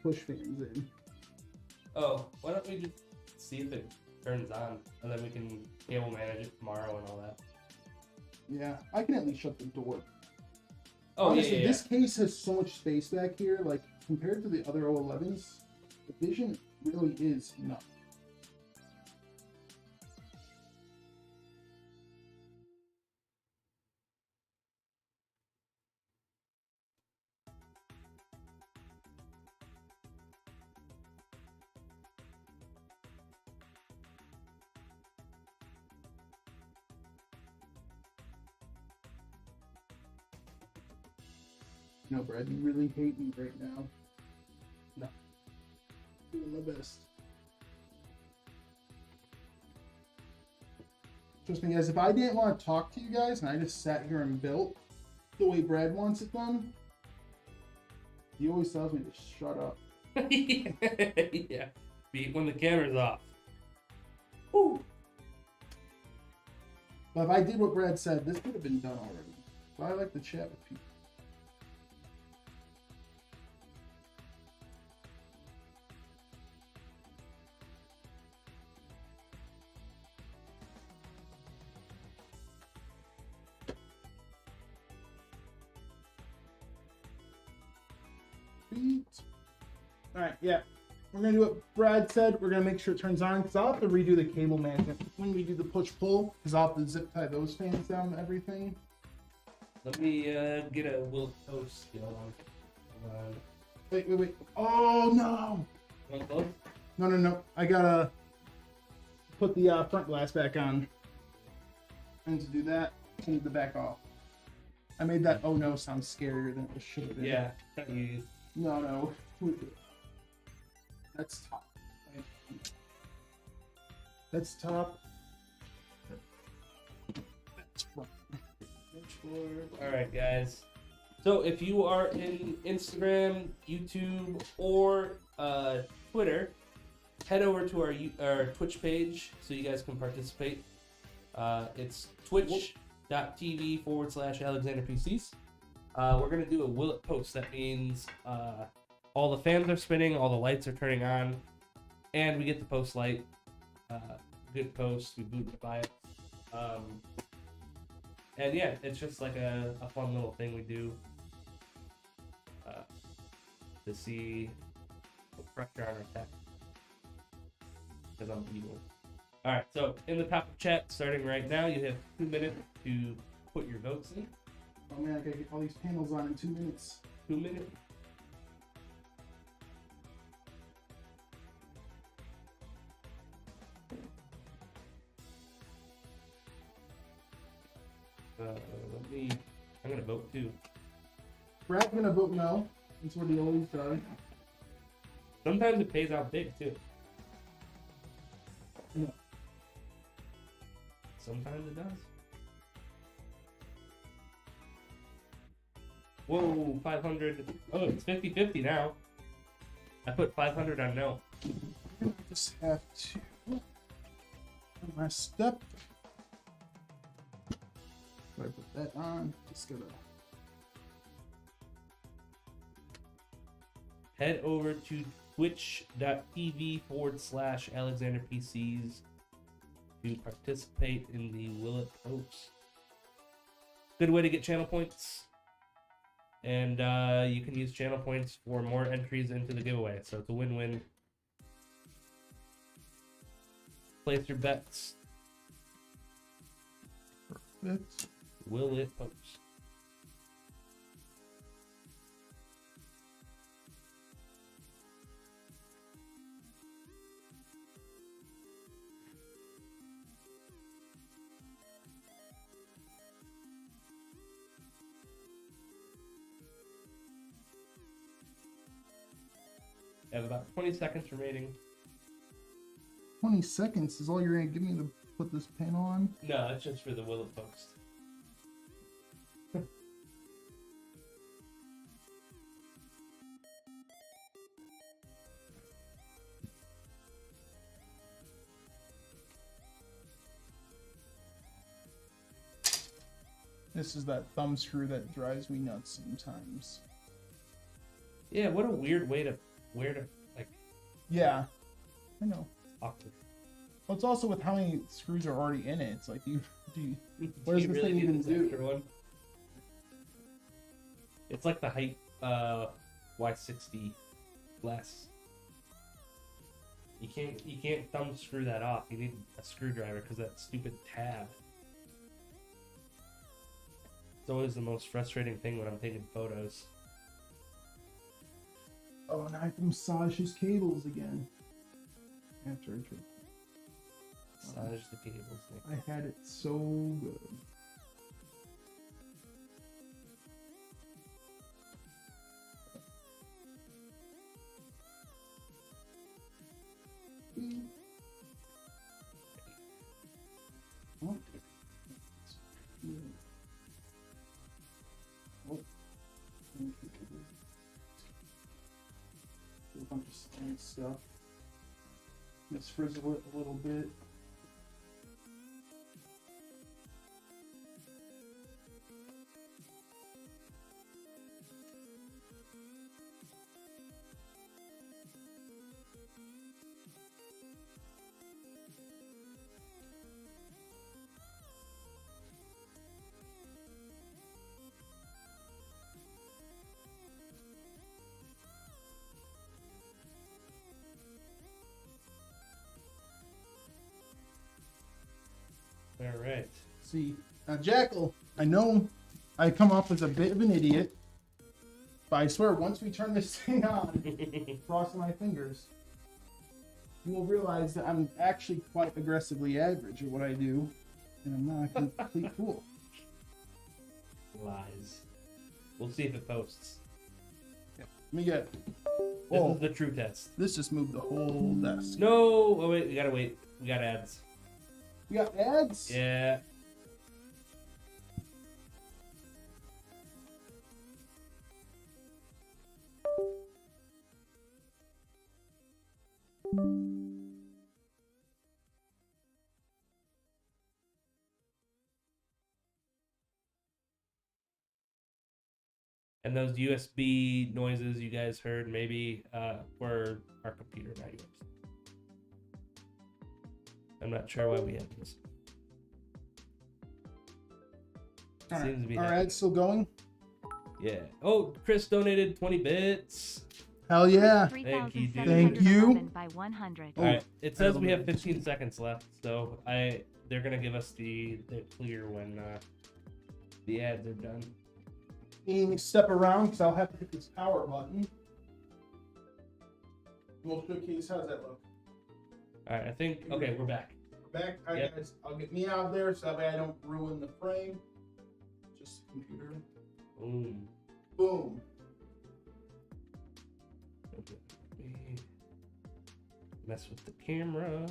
push fans in. Oh, why don't we just see if it turns on, and then we can cable manage it tomorrow and all that. Yeah, I can at least shut the door. Oh, honestly, yeah. this case has so much space back here. Like compared to the other O11s, the vision really is enough. No, Brad, you really hate me right now. No. Doing my best. Trust me, guys, if I didn't want to talk to you guys and I just sat here and built the way Brad wants it done, he always tells me to shut up. Yeah. When the camera's off. Woo. But if I did what Brad said, this would have been done already. But I like to chat with people. Alright, yeah. We're going to do what Brad said. We're going to make sure it turns on because I'll have to redo the cable management when we do the push-pull because I'll have to zip tie those fans down and everything. Let me get a Will Toast skill on. Hold on. Wait. Oh, no! Want close? No. I got to put the front glass back on. And to do that, I need the back off. I made that oh no sound scarier than it should have been. Yeah. Not you. No. That's top. That's top. That's front. Alright, guys. So if you are in Instagram, YouTube, or Twitter, head over to our Twitch page so you guys can participate. It's twitch.tv/AlexanderPCs. We're going to do a Will It Post. That means all the fans are spinning, all the lights are turning on, and we get the post light. Good post, we bootify it. And yeah, it's just like a fun little thing we do to see the pressure on our tech. Because I'm evil. Alright, so in the top of chat, starting right now, you have 2 minutes to put your votes in. Oh man, I gotta get all these panels on in 2 minutes. 2 minutes. I'm gonna vote too. Brad's gonna vote no. That's what he always does. Sometimes it pays out big too. Yeah. Sometimes it does. Whoa, 500. Oh, it's 50-50 now. I put 500 on no. I just have to my step. If I put that on, just gonna head over to twitch.tv/AlexanderPCs to participate in the Will It Post. Good way to get channel points. And you can use channel points for more entries into the giveaway. So it's a win-win. Place your bets. Perfect. Will It Post. I have about 20 seconds remaining. 20 seconds is all you're gonna give me to put this panel on? No, it's just for the Will It Post. This is that thumb screw that drives me nuts sometimes. Yeah, what a weird way to like Yeah, I know. awkward. Well, it's also with how many screws are already in it. It's like, what does You this really thing need even this do? extra one? It's like the height Y60 less. You can't thumb screw that off. You need a screwdriver because that stupid tab. It's always the most frustrating thing when I'm taking photos. Oh, and I have to massage his cables again. After I tried. Massage the cables. I had it so good. Oh. Oh. A bunch of stand stuff. Let's frizzle it a little bit. All right. See, now Jackal, I know I come off as a bit of an idiot, but I swear once we turn this thing on, crossing my fingers, you will realize that I'm actually quite aggressively average at what I do, and I'm not a complete fool. Lies. We'll see if it posts. Let me get. This Oh, is the true test. this just moved the whole desk. No! Oh wait, we gotta wait. We got ads. We got ads? Yeah. And those USB noises you guys heard maybe were our computer, not yours. I'm not sure why we had these. All right. Seems to be Our happening. ads still going? Yeah. Oh, Chris donated 20 bits. Hell yeah. Thank you, dude. Thank you. By 100. All right. It says we have Element. 15 seconds left, so they're gonna give us the clear when the ads are done. You need to step around because I'll have to hit this power button. We'll showcase. How does that look? All right. I think. Okay, we're back. Back. All right, Yep. guys. I'll get me out of there so that way I don't ruin the frame. Just the computer. Boom. Boom. Mess with the camera.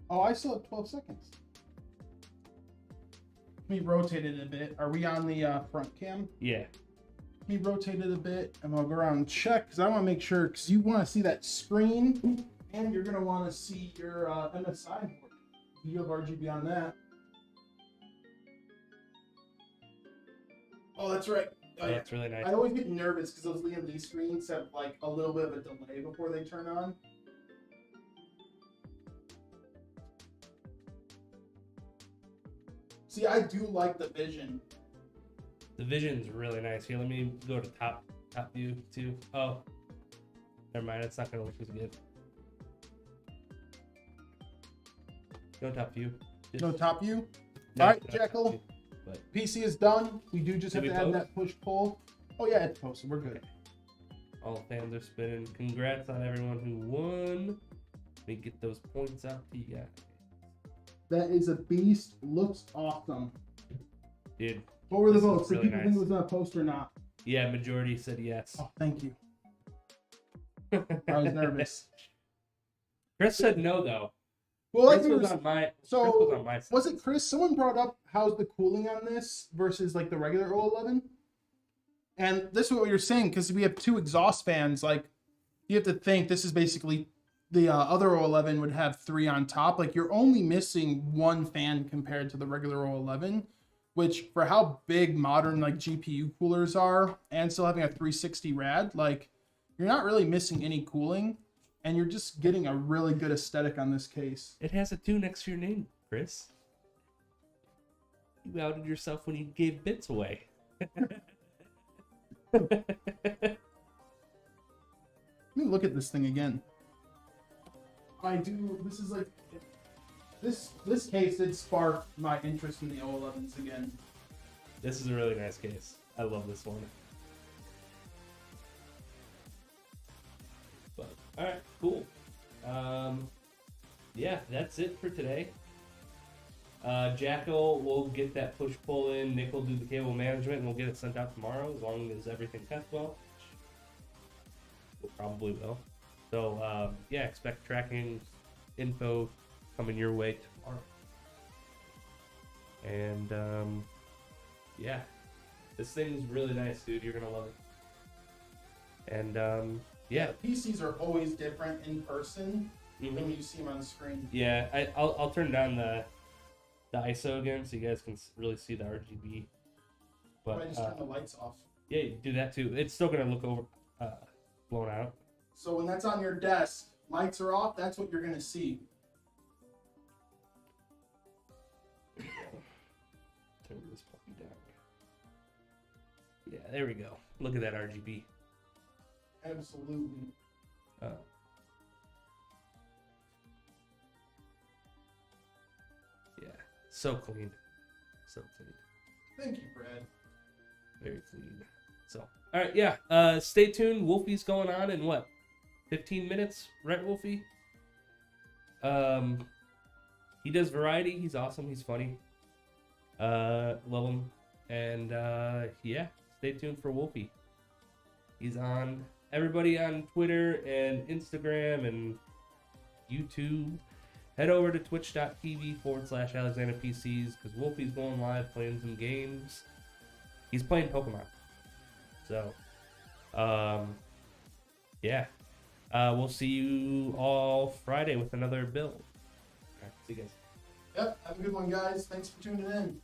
Oh, I still have 12 seconds. Let me rotate it a bit. Are we on the front cam? Yeah. Let me rotate it a bit and I'll go around and check because I want to make sure, because you want to see that screen and you're going to want to see your MSI board. You have RGB on that. Oh, that's right. Oh, that's really nice. I always get nervous because those Liam Lee screens have like a little bit of a delay before they turn on. See, I do like the vision. The vision's really nice. Here, let me go to top view too. Oh, never mind. It's not gonna look as good. No top view. Just- No top view. no, All right, no top Jackal. view, But PC is done. We do just Did have we to add post? that push pull. Oh yeah, it's posted. We're good. all fans are spinning. Congrats on everyone who won. Let me get those points out to you guys. That is a beast. Looks awesome. Dude, What were the This votes? looks Did really people nice. think it was gonna post or not? yeah, majority said yes. Oh, thank you. I was nervous. Chris said no though. Well, like Chris we was were, on my. so Chris was on my side. was it Chris? Someone brought up how's the cooling on this versus like the regular 011? And this is what you're saying because we have two exhaust fans. Like you have to think this is basically the other 011 would have 3 on top. Like you're only missing 1 fan compared to the regular 011, which for how big modern like GPU coolers are and still having a 360 rad, like you're not really missing any cooling. and you're just getting a really good aesthetic on this case. It has a 2 next to your name, Chris. You outed yourself when you gave bits away. Let me look at this thing again. I do. This is like this case did spark my interest in the O11s again. This is a really nice case. I love this one. But all right, cool. Yeah, that's it for today. Jackal will get that push pull in. Nick will do the cable management, and we'll get it sent out tomorrow as long as everything tests well. Which we probably will. So yeah, expect tracking info coming your way tomorrow. And yeah, this thing's really nice, dude. You're gonna love it. And yeah, PCs are always different in person than when you see them on the screen. Yeah, I'll turn down the ISO again so you guys can really see the RGB. But I just turn the lights off. yeah, you do that too. It's still gonna look over blown out. So when that's on your desk, lights are off. That's what you're gonna see. Turn this puppy down. Yeah, there we go. Look at that RGB. Absolutely. Yeah, so clean. So clean. Thank you, Brad. Very clean. So, all right, yeah. Stay tuned. Wolfie's going on in what? 15 minutes, right, Wolfie? He does variety. He's awesome. He's funny. Love him. And yeah, stay tuned for Wolfie. He's on everybody on Twitter and Instagram and YouTube. Head over to twitch.tv/AlexanderPCs because Wolfie's going live playing some games. He's playing Pokemon. So, yeah. We'll see you all Friday with another build. All right, see you guys. Yep. Have a good one, guys. Thanks for tuning in.